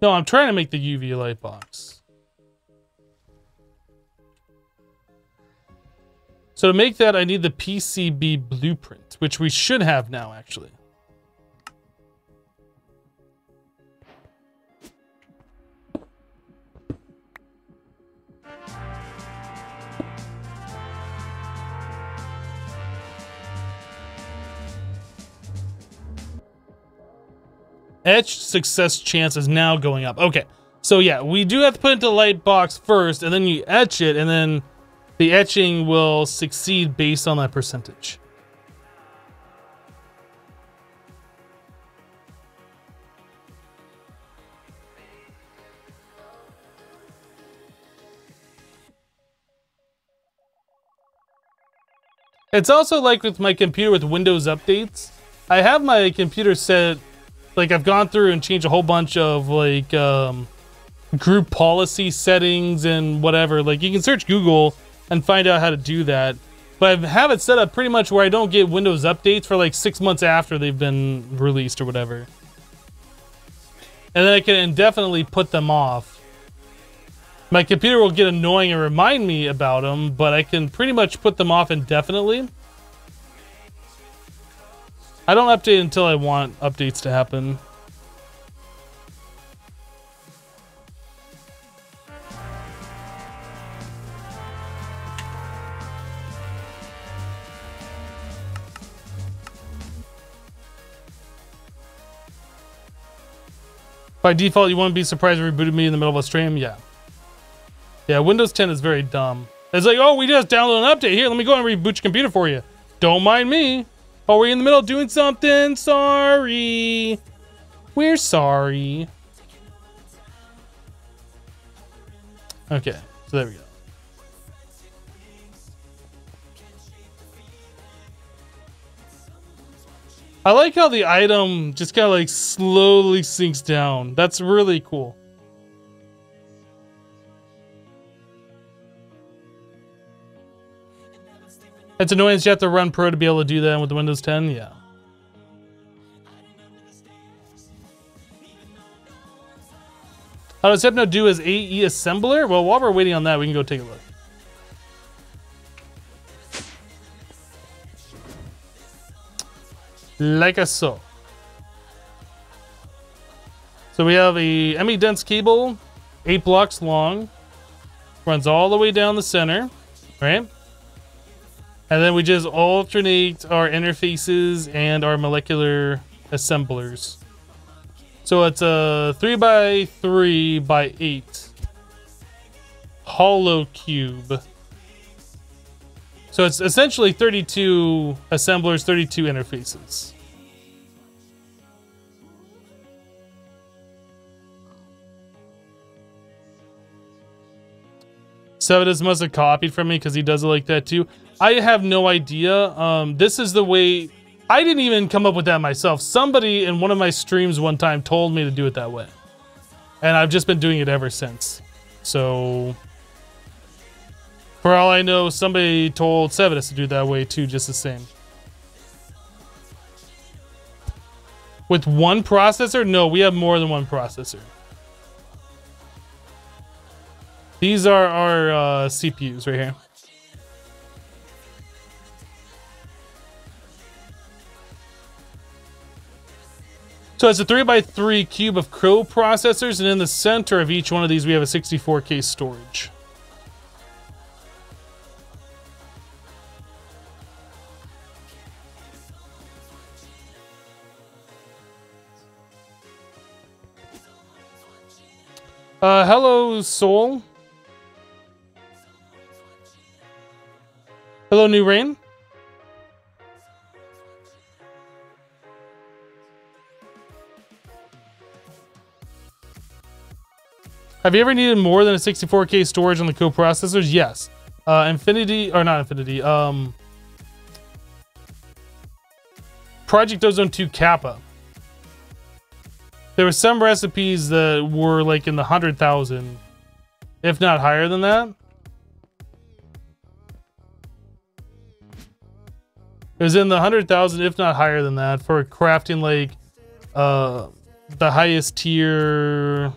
No, I'm trying to make the UV light box. So to make that, I need the PCB blueprint, which we should have now, actually. Etch success chance is now going up. Okay, so yeah, we do have to put it into the light box first, and then you etch it, and then the etching will succeed based on that percentage. It's also like with my computer with Windows updates. I have my computer set, like I've gone through and changed a whole bunch of like group policy settings and whatever. Like you can search Google and find out how to do that. But I have it set up pretty much where I don't get Windows updates for like 6 months after they've been released or whatever. And then I can indefinitely put them off. My computer will get annoying and remind me about them, but I can pretty much put them off indefinitely. I don't update until I want updates to happen. By default, you wouldn't be surprised if it rebooted me in the middle of a stream? Yeah. Yeah, Windows 10 is very dumb. It's like, oh, we just downloaded an update. Here, let me go and reboot your computer for you. Don't mind me. Oh, we're in the middle of doing something. Sorry. We're sorry. Okay, so there we go. I like how the item just kind of like slowly sinks down. That's really cool. It's annoying that you have to run Pro to be able to do that with the Windows 10, yeah. How does Hypno do as AE assembler? Well, while we're waiting on that, we can go take a look. Like so. So we have a ME-dense cable, 8 blocks long, runs all the way down the center, right? And then we just alternate our interfaces and our molecular assemblers. So it's a 3x3x8 hollow cube. So it's essentially 32 assemblers, 32 interfaces. Sevidus must have copied from me because he does it like that too. I have no idea. This is the way. I didn't even come up with that myself. Somebody in one of my streams one time told me to do it that way. And I've just been doing it ever since. So, for all I know, somebody told Sevidus to do it that way too, just the same. With one processor? No, we have more than one processor. These are our CPUs right here. So it's a 3x3 cube of Crow processors, and in the center of each one of these, we have a 64K storage. Hello, Soul. Hello, New Rain. Have you ever needed more than a 64K storage on the coprocessors? Yes. Infinity, or not Infinity, Project Ozone 2 Kappa. There were some recipes that were like in the 100,000, if not higher than that. It was in the 100,000, if not higher than that, for crafting like the highest tier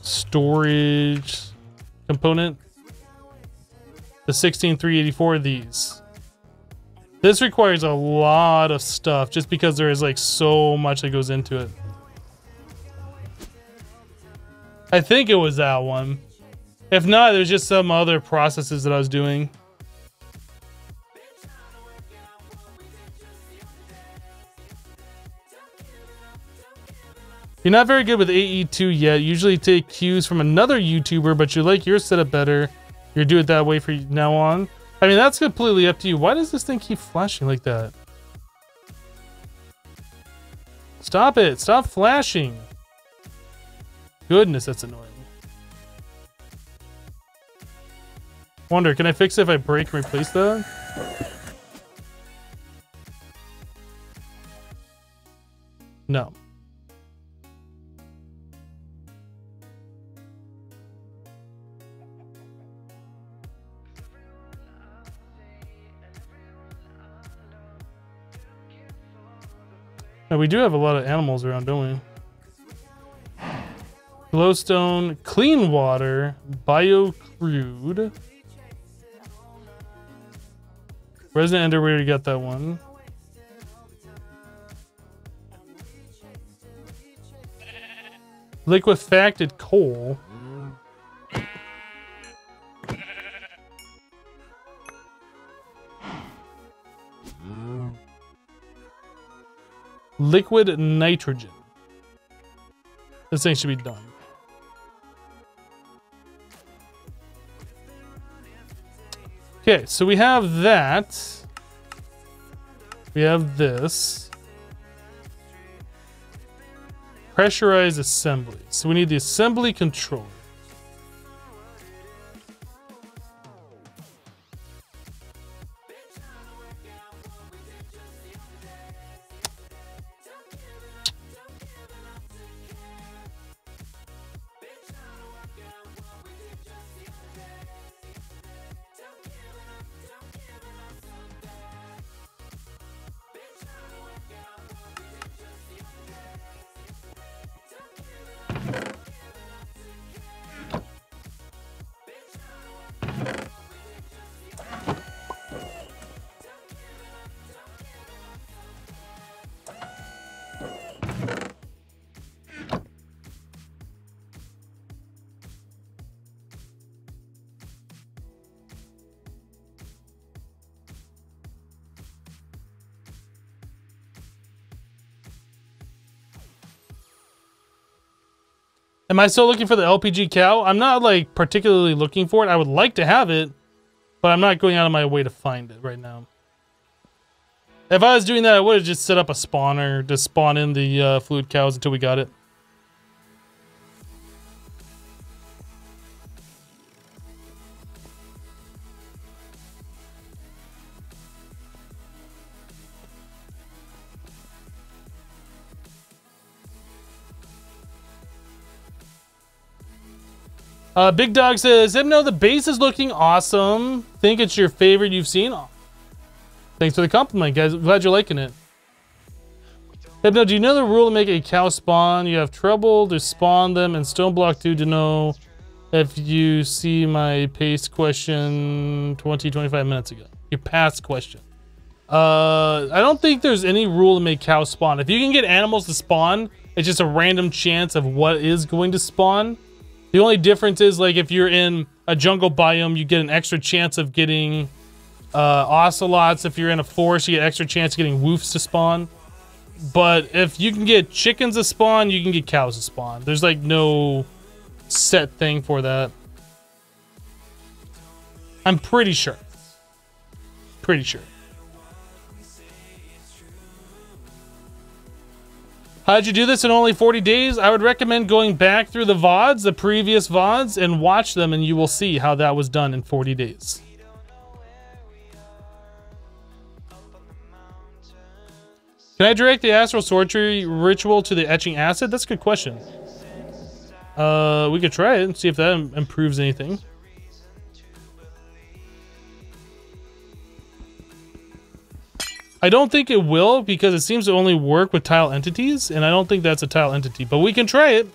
storage component. The 16384 of these. This requires a lot of stuff just because there is like so much that goes into it. I think it was that one. If not, there's just some other processes that I was doing. You're not very good with AE2 yet. Usually take cues from another YouTuber, but you like your setup better. You do it that way from now on. I mean, that's completely up to you. Why does this thing keep flashing like that? Stop it. Stop flashing. Goodness, that's annoying. Wonder, can I fix it if I break and replace that? No. Now, we do have a lot of animals around, don't we? Glowstone, clean water, bio crude. Resident Ender, we already got that one. Liquefacted coal. Liquid nitrogen. This thing should be done. Okay, so we have that. We have this. Pressurized assembly. So we need the assembly controller. Am I still looking for the LPG cow? I'm not like particularly looking for it. I would like to have it, but I'm not going out of my way to find it right now. If I was doing that, I would have just set up a spawner to spawn in the fluid cows until we got it. Big Dog says, Hypno, the base is looking awesome. Think it's your favorite you've seen? Thanks for the compliment, guys. Glad you're liking it. Hypno, do you know the rule to make a cow spawn? You have trouble to spawn them in Stone Block 2 to know if you see my paste question 25 minutes ago. Your past question. I don't think there's any rule to make cows spawn. If you can get animals to spawn, it's just a random chance of what is going to spawn. The only difference is, like, if you're in a jungle biome, you get an extra chance of getting ocelots. If you're in a forest, you get an extra chance of getting woofs to spawn. But if you can get chickens to spawn, you can get cows to spawn. There's, like, no set thing for that. I'm pretty sure. Pretty sure. How'd you do this in only 40 days? I would recommend going back through the VODs, the previous VODs, and watch them, and you will see how that was done in 40 days. Can I direct the astral sorcery ritual to the etching acid? That's a good question. We could try it and see if that improves anything. I don't think it will, because it seems to only work with tile entities, and I don't think that's a tile entity, but we can try it.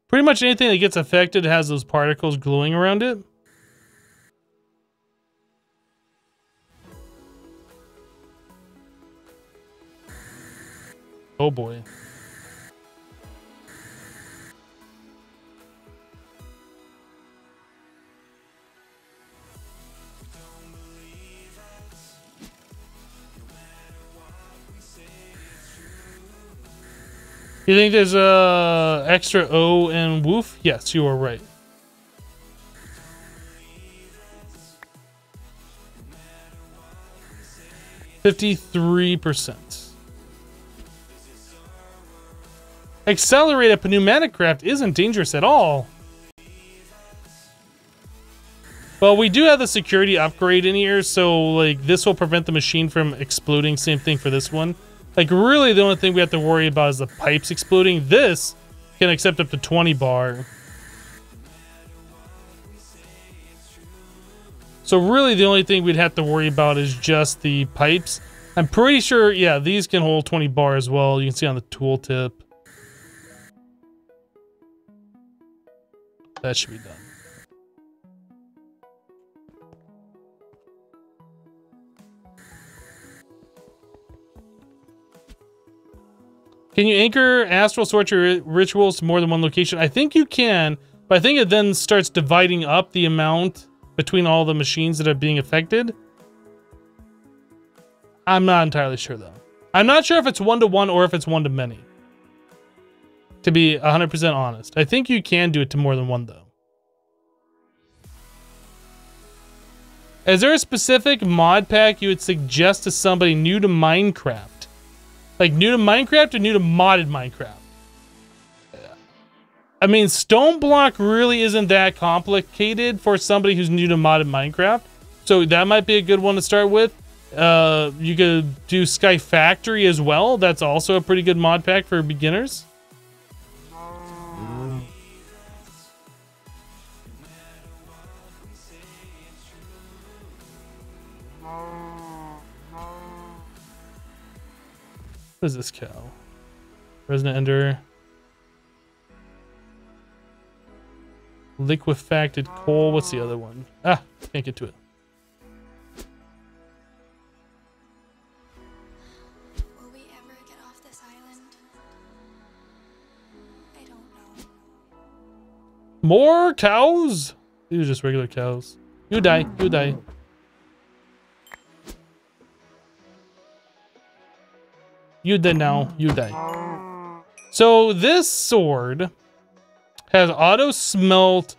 Pretty much anything that gets affected has those particles glowing around it. Oh boy. You think there's a extra O in woof? Yes, you are right. %. Accelerated pneumatic craft isn't dangerous at all. Well, we do have the security upgrade in here, so like this will prevent the machine from exploding. Same thing for this one. Like, really, the only thing we have to worry about is the pipes exploding. This can accept up to 20 bar. So really, the only thing we'd have to worry about is just the pipes. I'm pretty sure, yeah, these can hold 20 bar as well. You can see on the tooltip. That should be done. Can you anchor astral sorcery rituals to more than one location? I think you can, but I think it then starts dividing up the amount between all the machines that are being affected. I'm not entirely sure though. I'm not sure if it's one-to-one or if it's one-to-many. To be 100% honest. I think you can do it to more than one though. Is there a specific mod pack you would suggest to somebody new to Minecraft? Like new to Minecraft or new to modded Minecraft? I mean, stone block really isn't that complicated for somebody who's new to modded Minecraft. So that might be a good one to start with. You could do Sky Factory as well. That's also a pretty good mod pack for beginners. What is this cow? Resonant Ender. Liquefacted coal. What's the other one? Ah, can't get to it. Will we ever get off this island? I don't know. More cows? These are just regular cows. You die. You die. You die now. You die. So this sword has auto smelt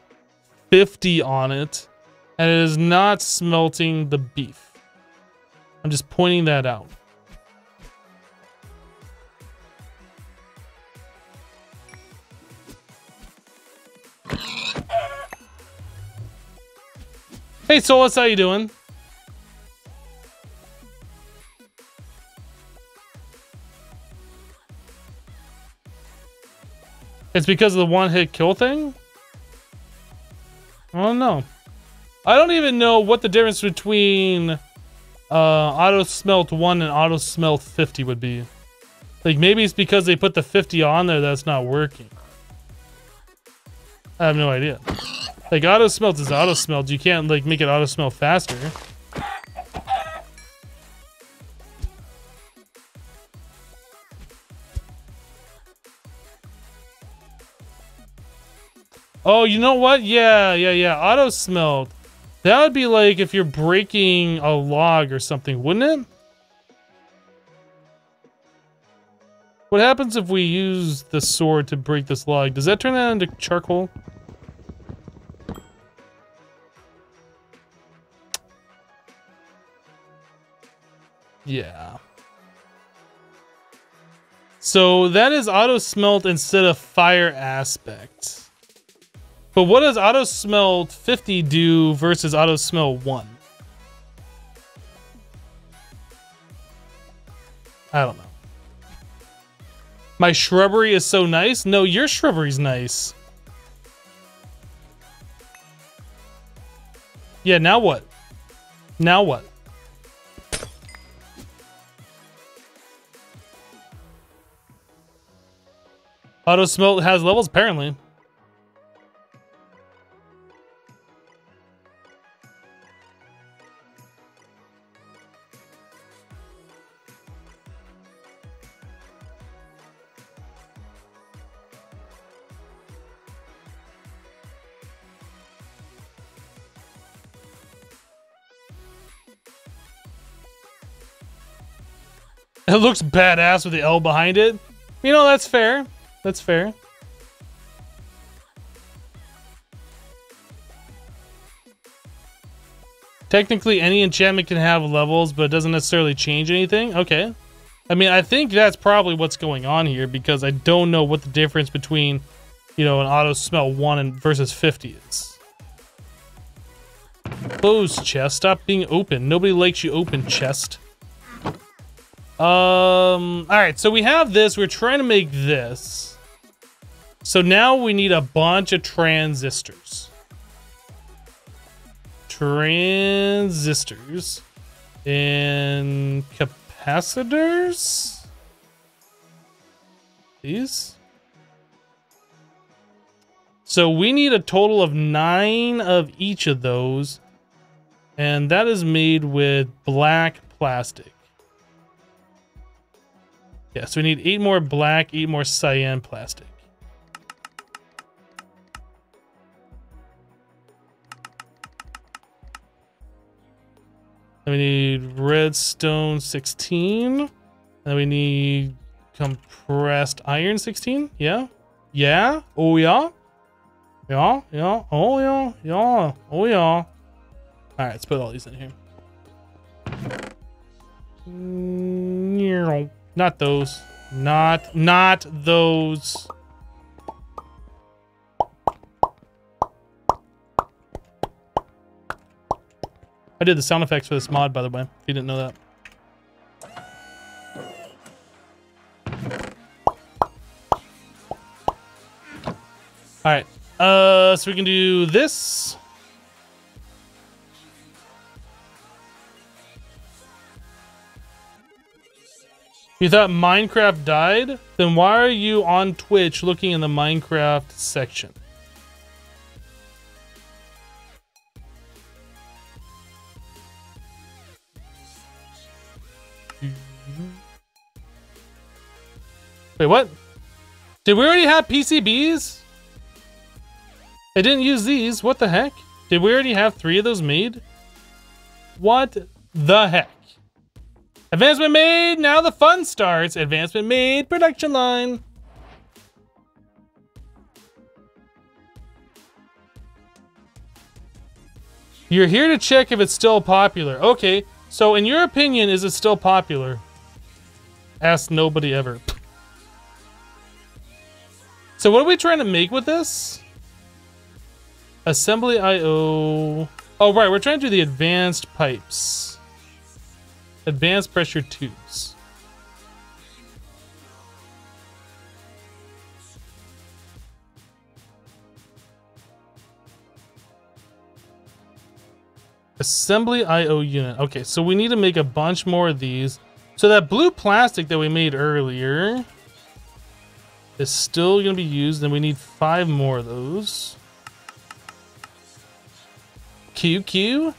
50 on it, and it is not smelting the beef. I'm just pointing that out. Hey Solus, how you doing? It's because of the one-hit kill thing? I don't know. I don't even know what the difference between auto smelt 1 and auto smelt 50 would be. Like maybe it's because they put the 50 on there that's not working. I have no idea. Like auto smelt is auto smelt. You can't like make it auto smelt faster. Oh, you know what? Yeah. Auto smelt. That would be like if you're breaking a log or something, wouldn't it? What happens if we use the sword to break this log? Does that turn that into charcoal? Yeah. So that is auto smelt instead of fire aspect. But what does auto smelt 50 do versus auto smelt 1? I don't know. My shrubbery is so nice? No, your shrubbery's nice. Yeah, now what? Now what? Auto smelt has levels, apparently. It looks badass with the L behind it. You know, that's fair. That's fair. Technically, any enchantment can have levels, but it doesn't necessarily change anything. Okay. I mean, I think that's probably what's going on here, because I don't know what the difference between, you know, an auto smelt 1 and versus 50 is. Closed chest. Stop being open. Nobody likes you open, chest. Alright, so we have this. We're trying to make this. So now we need a bunch of transistors. Transistors. And capacitors? These? So we need a total of 9 of each of those. And that is made with black plastic. Yeah, so we need 8 more black, 8 more cyan plastic. Then we need redstone 16. And then we need compressed iron 16. Yeah? Yeah? Oh yeah? Yeah? Yeah? Oh yeah? Yeah? Oh yeah? Alright, let's put all these in here. Not those. Not those. I did the sound effects for this mod, by the way, if you didn't know that. Alright. So we can do this. You thought Minecraft died? Then why are you on Twitch looking in the Minecraft section? Wait, what? Did we already have PCBs? I didn't use these. What the heck? Did we already have 3 of those made? What the heck? Advancement made, now the fun starts. Advancement made, production line. You're here to check if it's still popular. Okay, so in your opinion, is it still popular? Ask nobody ever. So what are we trying to make with this? Assembly IO. Oh, right, we're trying to do the advanced pipes. Advanced pressure tubes. Assembly IO unit. Okay, so we need to make a bunch more of these. So that blue plastic that we made earlier is still going to be used, and we need 5 more of those. QQ.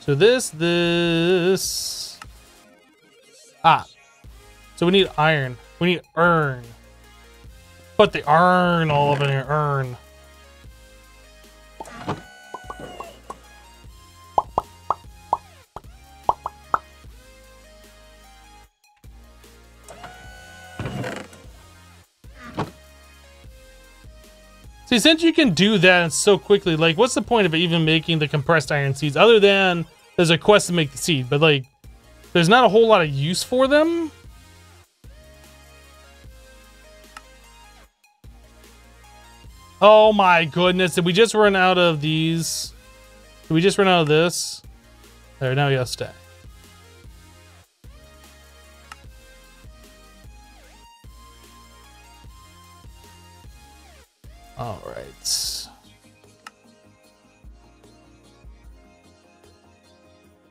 So this. Ah. So we need iron. We need iron. Put the iron all over here. Iron. See, since you can do that so quickly, like, what's the point of even making the compressed iron seeds other than there's a quest to make the seed, but like, there's not a whole lot of use for them. Oh my goodness, did we just run out of these? Did we just run out of this? There, now we got a stack. All right.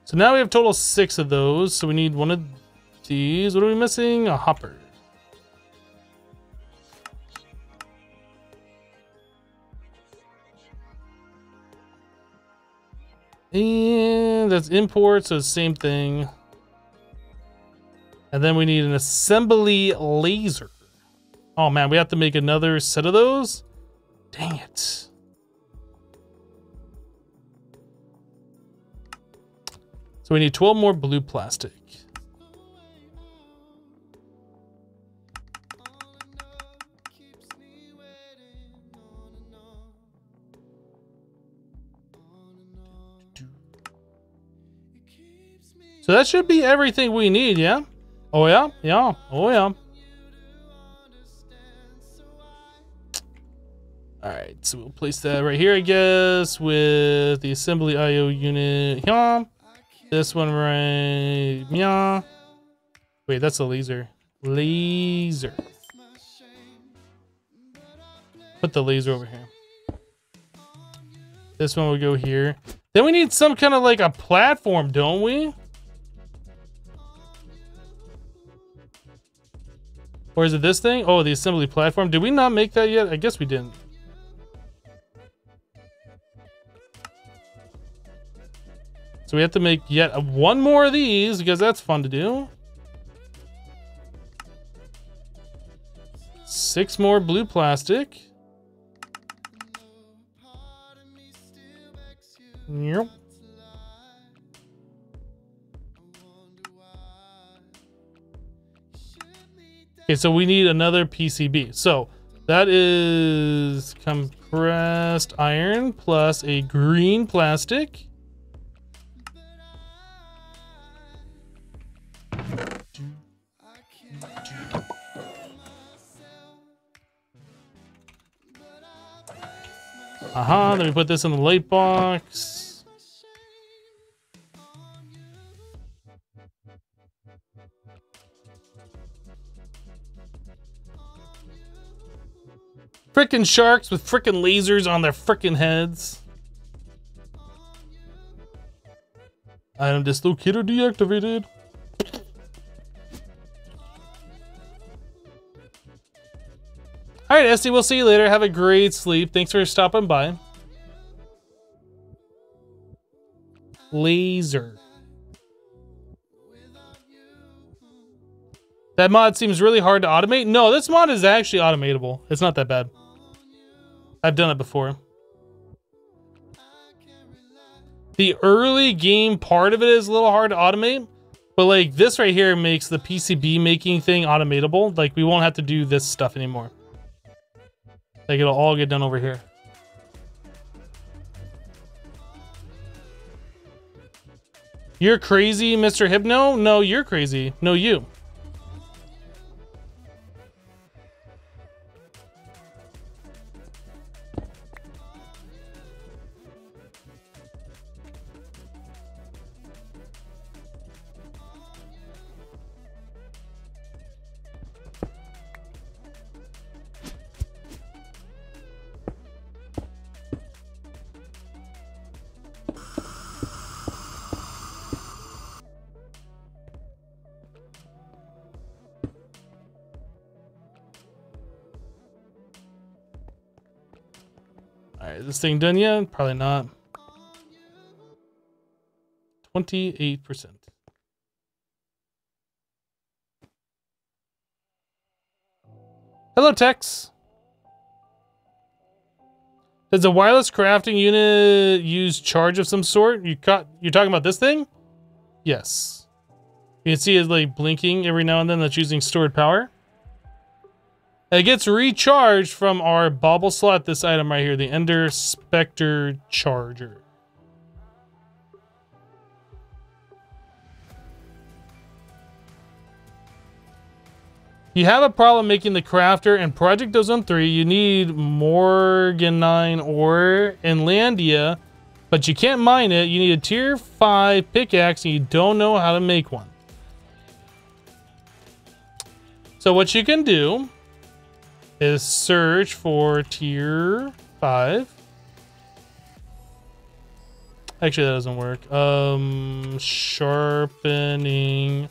So now we have total 6 of those. So we need one of these. What are we missing? A hopper. And that's import, so same thing. And then we need an assembly laser. Oh man, we have to make another set of those? Dang it. So we need 12 more blue plastic. So that should be everything we need, yeah? Oh yeah? Yeah. Oh yeah. Alright, so we'll place that right here, I guess, with the assembly IO unit. Yeah. This one right. Yeah. Wait, that's a laser. Laser. Put the laser over here. This one will go here. Then we need some kind of like a platform, don't we? Or is it this thing? Oh, the assembly platform. Did we not make that yet? I guess we didn't. So we have to make yet one more of these because that's fun to do. 6 more blue plastic. Yep. Okay, so we need another PCB. So that is compressed iron plus a green plastic. Let me put this in the light box. Frickin' sharks with frickin' lasers on their frickin' heads. Item dislocator deactivated. Alright, Esty, we'll see you later. Have a great sleep. Thanks for stopping by. Laser. That mod seems really hard to automate. No, this mod is actually automatable. It's not that bad. I've done it before. The early game part of it is a little hard to automate, but like this right here makes the PCB making thing automatable. Like we won't have to do this stuff anymore. Like it'll all get done over here. You're crazy, Mr. Hypno? No, you're crazy. No, you. Alright, this thing done yet? Probably not. 28%. Hello, Tex. Does a wireless crafting unit use charge of some sort? You're talking about this thing? Yes. You can see it like blinking every now and then. That's using stored power. It gets recharged from our bauble slot, this item right here, the Ender Spectre Charger. You have a problem making the crafter in Project Ozone 3. You need Morganine ore in Landia, but you can't mine it. You need a tier 5 pickaxe and you don't know how to make one. So what you can do is search for tier 5. Actually, that doesn't work. Sharpening.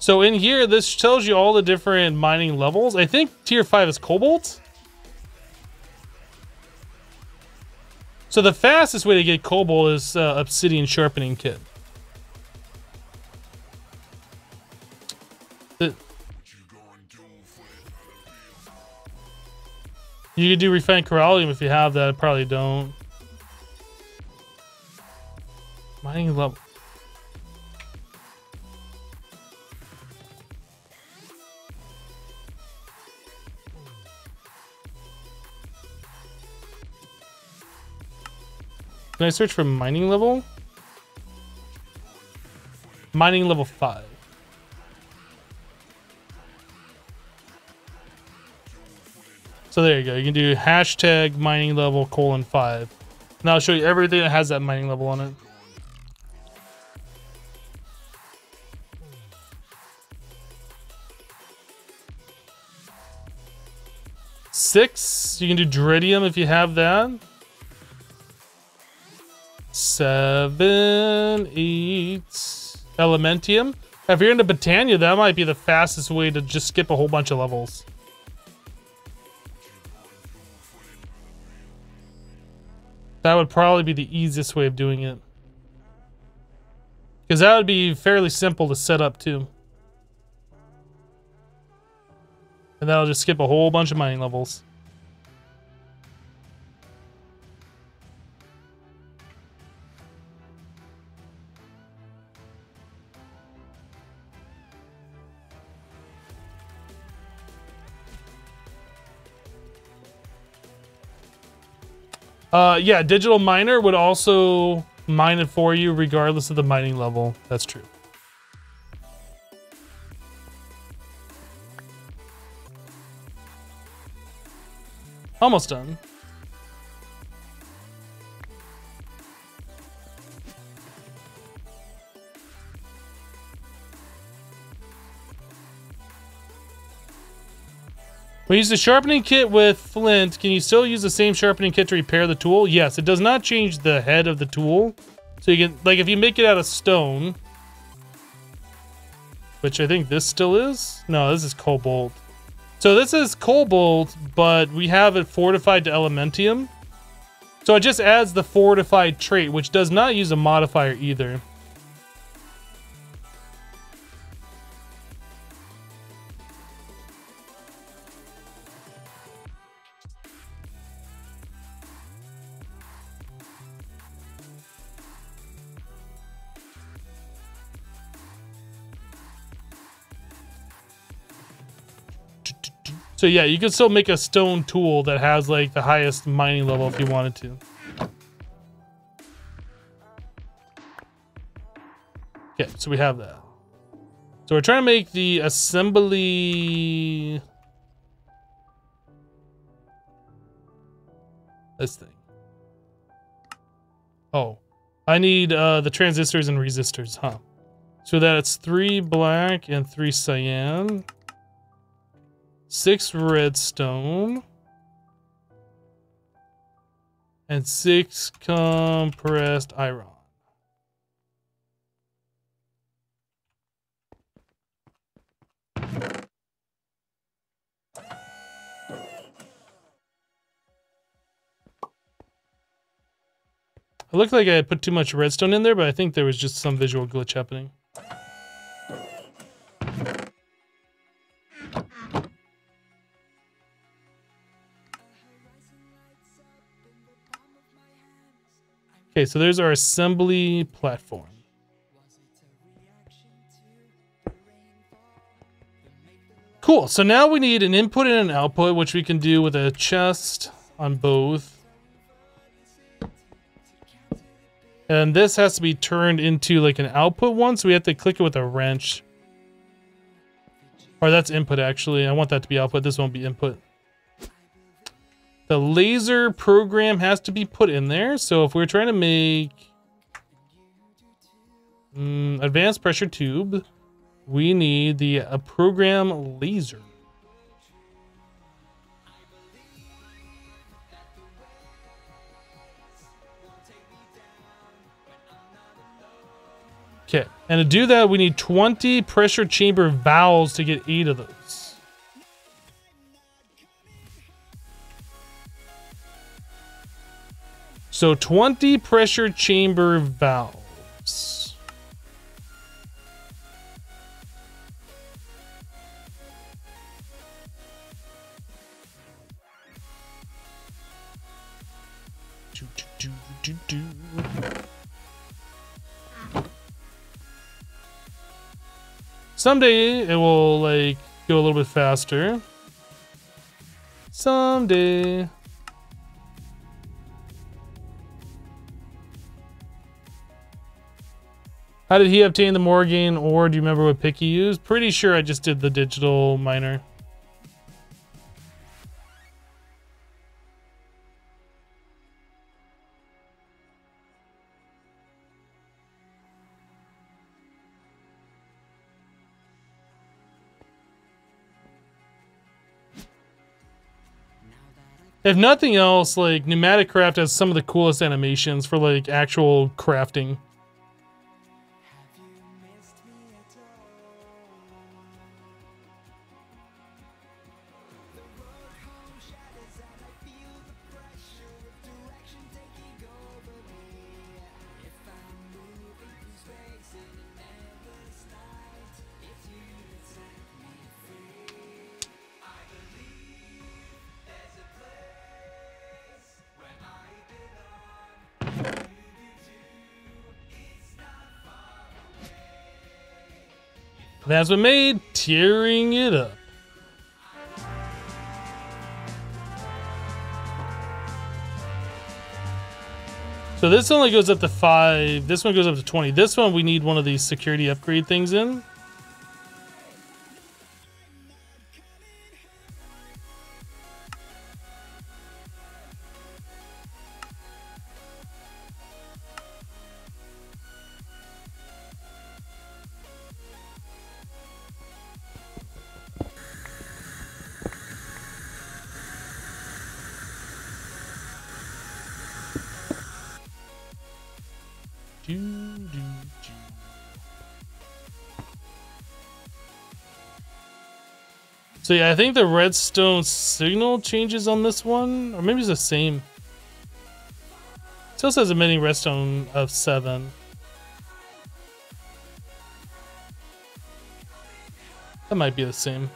So in here, this tells you all the different mining levels. I think tier 5 is cobalt. So the fastest way to get cobalt is obsidian sharpening kit. You could do refined corallium if you have that. I probably don't. Mining level. Can I search for mining level? Mining level 5. So there you go. You can do hashtag mining level :5. And I'll show you everything that has that mining level on it. Six, you can do Drydium if you have that. 7, 8, Elementium. If you're into Botania, that might be the fastest way to just skip a whole bunch of levels. That would probably be the easiest way of doing it. Because that would be fairly simple to set up too. And that'll just skip a whole bunch of mining levels. Yeah, digital miner would also mine it for you regardless of the mining level. That's true. Almost done. We use the sharpening kit with flint. Can you still use the same sharpening kit to repair the tool? Yes, it does not change the head of the tool. So you can, like, if you make it out of stone, which I think this still is. No, this is cobalt. So this is cobalt, but we have it fortified to Elementium. So it just adds the fortified trait, which does not use a modifier either. So yeah, you can still make a stone tool that has like the highest mining level if you wanted to. Okay, so we have that. So we're trying to make the assembly... This thing. Oh, I need the transistors and resistors, huh? So that's 3 black and 3 cyan. 6 redstone. And 6 compressed iron. It looked like I had put too much redstone in there, but I think there was just some visual glitch happening. Okay, so there's our assembly platform. Cool. So now we need an input and an output, which we can do with a chest on both. And this has to be turned into like an output one, so we have to click it with a wrench. Or that's input, actually. I want that to be output. This won't be input. The laser program has to be put in there. So if we're trying to make advanced pressure tube, we need the program laser. Okay, and to do that, we need 20 pressure chamber valves to get 8 of those. So 20 pressure chamber valves. Someday it will like go a little bit faster. Someday. How did he obtain the Morgan ore? Do you remember what pick he used? Pretty sure I just did the digital miner. If nothing else, like, Pneumatic Craft has some of the coolest animations for, like, actual crafting. That's what made tearing it up. So this only goes up to 5. This one goes up to 20. This one we need one of these security upgrade things in. So yeah, I think the redstone signal changes on this one, or maybe it's the same. It still says emitting redstone of 7. That might be the same.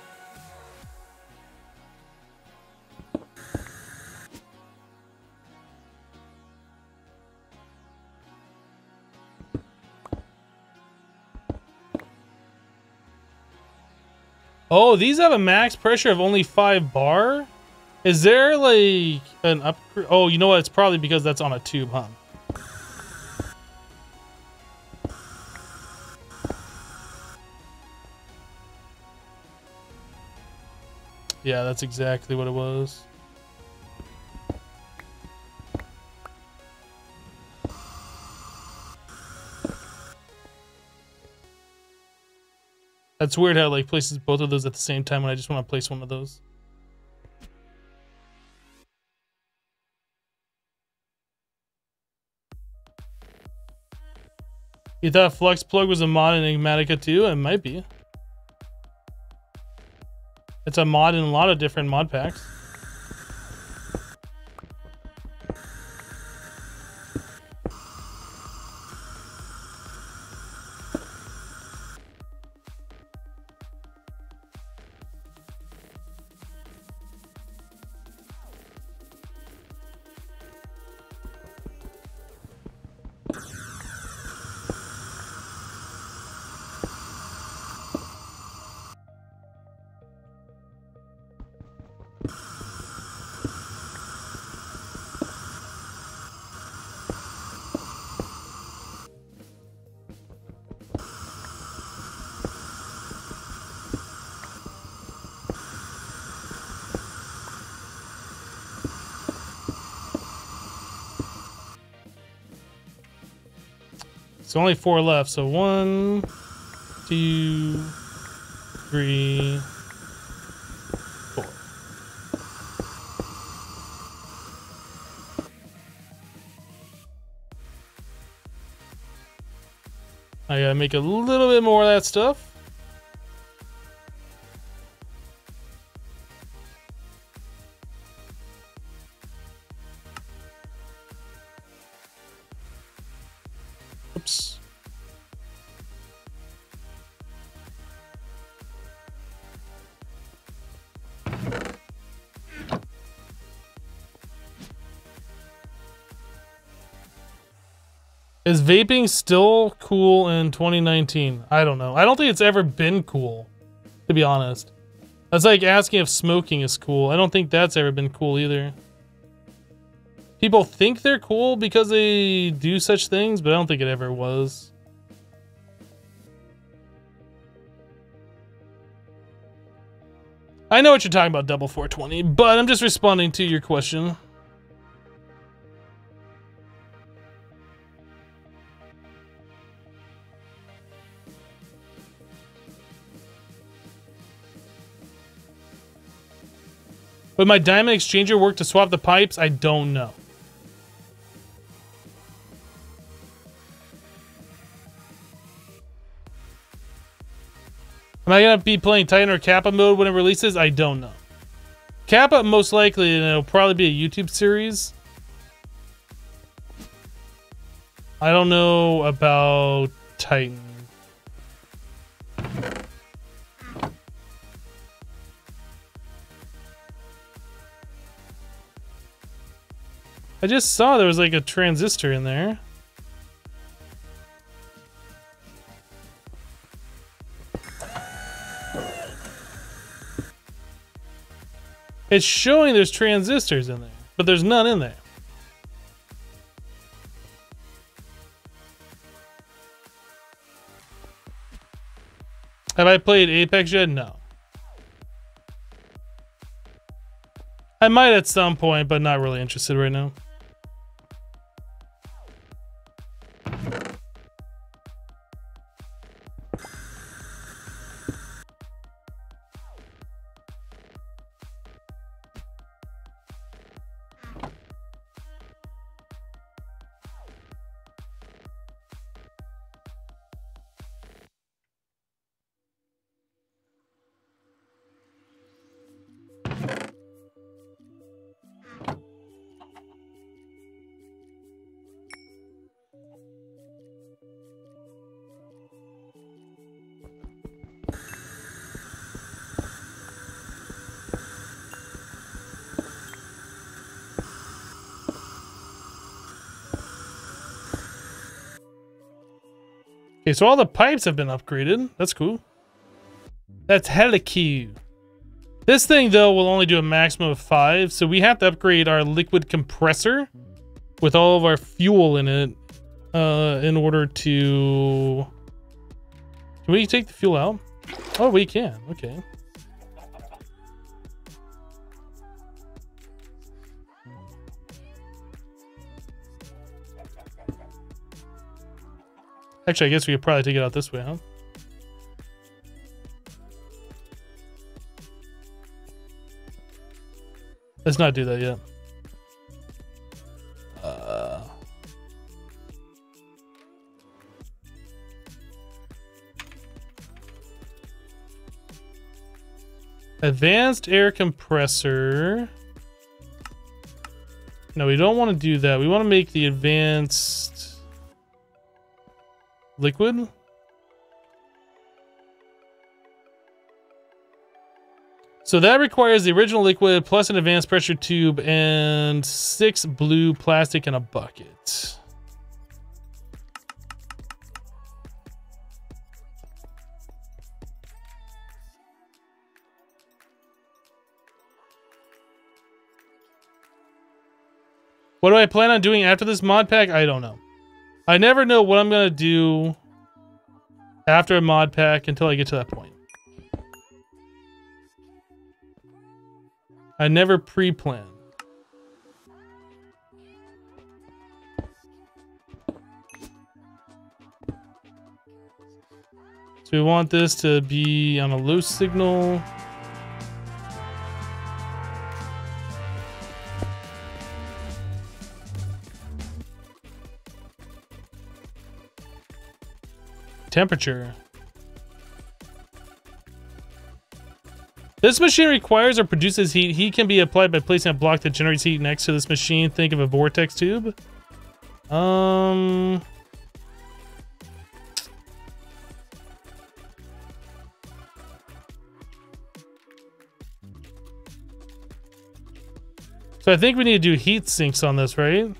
Oh, these have a max pressure of only 5 bar? Is there like an upgrade? Oh, you know what? It's probably because that's on a tube, huh? Yeah, that's exactly what it was. That's weird how it like places both of those at the same time when I just want to place one of those. You thought Flux Plug was a mod in Enigmatica too? It might be. It's a mod in a lot of different mod packs. So only 4 left. So 1, 2, 3, 4. I gotta make a little bit more of that stuff. Oops. Is vaping still cool in 2019? I don't know. I don't think it's ever been cool, to be honest. That's like asking if smoking is cool. I don't think that's ever been cool either. People think they're cool because they do such things, but I don't think it ever was. I know what you're talking about, Double 420, but I'm just responding to your question. Would my diamond exchanger work to swap the pipes? I don't know. Am I gonna be playing Titan or Kappa mode when it releases? I don't know. Kappa, most likely, and it'll probably be a YouTube series. I don't know about Titan. I just saw there was like a transistor in there. It's showing there's transistors in there, but there's none in there. Have I played Apex yet? No. I might at some point, but not really interested right now. Okay, so all the pipes have been upgraded. That's cool. That's hella cute. This thing, though, will only do a maximum of 5, so we have to upgrade our liquid compressor with all of our fuel in it in order to... Can we take the fuel out? Oh, we can. Okay. Actually, I guess we could probably take it out this way, huh? Let's not do that yet. Advanced air compressor. No, we don't want to do that. We want to make the advanced liquid. So that requires the original liquid plus an advanced pressure tube and 6 blue plastic in a bucket. What do I plan on doing after this mod pack? I don't know. I never know what I'm going to do after a mod pack until I get to that point. I never pre-plan. So we want this to be on a low signal. Temperature. This machine requires or produces heat. Heat can be applied by placing a block that generates heat next to this machine. Think of a vortex tube. So I think we need to do heat sinks on this, right?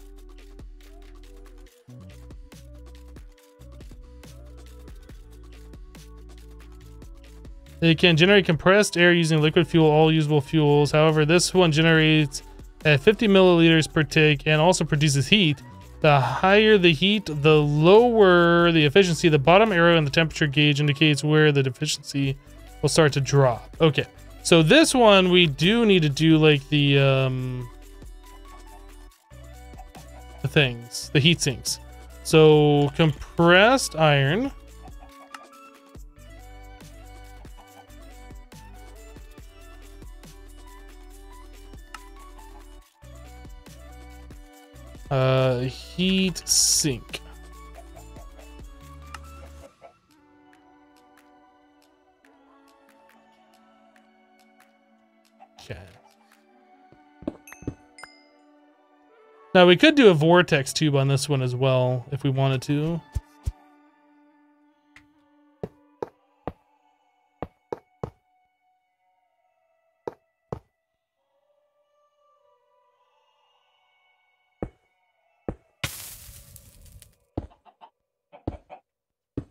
It can generate compressed air using liquid fuel, all usable fuels. However, this one generates at 50 milliliters per tick and also produces heat. The higher the heat, the lower the efficiency. The bottom arrow in the temperature gauge indicates where the efficiency will start to drop. Okay, so this one we do need to do like the things, the heat sinks. So compressed iron. Heat sink. Okay. Now we could do a vortex tube on this one as well if we wanted to.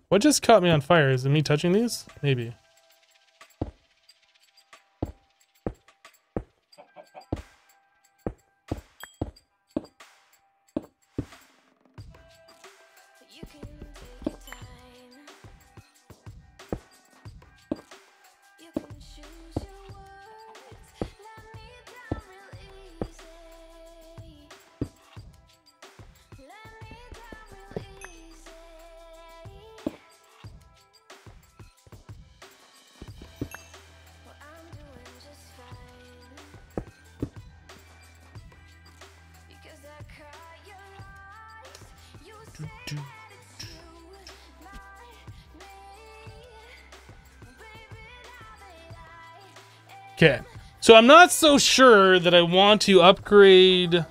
What just caught me on fire? Is it me touching these? Maybe. Okay, so I'm not so sure that I want to upgrade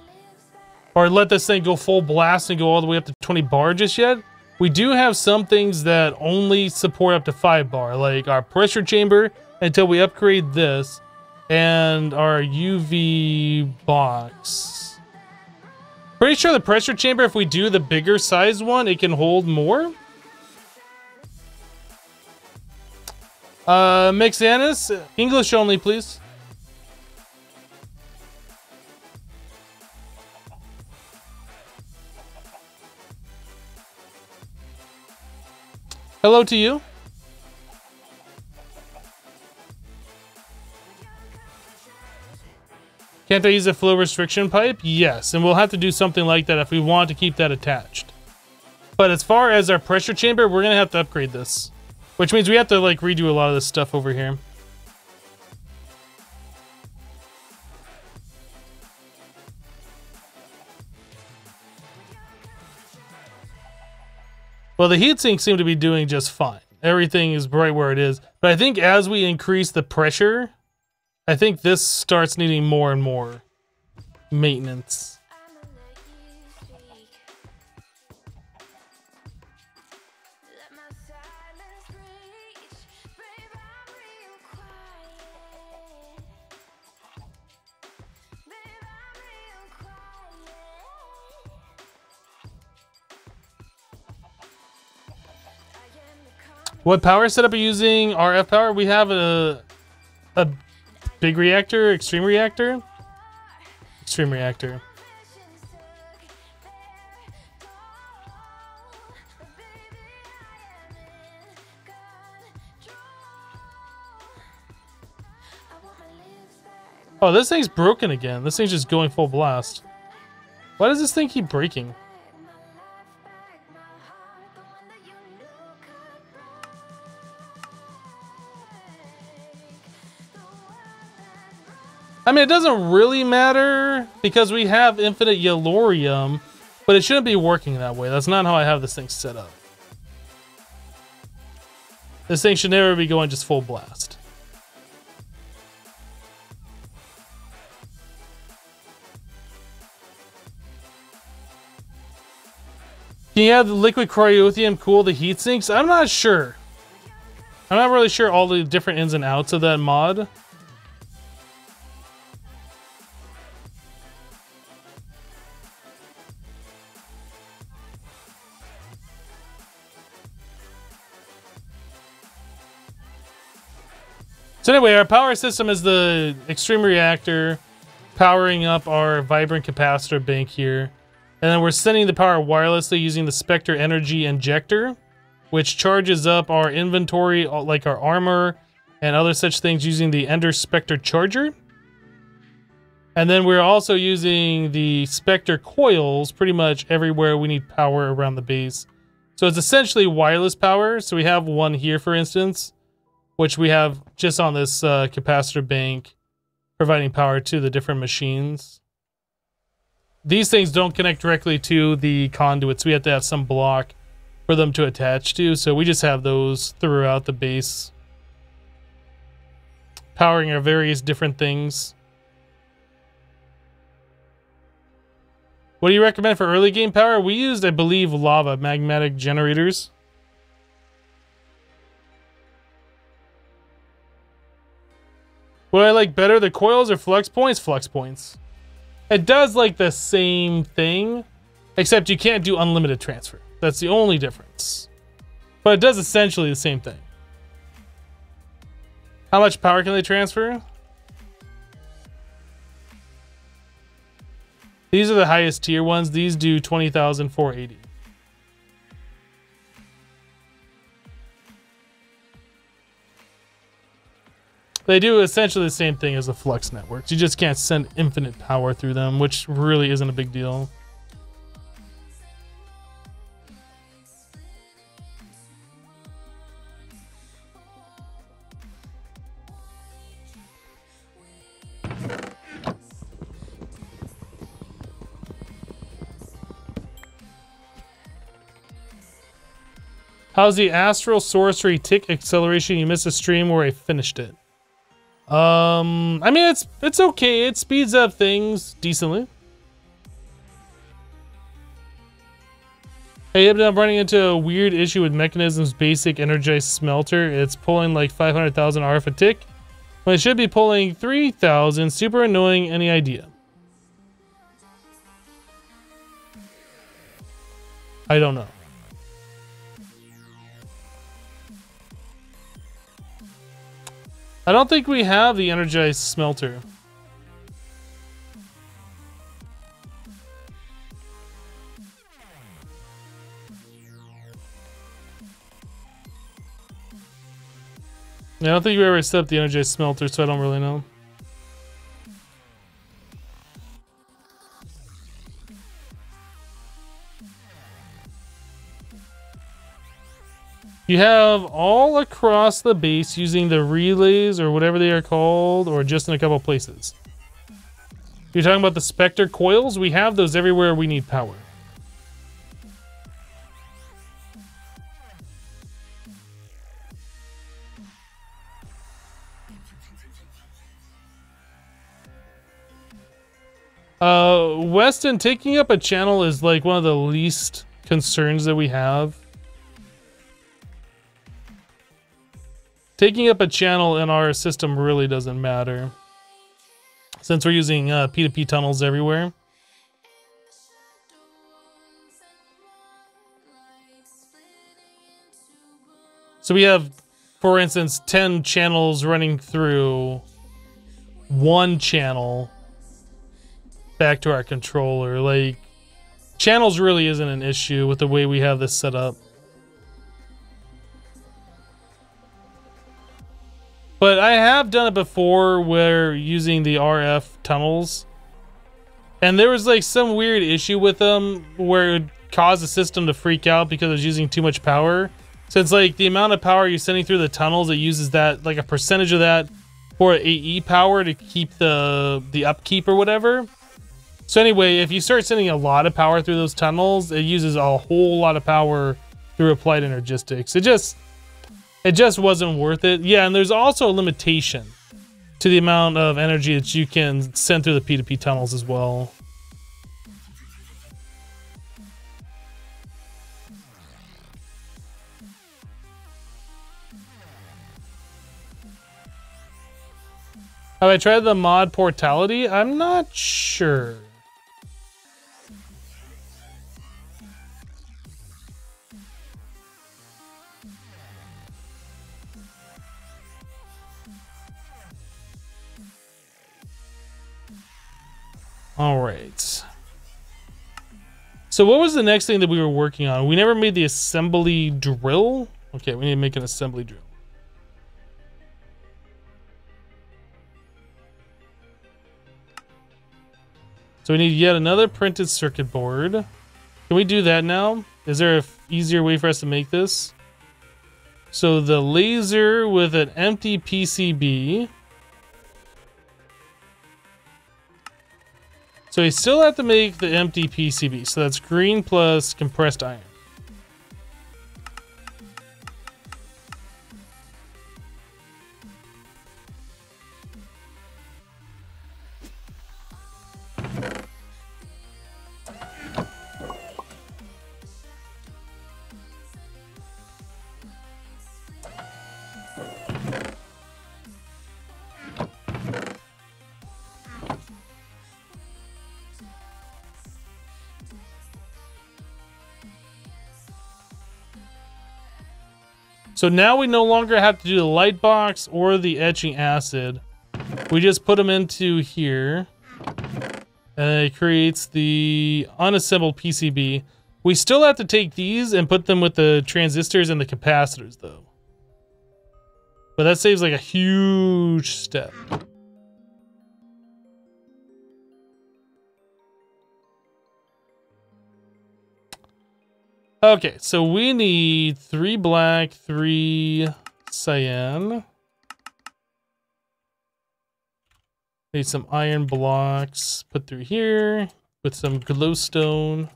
or let this thing go full blast and go all the way up to 20 bar just yet. We do have some things that only support up to 5 bar, like our pressure chamber until we upgrade this, and our UV box. Pretty sure the pressure chamber, if we do the bigger size one, it can hold more. Mixanis, English only, please. Hello to you. Can't I use a flow restriction pipe? Yes, and we'll have to do something like that if we want to keep that attached. But as far as our pressure chamber, we're gonna have to upgrade this. Which means we have to like redo a lot of this stuff over here. Well, the heatsinks seem to be doing just fine. Everything is right where it is. But I think as we increase the pressure, I think this starts needing more and more maintenance. What power setup are you using? RF power? We have a big reactor, extreme reactor. Extreme reactor. Oh, this thing's broken again. This thing's just going full blast. Why does this thing keep breaking? I mean, it doesn't really matter because we have infinite yellorium, but it shouldn't be working that way. That's not how I have this thing set up. This thing should never be going just full blast. Can you have the liquid cryothium cool the heat sinks? I'm not sure. I'm not really sure all the different ins and outs of that mod. So anyway, our power system is the extreme reactor powering up our vibrant capacitor bank here. And then we're sending the power wirelessly using the Spectre energy injector, which charges up our inventory, like our armor and other such things, using the Ender Spectre charger. And then we're also using the Spectre coils pretty much everywhere we need power around the base. So it's essentially wireless power. So we have one here, for instance, which we have just on this capacitor bank, providing power to the different machines. These things don't connect directly to the conduits. We have to have some block for them to attach to, so we just have those throughout the base, powering our various different things. What do you recommend for early game power? We used, I believe, lava magmatic generators. What I like better, the coils or flux points? Flux points. It does like the same thing, except you can't do unlimited transfer. That's the only difference. But it does essentially the same thing. How much power can they transfer? These are the highest tier ones. These do 20,480. They do essentially the same thing as the flux networks. You just can't send infinite power through them, which really isn't a big deal. How's the Astral Sorcery tick acceleration? You missed a stream where I finished it. I mean, it's okay. It speeds up things decently. Hey, I'm running into a weird issue with Mechanism's basic energized smelter. It's pulling like 500,000 RF a tick, when it should be pulling 3,000. Super annoying. Any idea? I don't know. I don't think we have the energized smelter. I don't think we ever set up the energized smelter, so I don't really know. You have all across the base using the relays or whatever they are called, or just in a couple places. You're talking about the Spectre coils? We have those everywhere we need power. Weston, taking up a channel is like one of the least concerns that we have. Taking up a channel in our system really doesn't matter, since we're using P2P tunnels everywhere. So we have, for instance, 10 channels running through one channel back to our controller. Like, channels really isn't an issue with the way we have this set up. But I have done it before where using the RF tunnels, and there was like some weird issue with them where it caused the system to freak out because it was using too much power. So it's like the amount of power you're sending through the tunnels, it uses that, like a percentage of that for AE power to keep the upkeep or whatever. So anyway, if you start sending a lot of power through those tunnels, it uses a whole lot of power through applied energistics. It just wasn't worth it. Yeah, and there's also a limitation to the amount of energy that you can send through the P2P tunnels as well. Have I tried the mod Portality? I'm not sure. All right. So what was the next thing that we were working on? We never made the assembly drill. Okay, we need to make an assembly drill. So we need yet another printed circuit board. Can we do that now? Is there an easier way for us to make this? So the laser with an empty PCB. So we still have to make the empty PCB. So that's green plus compressed iron. So now we no longer have to do the light box or the etching acid. We just put them into here. And it creates the unassembled PCB. We still have to take these and put them with the transistors and the capacitors though. But that saves like a huge step. Okay, so we need 3 black, 3 cyan. Need some iron blocks put through here with some glowstone.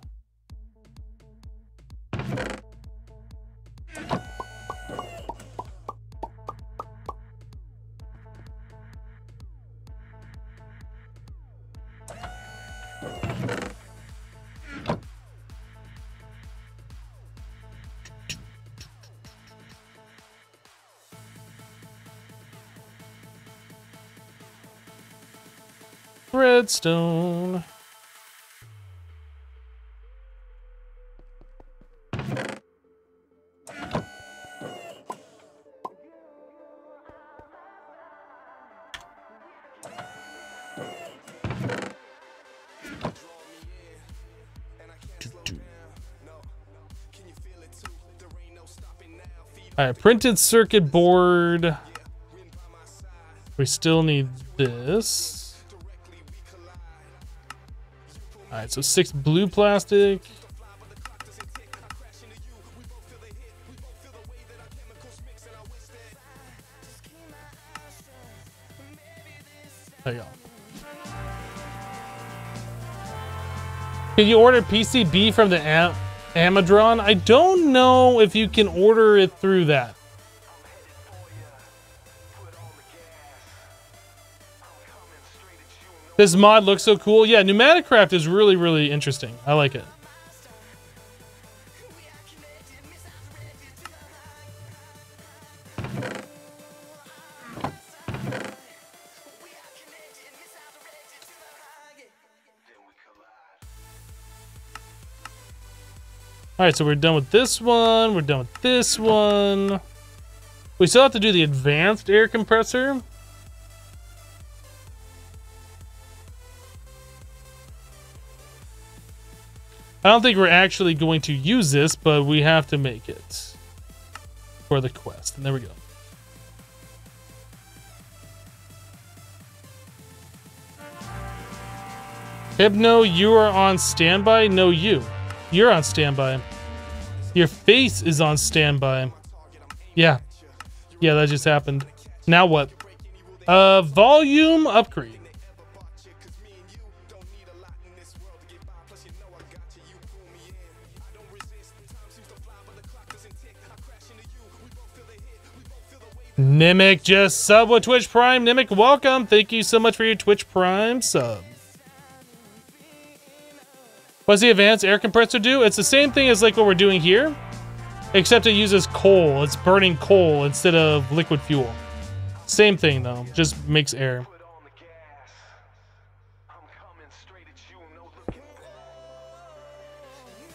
Redstone. All right, printed circuit board. We still need this. All right, so 6 blue plastic. There you go. Can you order PCB from the Amazon? I don't know if you can order it through that. This mod looks so cool. Yeah, pneumatic craft is really, really interesting. I like it. All right, so we're done with this one. We're done with this one. We still have to do the advanced air compressor. I don't think we're actually going to use this, but we have to make it for the quest. And there we go. Hypno, you are on standby? No, you're on standby. Your face is on standby. Yeah. Yeah, that just happened. Now what? Volume upgrade. Nimic just sub with Twitch Prime. Nimic, welcome. Thank you so much for your Twitch Prime sub. What's the advanced air compressor do? It's the same thing as like what we're doing here, except it uses coal. It's burning coal instead of liquid fuel. Same thing though, just makes air.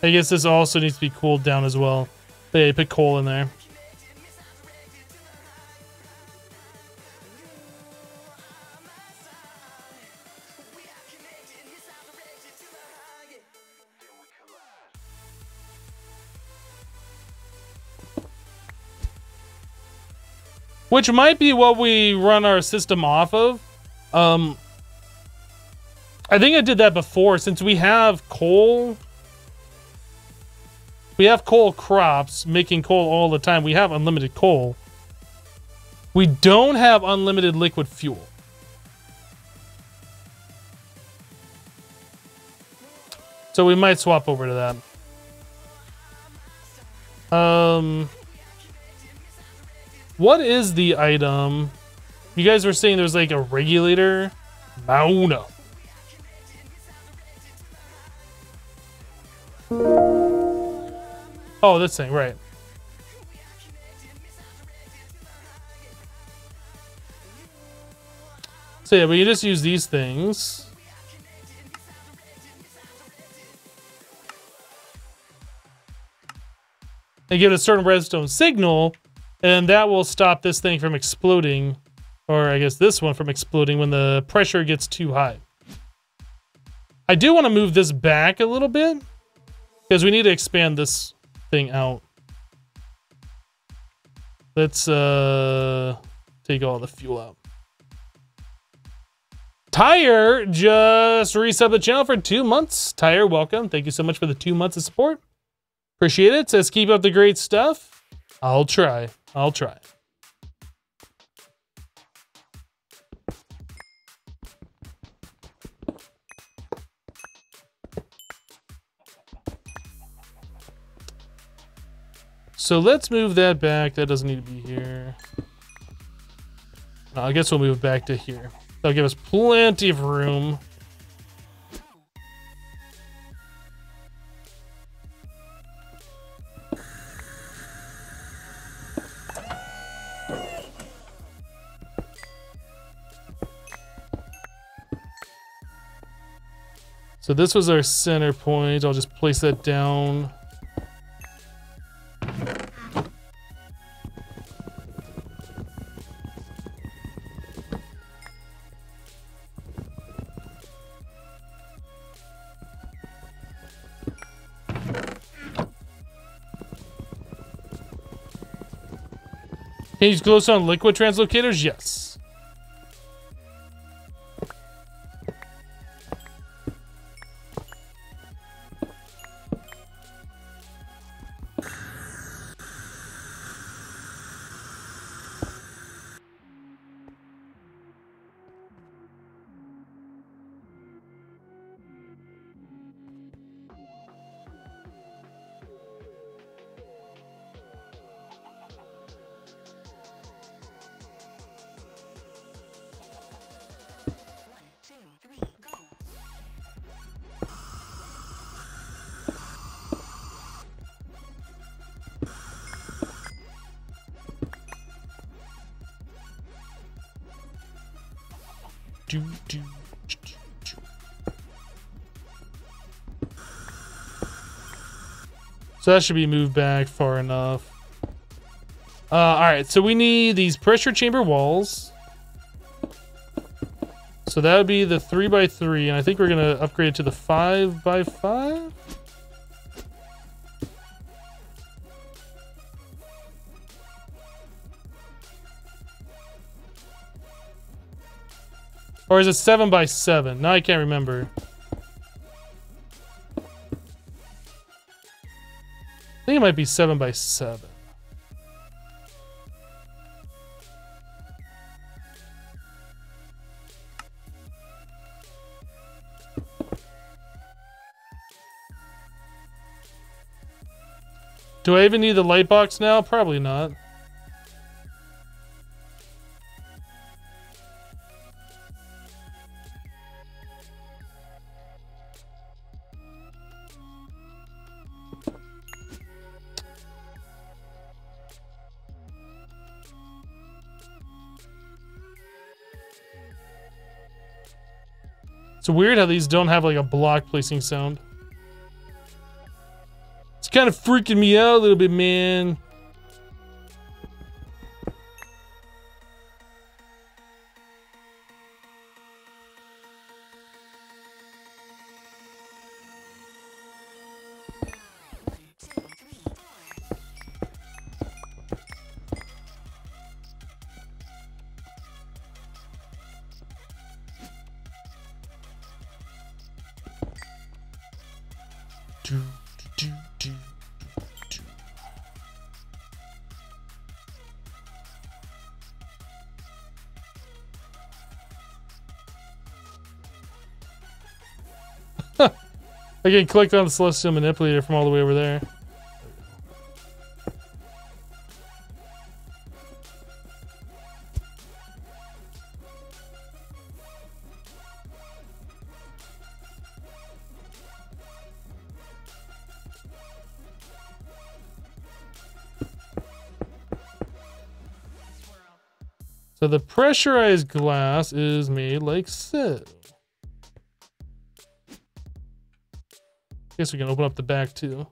I guess this also needs to be cooled down as well. But yeah, put coal in there. Which might be what we run our system off of. I think I did that before, since we have coal. We have coal crops making coal all the time. We have unlimited coal. We don't have unlimited liquid fuel. So we might swap over to that. What is the item? You guys were saying there's like a regulator. Mauna. Oh, this thing, right. So yeah, we can just use these things. And give it a certain redstone signal. And that will stop this thing from exploding, or I guess this one from exploding when the pressure gets too high. I do want to move this back a little bit, because we need to expand this thing out. Let's take all the fuel out. Tyre just resubbed the channel for 2 months. Tyre, welcome. Thank you so much for the 2 months of support. Appreciate it. Says keep up the great stuff. I'll try. I'll try. So let's move that back. That doesn't need to be here. I guess we'll move it back to here. That'll give us plenty of room. So this was our center point. I'll just place that down. Can you use glowstone liquid translocators? Yes. So that should be moved back far enough. All right, so we need these pressure chamber walls. So that would be the 3x3, and I think we're gonna upgrade it to the 5x5. Or is it 7x7? Now I can't remember. I think it might be 7x7. Do I even need the light box now? Probably not. It's weird how these don't have like a block placing sound. It's kind of freaking me out a little bit, man. I can click on the celestial manipulator from all the way over there. So the pressurized glass is made like so. Guess we can open up the back too.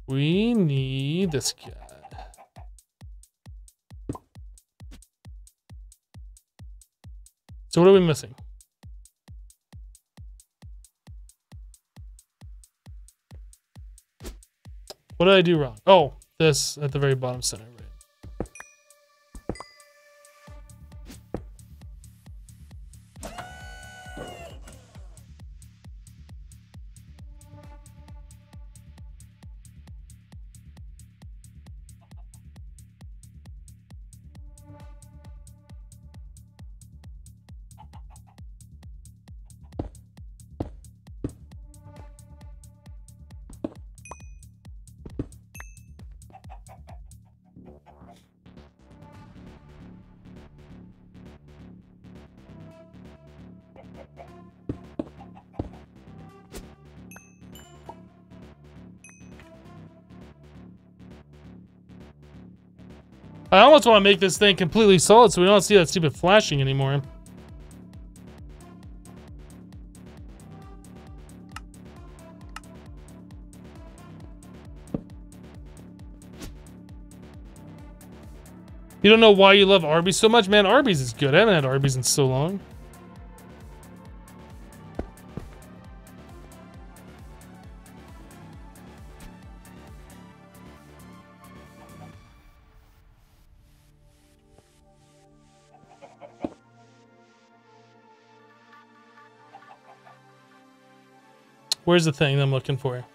We need this guy. So what are we missing? What did I do wrong? Oh, this at the very bottom center, right? I almost want to make this thing completely solid so we don't see that stupid flashing anymore. You don't know why you love Arby's so much? Man, Arby's is good. I haven't had Arby's in so long. Where's the thing I'm looking for?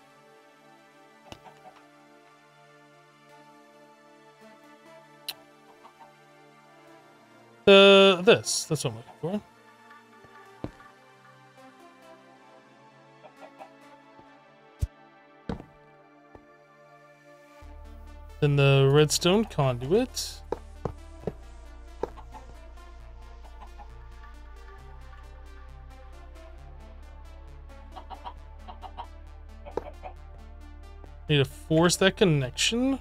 This. That's what I'm looking for. Then the Redstone Conduit. Need to force that connection.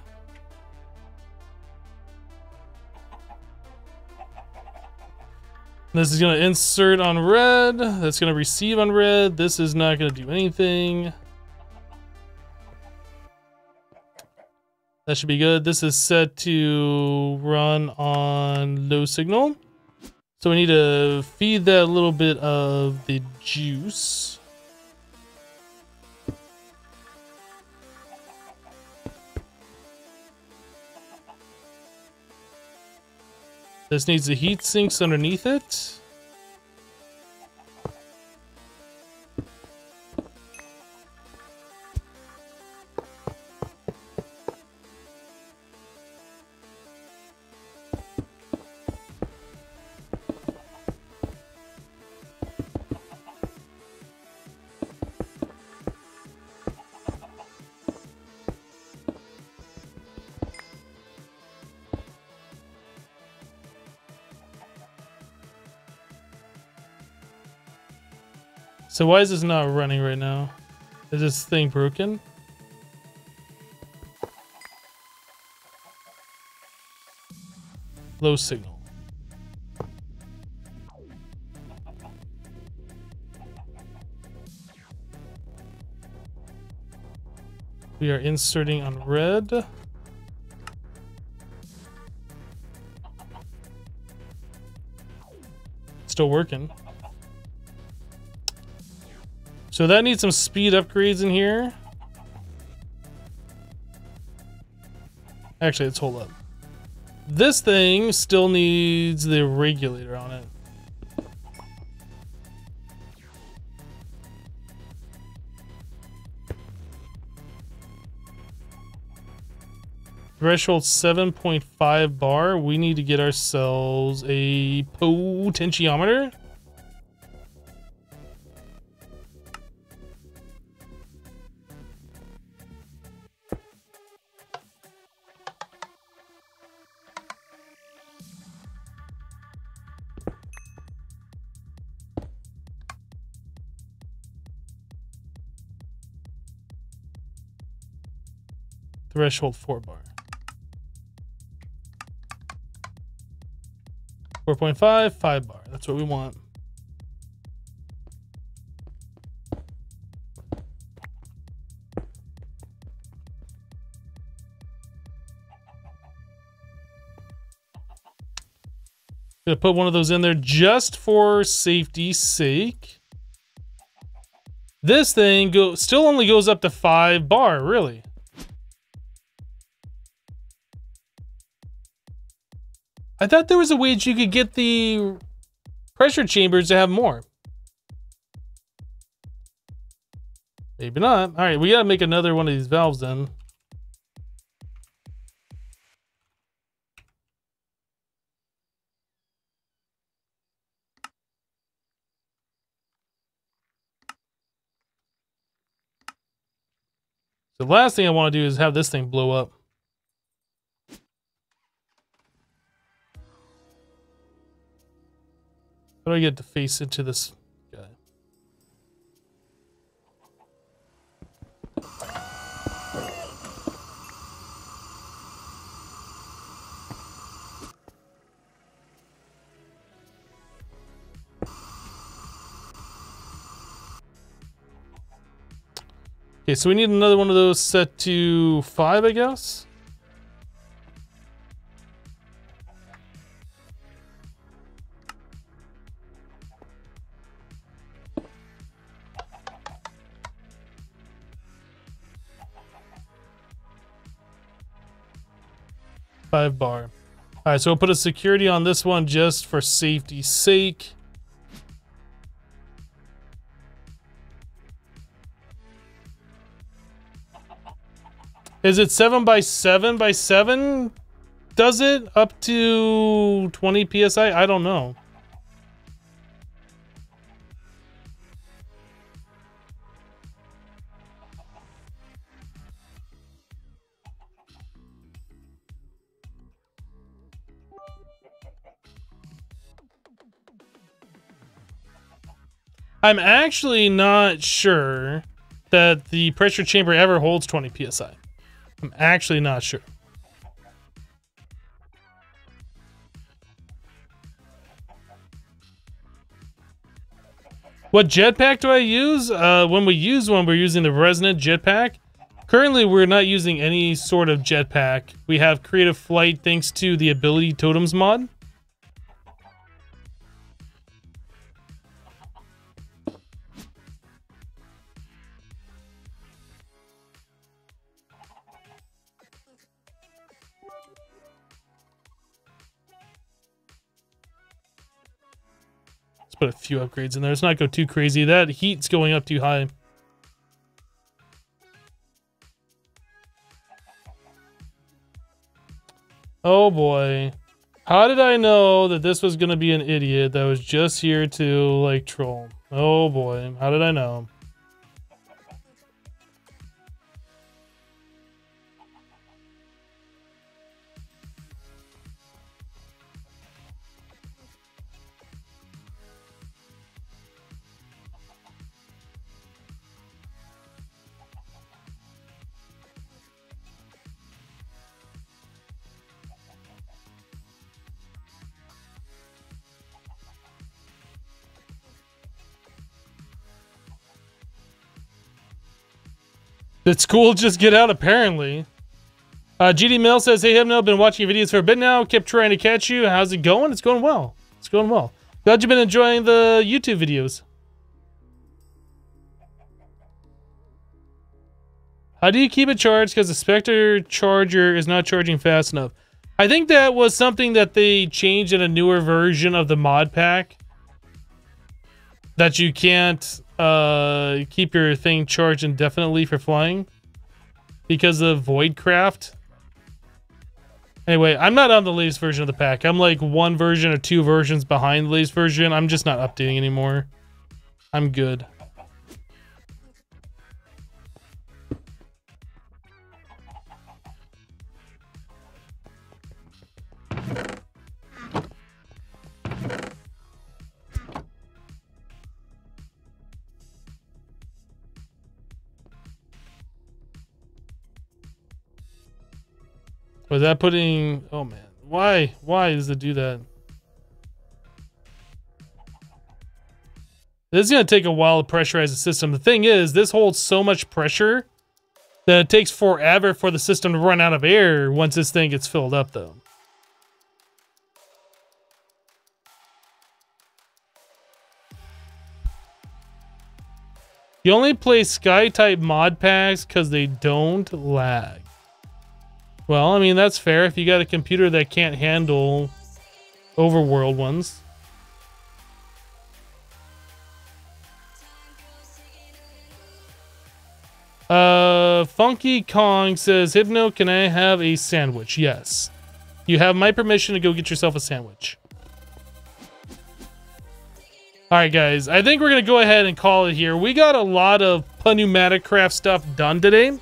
This is going to insert on red. That's going to receive on red. This is not going to do anything. That should be good. This is set to run on low signal. So we need to feed that a little bit of the juice. This needs the heat sinks underneath it. So why is this not running right now? Is this thing broken? Low signal. We are inserting on red. Still working. So that needs some speed upgrades in here. Actually, let's hold up. This thing still needs the regulator on it. Threshold 7.5 bar. We need to get ourselves a potentiometer. Threshold 4 bar. 4.5, 5 bar. That's what we want. Gonna put one of those in there just for safety's sake. This thing still only goes up to 5 bar, really. I thought there was a way that you could get the pressure chambers to have more. Maybe not. All right, we gotta make another one of these valves then. The last thing I want to do is have this thing blow up. How do I get to face into this guy? Okay, so we need another one of those set to 5, I guess. Five bar. All right, so we'll put a security on this one just for safety's sake. Is it 7 by 7 by 7? Does it up to 20 psi? I don't know. I'm actually not sure that the pressure chamber ever holds 20 psi. I'm actually not sure. What jetpack do I use? When we use one, we're using the resonant jetpack. Currently, we're not using any sort of jetpack. We have creative flight thanks to the ability totems mod. Put a few upgrades in there. Let's not go too crazy. That heat's going up too high. Oh boy. How did I know that this was going to be an idiot that was just here to like troll? Oh boy. How did I know? Did school just get out, apparently? GD Mill says, hey, Hypno, been watching your videos for a bit now. Kept trying to catch you. How's it going? It's going well. It's going well. Glad you've been enjoying the YouTube videos. How do you keep it charged? Because the Spectre charger is not charging fast enough. I think that was something that they changed in a newer version of the mod pack. That you can't keep your thing charged indefinitely for flying. Because of Voidcraft. Anyway, I'm not on the latest version of the pack. I'm like one version or two versions behind the latest version. I'm just not updating anymore. I'm good. Was that putting... Oh, man. Why? Why does it do that? This is going to take a while to pressurize the system. The thing is, this holds so much pressure that it takes forever for the system to run out of air once this thing gets filled up, though. You only play Sky-type mod packs because they don't lag. Well, I mean, that's fair if you got a computer that can't handle overworld ones. Funky Kong says, Hypno, can I have a sandwich? Yes. You have my permission to go get yourself a sandwich. Alright, guys. I think we're going to go ahead and call it here. We got a lot of pneumatic craft stuff done today.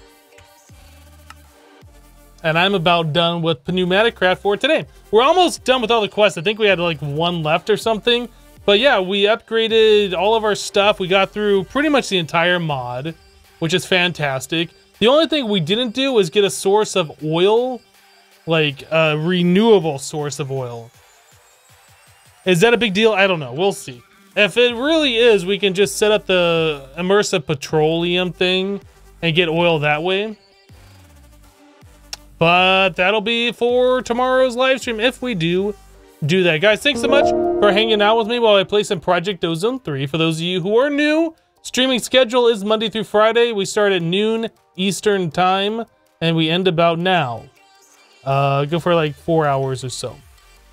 And I'm about done with pneumatic craft for today. We're almost done with all the quests. I think we had like one left or something. But yeah, we upgraded all of our stuff. We got through pretty much the entire mod, which is fantastic. The only thing we didn't do was get a source of oil, like a renewable source of oil. Is that a big deal? I don't know. We'll see. If it really is, we can just set up the immersive petroleum thing and get oil that way. But that'll be for tomorrow's live stream if we do that. Guys, thanks so much for hanging out with me while I play some Project Ozone 3. For those of you who are new, streaming schedule is Monday through Friday. We start at noon Eastern time and we end about now. Go for like 4 hours or so.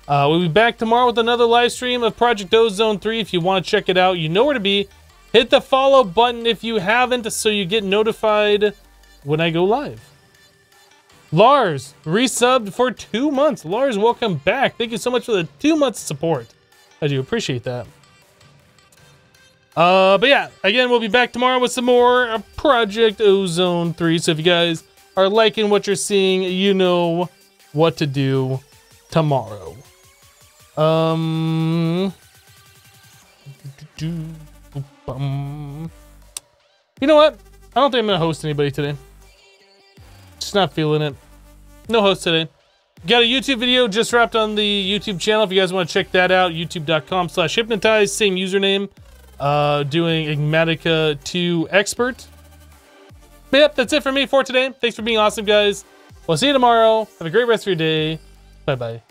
We'll be back tomorrow with another live stream of Project Ozone 3. If you want to check it out, you know where to be. Hit the follow button if you haven't so you get notified when I go live. Lars, resubbed for 2 months. Lars, welcome back. Thank you so much for the 2 months support. I do appreciate that. But yeah, again, we'll be back tomorrow with some more Project Ozone 3. So if you guys are liking what you're seeing, you know what to do tomorrow. You know what? I don't think I'm gonna host anybody today. Just not feeling it. No host today. Got a YouTube video just wrapped on the YouTube channel. If you guys want to check that out, youtube.com/hypnotize, same username. Doing Enigmatica 2 Expert. But yep, that's it for me for today. Thanks for being awesome, guys. We'll see you tomorrow. Have a great rest of your day. Bye-bye.